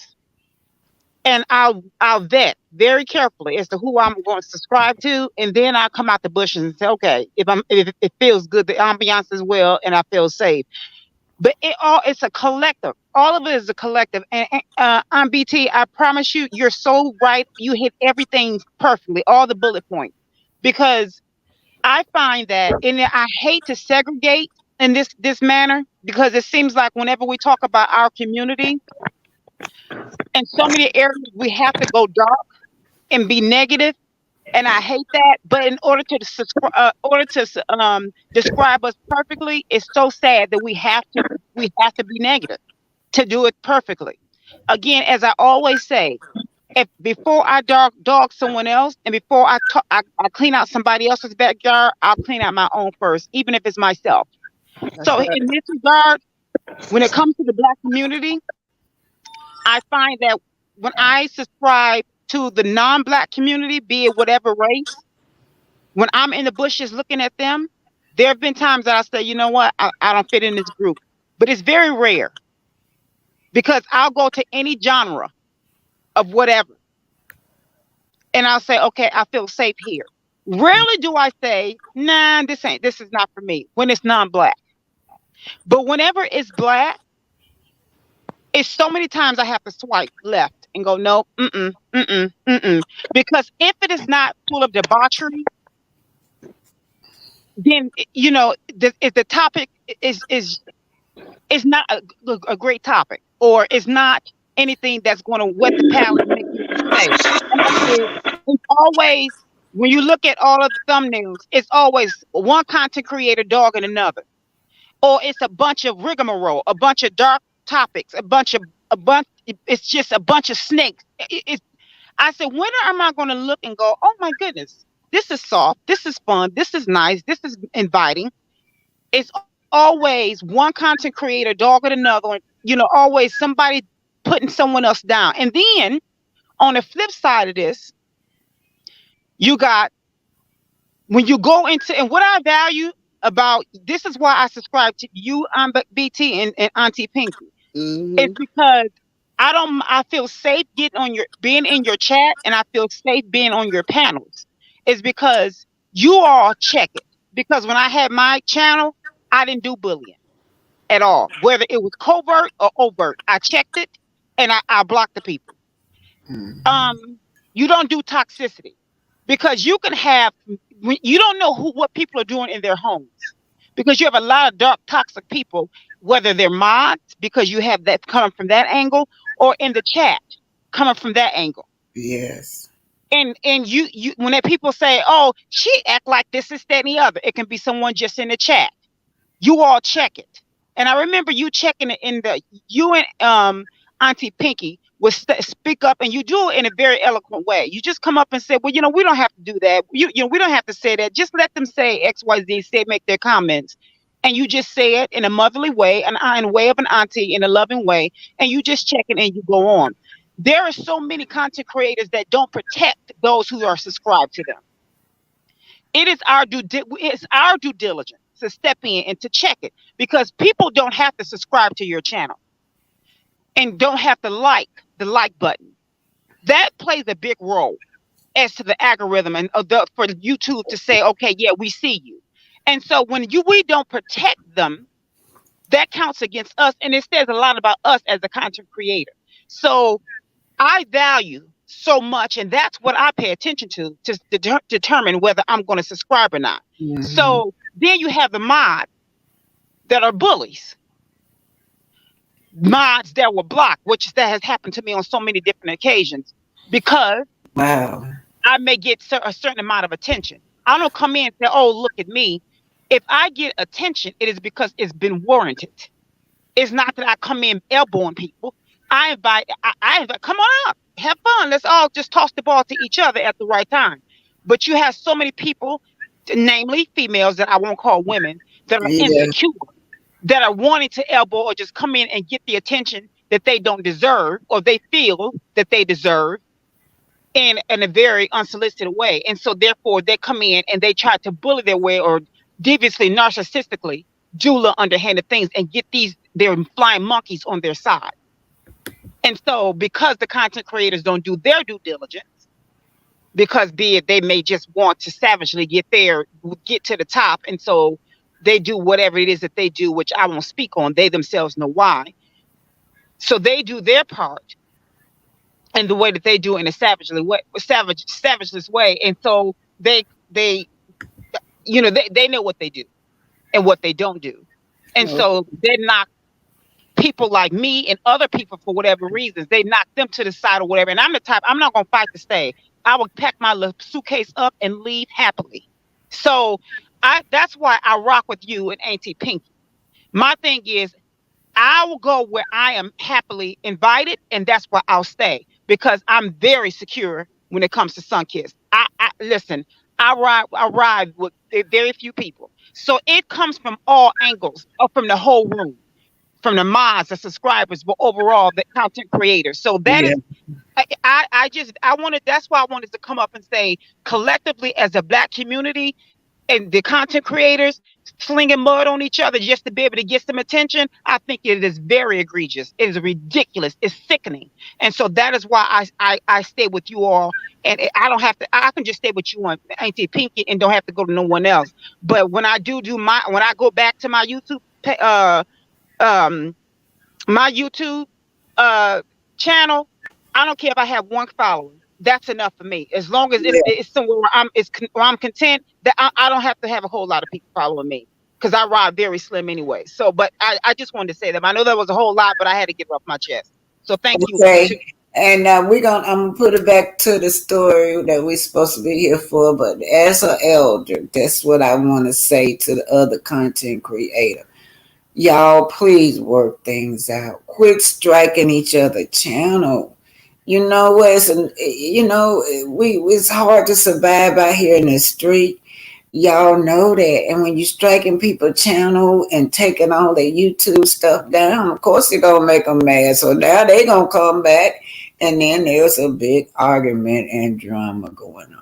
and I'll vet very carefully as to who I'm going to subscribe to, and then I'll come out the bushes and say, okay, if it feels good, the ambiance is well, and I feel safe. But it's a collective. All of it is a collective. And on BT, I promise you, you're so right. You hit everything perfectly, all the bullet points, because I find that, and I hate to segregate in this manner, because it seems like whenever we talk about our community, in so many areas we have to go dark and be negative, and I hate that. But in order to describe us perfectly, it's so sad that we have to be negative to do it perfectly. Again, as I always say, if before I dog someone else, and before I clean out somebody else's backyard, I'll clean out my own first, even if it's myself. That's So right. in this regard, when it comes to the Black community, I find that when I subscribe to the non-Black community, be it whatever race, when I'm in the bushes looking at them, there have been times that I say, you know what, I don't fit in this group. But it's very rare, because I'll go to any genre of whatever, and I'll say, okay, I feel safe here. Rarely do I say, nah, this is not for me, when it's non-Black. But whenever it's Black, it's so many times I have to swipe left and go, no, because if it is not full of debauchery, then if the topic is not a great topic, or is not anything that's going to wet the palate and make you say. And I said, it's always, when you look at all of the thumbnails, it's always one content creator dogging another, or it's a bunch of rigmarole, a bunch of dark topics, it's just a bunch of snakes. I said, when am I going to look and go, oh my goodness, this is soft, this is fun, this is nice, this is inviting? It's always one content creator dogging another, always somebody putting someone else down. And then on the flip side of this, you got, when you go into, and what I value about this is why I subscribe to you on BT and Auntie Pinky. It's because I feel safe being in your chat, and I feel safe being on your panels. It's because you all check it. Because when I had my channel, I didn't do bullying at all, whether it was covert or overt. I checked it, and I blocked the people. You don't do toxicity, because you don't know what people are doing in their homes, because you have a lot of dark, toxic people, whether they're mods, because you have that coming from that angle, or in the chat coming from that angle. Yes. And you when people say, oh, she act like this, that, and the other, it can be someone just in the chat. You all check it. And I remember you checking it you and Auntie Pinky would speak up, and you do it in a very eloquent way. You just come up and say, well, we don't have to do that. We don't have to say that. Just let them say XYZ, make their comments. And you just say it in a motherly way, in a way of an auntie, in a loving way, and you just check it and you go on. There are so many content creators that don't protect those who are subscribed to them. It's our due diligence to step in and to check it, because people don't have to subscribe to your channel and don't have to like the like button. That plays a big role as to the algorithm and for YouTube to say, okay, yeah, we see you. And so when we don't protect them, that counts against us, and it says a lot about us as a content creator. So I value so much, and that's what I pay attention to determine whether I'm going to subscribe or not. So then you have the mods that are bullies, mods that were blocked, that has happened to me on so many different occasions, because I may get a certain amount of attention. I don't come in and say, oh, look at me. If I get attention, it is because it's been warranted. It's not that I come in elbowing people. I invite, come on up, have fun. Let's all just toss the ball to each other at the right time. But you have so many people, namely females that I won't call women, that are insecure, that are wanting to elbow or just come in and get the attention that they don't deserve, or they feel that they deserve, in a very unsolicited way. And so therefore they come in and they try to bully their way, or deviously, narcissistically do little underhanded things, and get their flying monkeys on their side. And so because the content creators don't do their due diligence, because be it they may just want to savagely get to the top. And so they do whatever it is that they do, which I won't speak on. They themselves know why. So they do their part in the way that they do in a savageless way. And so they know what they do and what they don't do. And so they knock people like me and other people for whatever reasons. They knock them to the side or whatever. And I'm the type, I'm not going to fight to stay. I will pack my little suitcase up and leave happily. So that's why I rock with you and Auntie Pinky. My thing is, I will go where I am happily invited, and that's where I'll stay because I'm very secure when it comes to Sunkist. Listen, I ride with very few people. So it comes from all angles, or from the whole room, from the mods, the subscribers, but overall the content creators. So that is, I wanted, that's why I wanted to come up and say, collectively as a Black community and the content creators slinging mud on each other just to be able to get some attention, I think it is very egregious. It is ridiculous. It's sickening. And so that is why I stay with you all. And I don't have to, I can just stay with you on Auntie Pinky and don't have to go to no one else. But when I when I go back to my YouTube, channel, I don't care if I have one follower. That's enough for me. As long as it's somewhere where I'm content, that I don't have to have a whole lot of people following me because I ride very slim anyway. So, but I just wanted to say that. I know that was a whole lot, but I had to get it off my chest. So thank you. And I'm gonna put it back to the story that we're supposed to be here for. But as an elder, that's what I want to say to the other content creator. Y'all, please work things out. Quit striking each other channel. You know what? It's hard to survive out here in the street. Y'all know that. And when you striking people channel and taking all their YouTube stuff down, of course you're gonna make them mad. So now they gonna come back, and then there's a big argument and drama going on.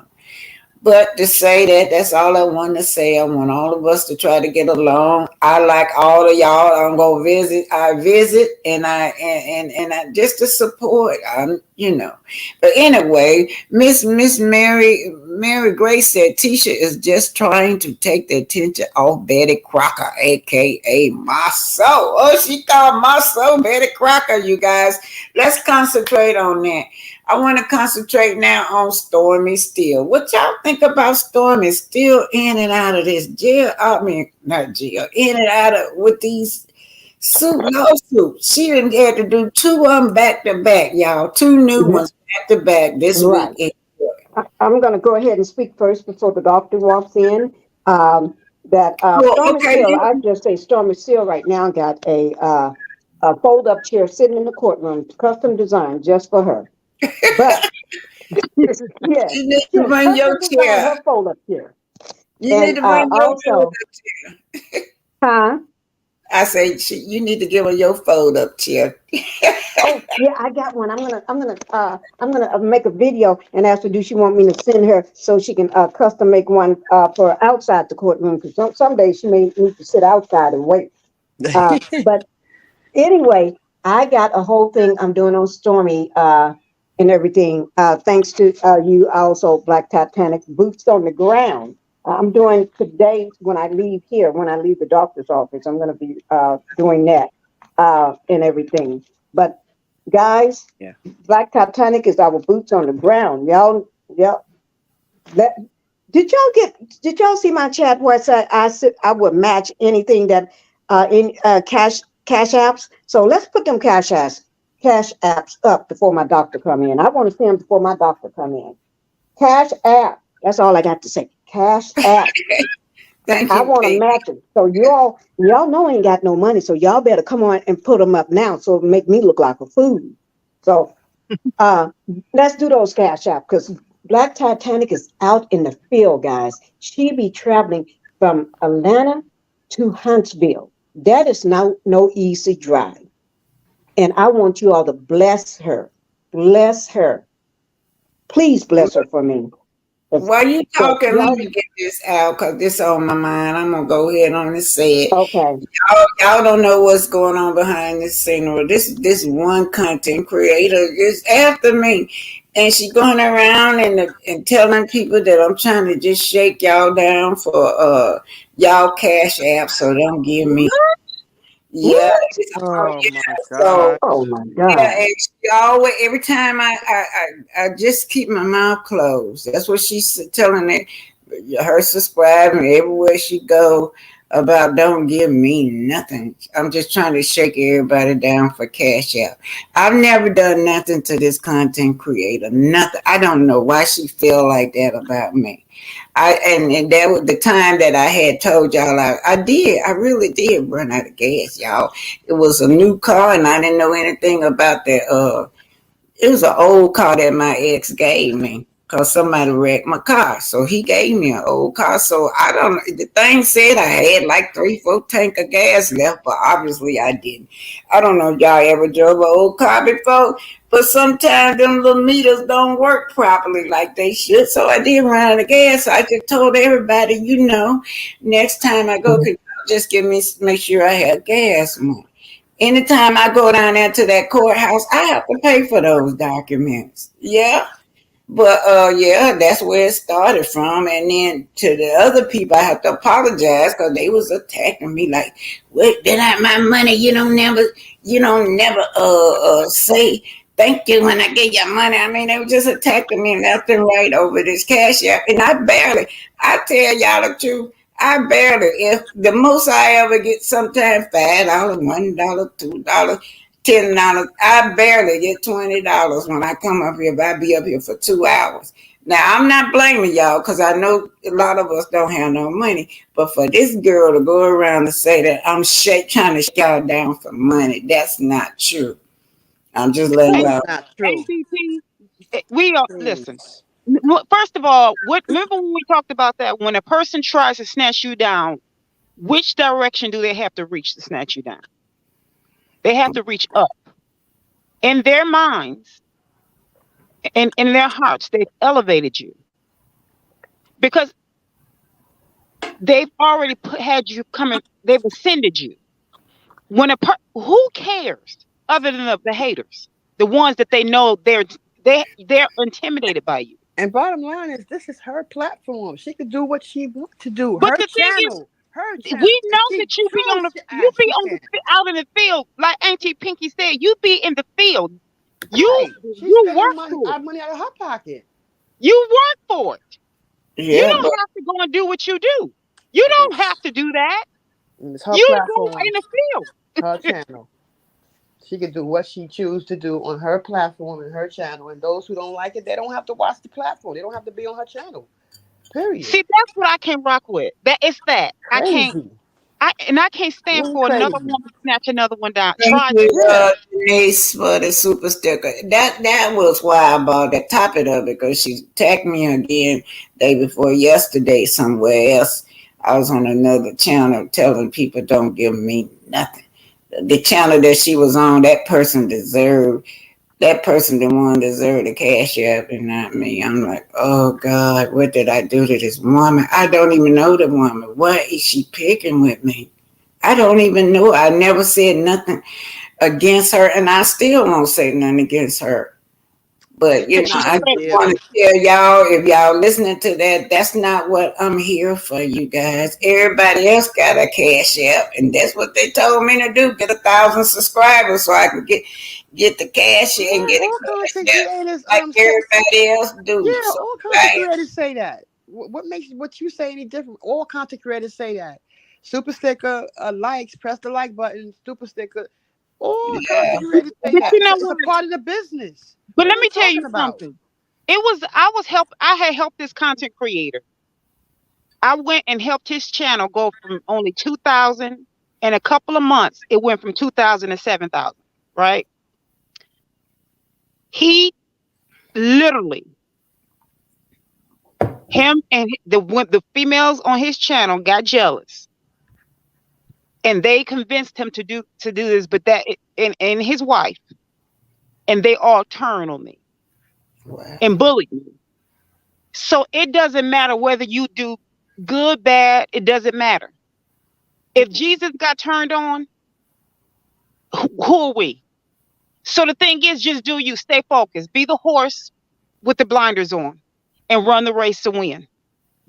But to say that, that's all I want to say. I want all of us to try to get along. I like all of y'all. I'm gonna visit. I visit, and I just to support. But anyway, Miss Mary Grace said Tisha is just trying to take the attention off Betty Crocker, aka my soul. Oh, she called my soul Betty Crocker. You guys, let's concentrate on that. I want to concentrate now on Stormi Steele. What y'all think about Stormi Steele in and out of this jail? I mean, not jail, in and out of with these lawsuits. She didn't have to do two of them back to back, y'all. Two new ones back to back this week. I'm going to go ahead and speak first before the doctor walks in. Stormi Steele, I just say Stormi Steele right now got a fold-up chair sitting in the courtroom, custom designed just for her. But you need to bring your chair. Her fold-up chair. You need to bring your fold-up chair. Huh? I say you need to give her your fold-up chair. Oh yeah, I got one. I'm gonna make a video and ask her, do she want me to send her so she can custom make one for outside the courtroom, because some days she may need to sit outside and wait. But anyway, I got a whole thing I'm doing on Stormi and everything. Thanks to you also, Black Titanic, boots on the ground. I'm doing today when I leave the doctor's office. I'm going to be doing that and everything. But guys, Black Titanic is our boots on the ground. Y'all. Did y'all see my chat where I said I would match anything that in cash apps? So let's put them cash apps up before my doctor come in. I want to see them before my doctor come in. Cash app. That's all I got to say. Cash app. Thank you. I want to match it. So y'all know I ain't got no money. So y'all better come on and put them up now, so it'll make me look like a fool. So let's do those cash app, because Black Titanic is out in the field, guys. She be traveling from Atlanta to Huntsville. That is no easy drive. And I want you all to bless her. Bless her. Please bless her for me. While you So talking, let me get this out because this on my mind. I'm gonna go ahead on and say it. okay. Y'all don't know what's going on behind this scenery. This one content creator is after me, and she going around and telling people that I'm trying to just shake y'all down for y'all cash app, so don't give me. Yeah, What? Oh my so God. Oh my yeah, God. and she always every time I just keep my mouth closed. That's what she's telling it her subscribing everywhere she go about don't give me nothing. I'm just trying to shake everybody down for cash out. I've never done nothing to this content creator. Nothing. I don't know why she feel like that about me. And that was the time that I had told y'all I really did run out of gas, y'all. It was a new car and I didn't know anything about that it was an old car that my ex gave me because somebody wrecked my car. So he gave me an old car. So I don't know. The thing said I had like 3-4 tank of gas left, but obviously I didn't. I don't know if y'all ever drove an old car before, but sometimes them little meters don't work properly like they should. So I did run out of gas. So I just told everybody, next time I go, could you just make sure I have gas money. Anytime I go down there to that courthouse, I have to pay for those documents. Yeah. But yeah, that's where it started from. And then to the other people, I have to apologize because they was attacking me like, "Wait, that ain't my money. You don't never say thank you when I get your money." I mean, they were just attacking me left and right over this cash app, and I tell y'all the truth. If the most I ever get, sometimes $5, $1, $2, $10. I barely get $20 when I come up here, but I be up here for 2 hours. Now I'm not blaming y'all because I know a lot of us don't have no money. But for this girl to go around and say that I'm trying to shake y'all down for money, that's not true. I'm just letting No, it's y'all. not true. ABP, we are listen. Please. First of all, remember when we talked about that? When a person tries to snatch you down, which direction do they have to reach to snatch you down? They have to reach up. In their minds and in their hearts, they've elevated you because they've already had you coming. They've ascended you. Who cares other than the haters, the ones that they know they're intimidated by you. And bottom line is, this is her platform. She could do what she wants to do. But Her the thing is, channel. Her channel. we If know she that you be on chose the to you ask, be she on can. out in the field, like Auntie Pinky said. You be in the field. Right. She's You spending work money, for our it. money out of her pocket. You work for it. You Yeah, don't but have to go and do what you do. You don't have to do that. And it's her You go in platform, the field. her channel. She can do what she chooses to do on her platform and her channel. And those who don't like it, they don't have to watch the platform. They don't have to be on her channel. Period. See, that's what I can rock with. That it's that I can't. Crazy. I can't stand Really for another crazy. woman to snatch another one down. thank Try you, to. Yeah. Denise, for the super sticker. That was why I bought the topic of it because she tagged me again day before yesterday somewhere else. I was on another channel telling people don't give me nothing. The channel that she was on, that person the one deserved the cash app and not me. I'm like, oh God, what did I do to this woman? I don't even know the woman. What is she picking with me? I don't even know. I never said nothing against her, and I still won't say nothing against her. But Cause she I Me just said, want either. to tell y'all, if y'all listening to that, that's not what I'm here for, you guys. Everybody else got a cash app, and that's what they told me to do: get 1,000 subscribers so I can get the cash and Yeah, get a all content cash app creators like everybody else do. yeah, So all content I, creators say that. What makes what you say any different? All content creators say that. Super sticker, likes, press the like button, super sticker. All yeah, content creators say but that. you know It's a what? part of the business. But What let are we me tell you talking about? something. I had helped this content creator. I went and helped his channel go from only 2,000 in a couple of months. It went from 2,000 to 7,000. Right? He literally, him and the females on his channel got jealous, and they convinced him to do this. But and his wife, and they all turned on me wow. and bullied me. So it doesn't matter whether you do good, bad, it doesn't matter. If Jesus got turned on, who are we? So the thing is, just do you. Stay focused. Be the horse with the blinders on and run the race to win.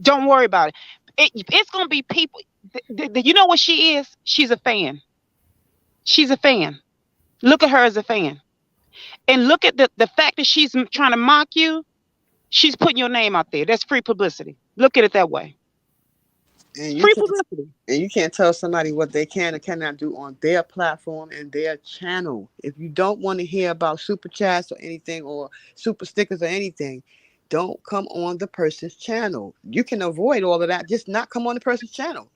Don't worry about it. It's going to be people. You know what she is? She's a fan. She's a fan. Look at her as a fan. And look at the fact that she's trying to mock you. She's putting your name out there. That's free publicity. Look at it that way. And Free publicity. And you can't tell somebody what they can or cannot do on their platform and their channel. If you don't want to hear about super chats or anything or super stickers or anything, don't come on the person's channel. You can avoid all of that. Just not come on the person's channel.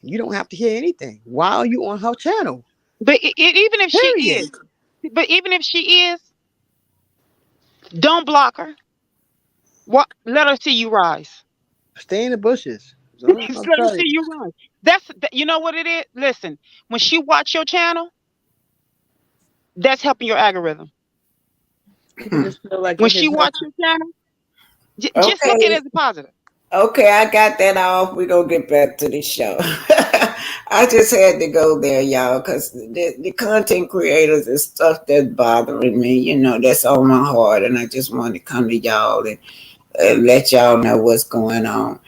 You don't have to hear anything. Why are you on her channel? But even if even if she is, don't block her. What? Let her see you rise. Stay in the bushes. Let her see you rise. You know what it is? Listen, when she watch your channel, that's helping your algorithm. When she watch your channel, just look at it as a positive. Okay, I got that off. We're going to get back to the show. I just had to go there, y'all, because the content creators and stuff that's bothering me, you know, that's on my heart. And I just want to come to y'all and let y'all know what's going on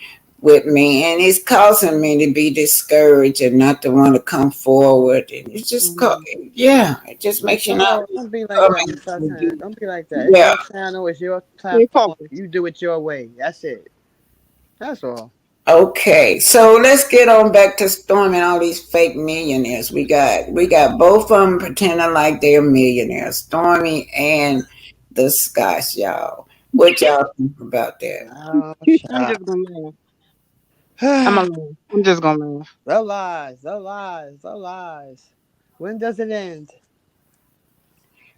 with me. And it's causing me to be discouraged and not to want to come forward. And it's just, it just makes you not. Don't be like that. Don't be like that. Yeah. It's your channel. It's your platform. You do it your way. That's it. That's all. Okay, so let's get on back to storming all these fake millionaires. We got both of them pretending like they're millionaires, Stormi and the Scotch, y'all. What y'all think about that? Oh, I'm just gonna laugh. I'm just gonna laugh. The lies. When does it end?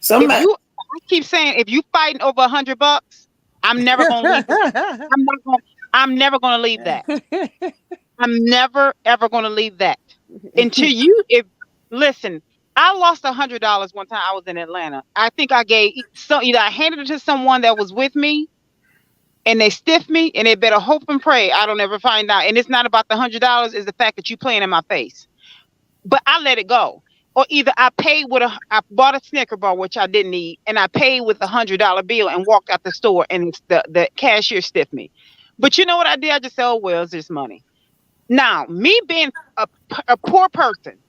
I keep saying, if you fighting over $100, I'm never gonna leave it. I'm never going to leave that. I'm never, ever going to leave that until listen, I lost $100 one time I was in Atlanta. I think I gave either I handed it to someone that was with me and they stiffed me and they better hope and pray I don't ever find out. And it's not about the $100. It's the fact that you playing in my face, but I let it go. Or either I bought a Snicker bar, which I didn't need. And I paid with $100 bill and walked out the store and the cashier stiffed me. But you know what I did? I just said, oh, well, it's just money. Now, me being a poor person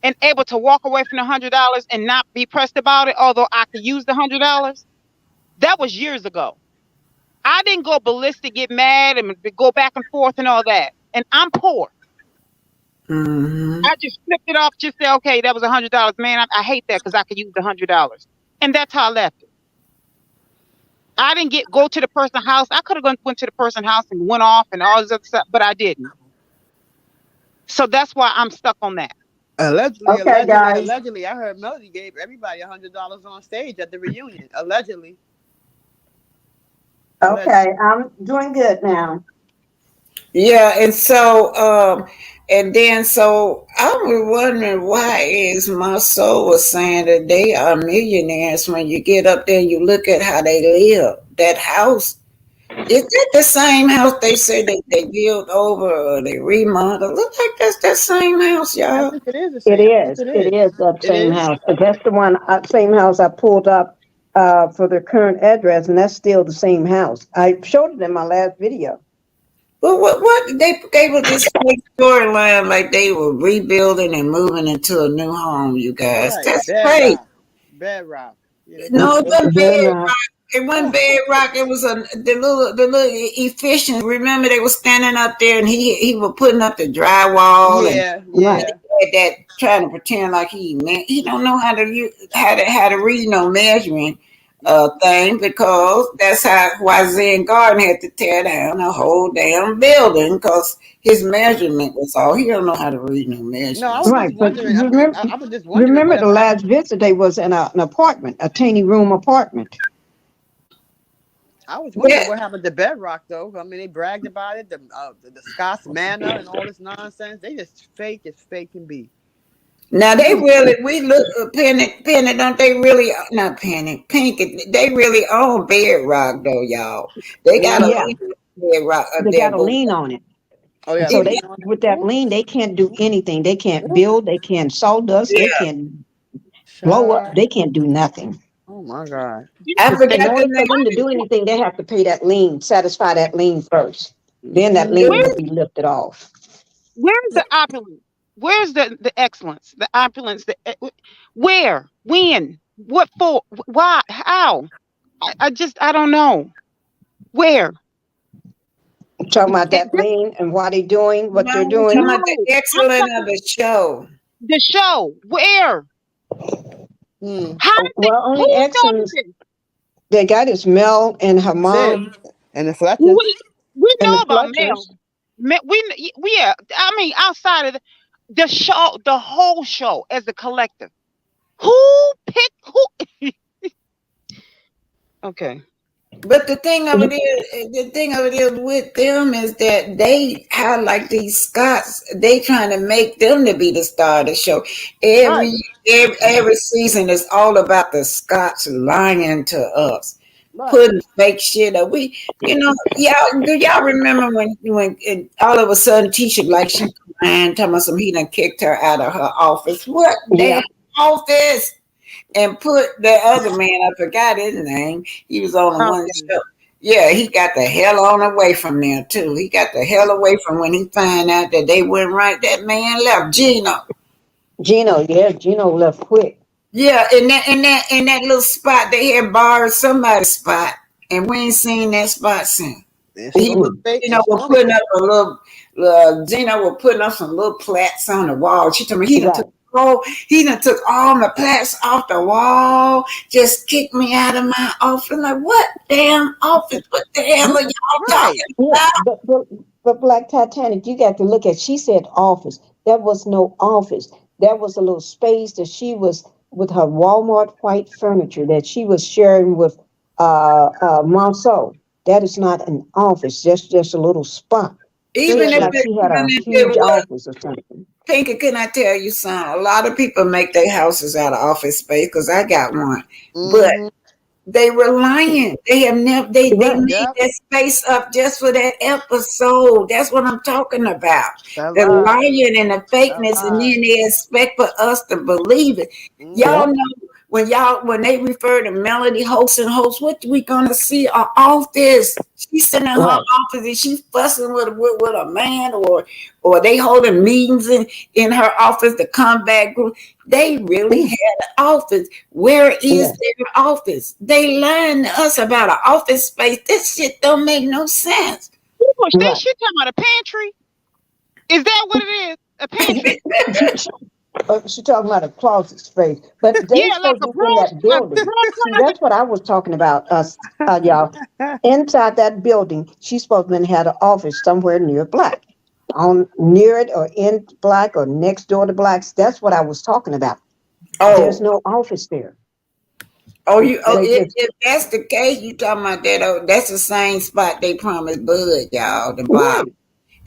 and able to walk away from the $100 and not be pressed about it, although I could use the $100, that was years ago. I didn't go ballistic, get mad, and go back and forth and all that. And I'm poor. Mm-hmm. I just flipped it off, just say, okay, that was $100. Man, I hate that because I could use the $100. And that's how I left it. I didn't go to the person's house. I could have went to the person's house and went off and all this other stuff, but I didn't. So that's why I'm stuck on that. Allegedly, I heard Melody gave everybody $100 on stage at the reunion. Allegedly. Okay, I'm doing good now. Yeah, and so I was wondering why is my soul was saying that they are millionaires when you get up there and you look at how they live. That house, is that the same house they say they built over or they remodeled? Look like that's that same house, y'all. I think it is the It same. is that same house. That's the one, same house I pulled up for their current address, and that's still the same house. I showed it in my last video. Well, what they were this fake storyline like they were rebuilding and moving into a new home, you guys. Right. That's great. Bedrock. No, it wasn't bedrock. It wasn't bedrock. It was the little efficient. Remember, they were standing up there and he was putting up the drywall. Yeah. That trying to pretend like he don't know how to read no measuring thing, because that's why Zen Garden had to tear down a whole damn building, because his measurement was all. He don't know how to read no measurement. No, I was just wondering. I was just wondering. Remember the last visit they was in an apartment, a teeny room apartment. I was wondering what happened to Bedrock, though. I mean, they bragged about it, the Scots Manor and all this nonsense. They just fake as fake can be. Now they really, we look Penny, don't they really? Not Penny, Pinky. They really own Bedrock though, y'all. They got They got a lien on it. Oh yeah, And so they, lien on it. with that lien, they can't do anything. They can't build. They can't sawdust. They can't blow up. Child. They can't do nothing. Oh my God. I forgot In order the for them to name. do anything, they have to pay that lien, satisfy that lien first. Then that Mm-hmm. lien Where will be lifted off. where's the opulence? Where's the excellence? The opulence? Where? When? What for? Why? How? I don't know. Where? Talking about It, that lien and why they doing what No, they're we're talking doing. about the no, I'm excellence of talking the show. the show. Where? Hmm. How did they? Well, Who only started excellence this? they got is Mel and her That's it. mom And the Fletchers. We and the know about Mel. Fletchers. We yeah. I mean, outside of the show, the whole show as a collective. Who picked who? Okay. But the thing of it is with them is that they how like these Scots, they trying to make them to be the star of the show. Right. Every season is all about the Scots lying to us, Right. putting fake shit up. Do y'all remember when all of a sudden Tisha like she crying, talking about some he done kicked her out of her office. What Yeah. damn office? And put the other man, I forgot his name. He was on the one Okay. show. Yeah, he got the hell on away from there too. He got the hell away from when he found out that they went right. That man left Gino. Gino left quick. Yeah, in that little spot they had borrowed somebody's spot, and we ain't seen that spot since. And He was, fake and was stormy. putting up a little. Gino was putting up some little plats on the wall. She told me Right. he done took all my plats off the wall. Just kicked me out of my office. I'm like, what damn office? What the hell are y'all Right. talking Yeah, about? but Black Titanic, you got to look at. She said office. There was no office. There was a little space that she was with her Walmart white furniture that she was sharing with Monceau. That is not an office. Just a little spot. She Even act if like it, she had even a if it huge was office or something. Pinky, can I tell you something? A lot of people make their houses out of office space because I got one. But Mm-hmm. they were lying. They have never they Right. made Yep. that space up just for that episode. That's what I'm talking about. That The lie. lying and the That fakeness, and lie. then they expect for us to believe it. Mm-hmm. Y'all Yep. know when they refer to Melody host, what we gonna see? Her office. She's sitting in her Right. office and she's fussing with a man, or they holding meetings in her office, the combat group. They really Mm, had an office. Where is yeah. their office? They lying to us about an office space. This shit don't make no sense. Gosh, that Right. shit talking about a pantry? Is that what it is? A pantry? She talking about a closet space, but they Yeah, like supposed a to be in that a building. broom See, closet. that's what I was talking about, y'all. Inside that building, she's supposed to have had an office somewhere near Black, on near it or in Black or next door to Black's. That's what I was talking about. There's Oh, no office there. They just if that's the case, you talking about that? Oh, that's the same spot they promised Bud, y'all, the Bob. right.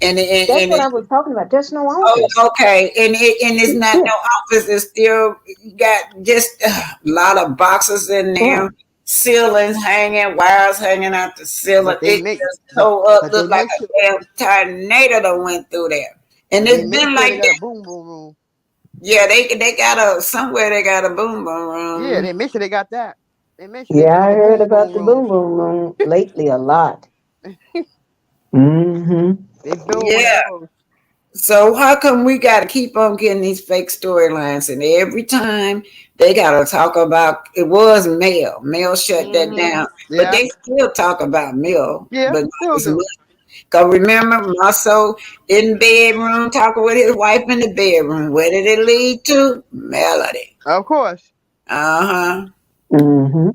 And it, That's and what it, I was talking about. There's no oh, office. okay, and it's not Yeah. no office. It's still got just a lot of boxes in Right. there, ceilings hanging, wires hanging out the ceiling. But they It make just tore up, but they looked like make sure a damn tornado that went through there. And but they it's make been sure like they got a that. boom boom room. Yeah, they got a somewhere they got a boom boom Yeah, room. they make sure they got that. They make sure they Yeah, got I the heard boom about boom the room. boom boom room lately a lot. Mm-hmm. They build one of Yeah. those. So how come we got to keep on getting these fake storylines, and every time they got to talk about it was Mel. Mel shut that Mm-hmm. down, but Yeah. they still talk about Mel, Yeah. but not Still as do. much. Cause remember, Marceau in the bedroom talking with his wife in the bedroom. Where did it lead to? Melody. Of course. Uh huh. Mm-hmm.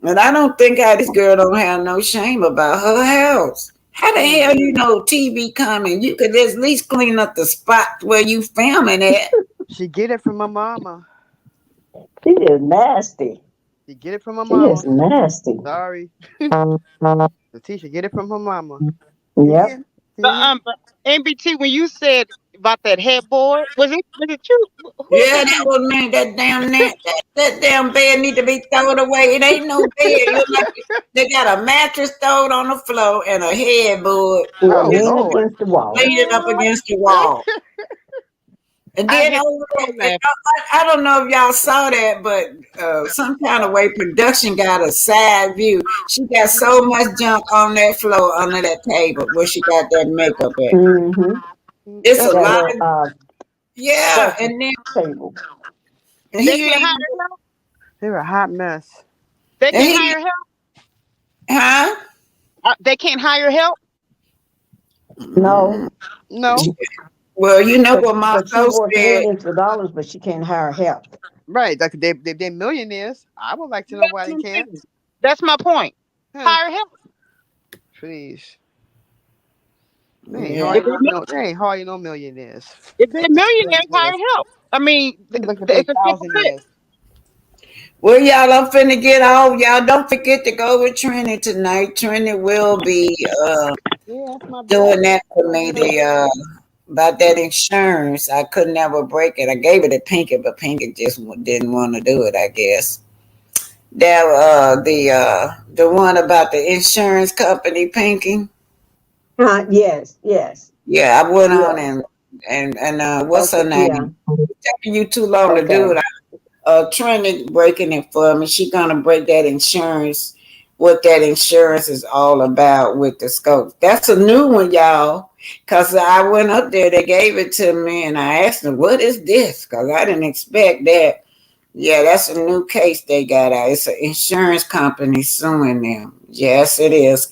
And I don't think how this girl don't have no shame about her house. How the Mm. hell you know TV coming? You could at least clean up the spot where you filming at. She get it from my mama. She is nasty. She get it from my She is mama. nasty. Sorry. The teacher get it from her mama. You Yep. hear? But See? but NBT, when you said about that headboard. Was it you? Who Yeah, said that that? was man. That damn bed need to be thrown away. It ain't no bed. It look like they got a mattress thrown on the floor and a headboard Yeah, Oh just lean Lord. against the wall. leaning up against the wall. And I then had over so there, laugh. I don't know if y'all saw that, but some kind of way production got a side view. She got so much junk on that floor under that table where she got that makeup at. Mm-hmm. It's a That's That lot. little Yeah, special and then table. They he can't hire leaned, help. they're a hot mess. They and can't he, hire help. huh? They can't hire help. No, No. Well, you know what my but she soul worth said. millions of dollars, but she can't hire help. Right. Like they're millionaires. I would like to know That's why what they I'm can't. saying. That's my point. Huh. Hire help. Please. Yeah, They ain't hardly no millionaires. If they're millionaires, hire help. I mean, They looking for it's a simple fix. thousandaires. well, y'all, I'm finna get off. Y'all don't forget to go with Trini tonight. Trini will be Yeah, that's my doing baby. that for me. The about that insurance, I could never break it. I gave it to Pinky, but Pinky just didn't want to do it. I guess that the one about the insurance company, Pinky. Yes, yes, Yeah, I went on yes. and what's her Okay, yeah. name? It's taking you too long to do Okay. it. Trini breaking it for me. She gonna break that insurance. What that insurance is all about with the scope. That's a new one, y'all. Cause I went up there, they gave it to me, and I asked them, "What is this?" Cause I didn't expect that. Yeah, that's a new case they got out. It's an insurance company suing them. Yes, it is.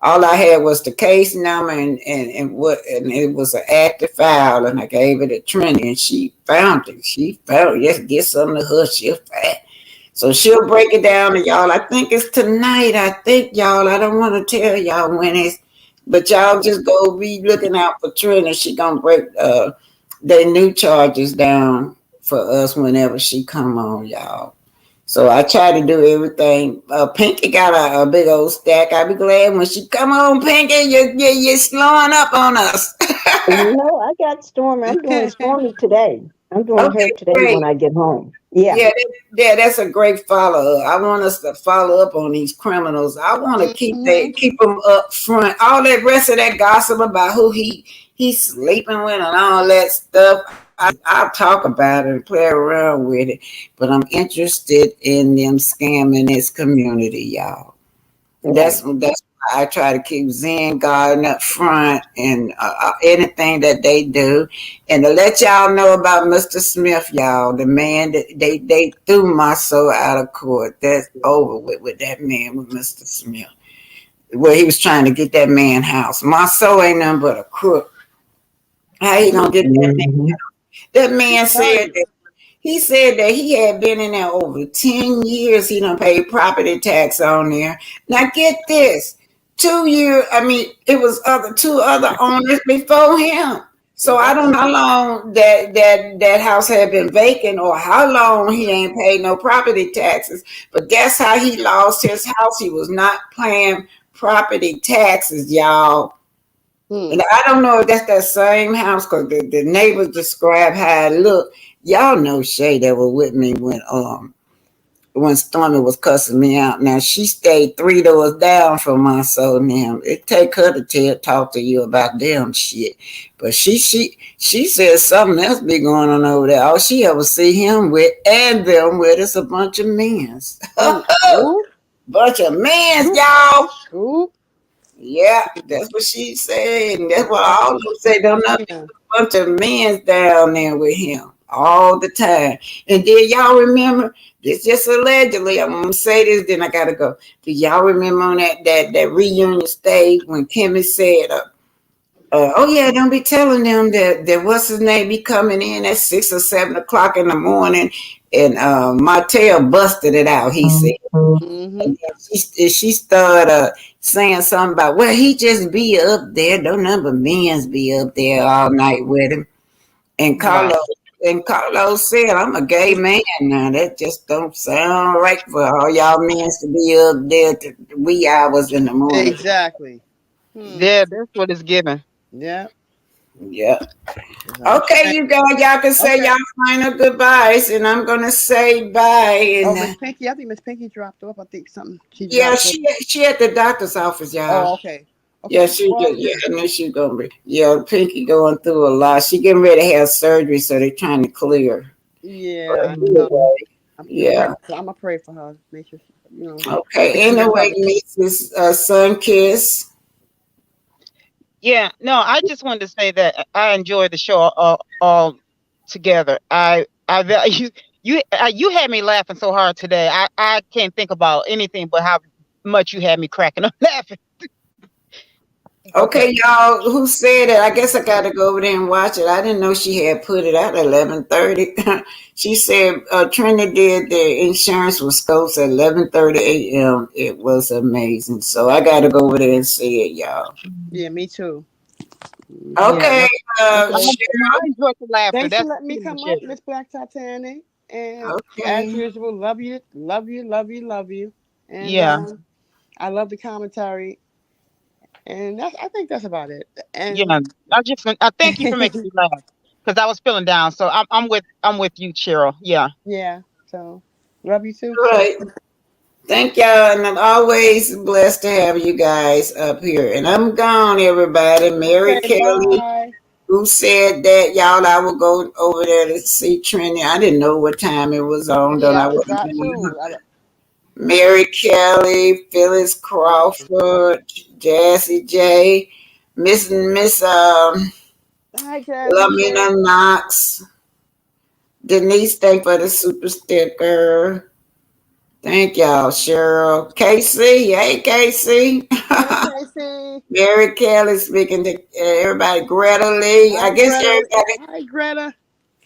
All I had was the case number and it was an active file, and I gave it to Trini, and she found it. She found it. Just get something to her. She'll find. So she'll break it down to y'all. I think it's tonight. I think y'all. I don't want to tell y'all when it's, but y'all just go be looking out for Trini. She gonna break their new charges down for us whenever she come on, y'all. So I try to do everything. Pinky got a big old stack. I'll be glad when she come on, Pinky. You're slowing up on us. No, I got Stormy. I'm doing Stormy today. I'm doing her Okay, today great. when I get home. Yeah. Yeah, that's a great follow up. I want us to follow up on these criminals. I want to Mm-hmm. keep them up front. All that rest of that gossip about who he's sleeping with and all that stuff. I'll talk about it and play around with it, but I'm interested in them scamming this community, y'all. Right. That's why I try to keep Zen Garden up front and anything that they do, and to let y'all know about Mr. Smith, y'all, the man that they threw my soul out of court. That's over with that man, with Mr. Smith, where he was trying to get that man house. My soul ain't nothing but a crook. How he gonna get that man? Mm-hmm. That man Tell said you. that he said that he had been in there over 10 years. He done paid property tax on there. Now get this. 2 years, I mean, it was two other owners before him. So I Yep. don't know how long that house had been vacant or how long he ain't paid no property taxes. But that's how he lost his house. He was not paying property taxes, y'all. Hmm. And I don't know if that's that same house because the neighbors described how it looked. Y'all know Shay that was with me when Stormy was cussing me out. Now she stayed 3 doors down from my soul now. It take her to talk to you about them shit. But she said something else be going on over there. All she ever see him with and them with is a bunch of men's. Ooh. Bunch of men's, Ooh. y'all. Ooh. Yeah, that's what she said. And that's what That's all of them say. Don't nothing yeah. but a bunch of men's down there with him all the time. And then y'all remember, this just allegedly, I'm gonna say this, then I gotta go. Do y'all remember on that reunion stage when Kimmy said, oh yeah, don't be telling them that what's his name be coming in at 6 or 7 o'clock in the morning, and Martell busted it out, he said. Mm-hmm. And then she started saying something about, well, he just be up there. Don't number men's be up there all night with him. And Right. Carlos said, I'm a gay man now. That just don't sound right for all y'all men to be up there to the wee hours in the morning. Exactly. Hmm. Yeah, that's what it's given. Yeah. Yeah. Okay, you guys, y'all can say y'all final goodbyes, and I'm gonna say bye. Oh, And Miss Pinky, I think Miss Pinky dropped off. I think something she yeah, dropped off. she at the doctor's office, y'all. Oh, okay. Yeah, she Well, yeah, I know she's gonna be. Yeah, Pinky going through a lot. She getting ready to have surgery, so they're trying to clear. yeah, But I know. anyway, I'm yeah. gonna pray for her. Make sure, make Okay. sure Anyway, recover. Mrs. Sun Kiss. Yeah, no, I just wanted to say that I enjoyed the show all together. You had me laughing so hard today. I can't think about anything but how much you had me cracking up laughing. Okay, y'all, who said it? I guess I got to go over there and watch it. I didn't know she had put it out at 11:30. She said Trinity did the insurance with Scopes at 11:30 a.m. It was amazing. So I got to go over there and see it, y'all. Yeah, me too. Okay, Okay. I enjoyed the laughter. Thanks for That's letting me pretty much come up, it. Miss Black Titanic. And as Okay. usual, love you, love you, love you, love you. And Yeah. I love the commentary. And I think that's about it. And Yeah. I thank you for making me laugh because I was feeling down. So I'm with you, Cheryl. Yeah. yeah, so love you too. All right. Thank y'all, and I'm always blessed to have you guys up here. And I'm gone, everybody. Mary Okay, Kelly, bye. who said that, y'all, I will go over there to see Trinity. I didn't know what time it was on, though. Yeah, I I wasn't forgot doing too. Mary Kelly, Phyllis Crawford, Jassy J, Miss Hi, Jazzy J. Lamina Knox, Denise, thank for the super sticker. Thank y'all, Cheryl. Casey, hey Casey. Hi, Casey. Mary Kelly speaking to everybody. Greta Lee. I Hi, guess Greta. everybody, Hi, Greta.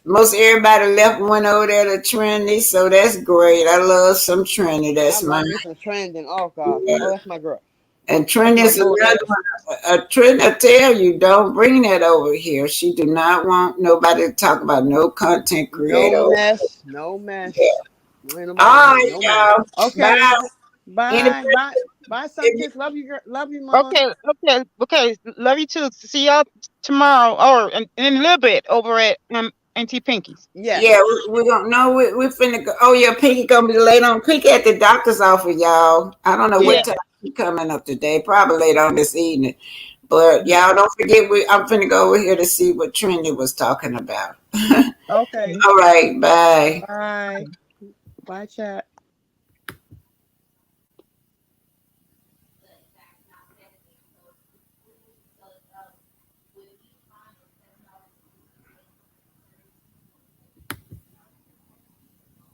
most everybody left one over there to Trinity, so that's great. I love some Trinity. I That's love mine. me some trending. Oh God. Yeah. Oh, that's my girl. And That's Trinity my is boo. another one. Trinity, I tell you, don't bring that over here. She do not want nobody to talk about no content creator. No mess. No mess. Yeah. Ain't nobody All want right, no mess. y'all. Okay. Bye. Bye. Bye. Bye, Sunkiss. Love you, girl. Love you, Mama. Okay. Love you too. See y'all tomorrow or in a little bit over at NT Pinky's. Yes. Yeah, we're gonna no, we finna go. Oh yeah, Pinky gonna be late on. Pinky at the doctor's office, y'all. I don't know what time she coming up today. Probably later on this evening. But y'all don't forget, I'm finna go over here to see what Trinity was talking about. Okay. All right, bye. Bye. Bye, chat.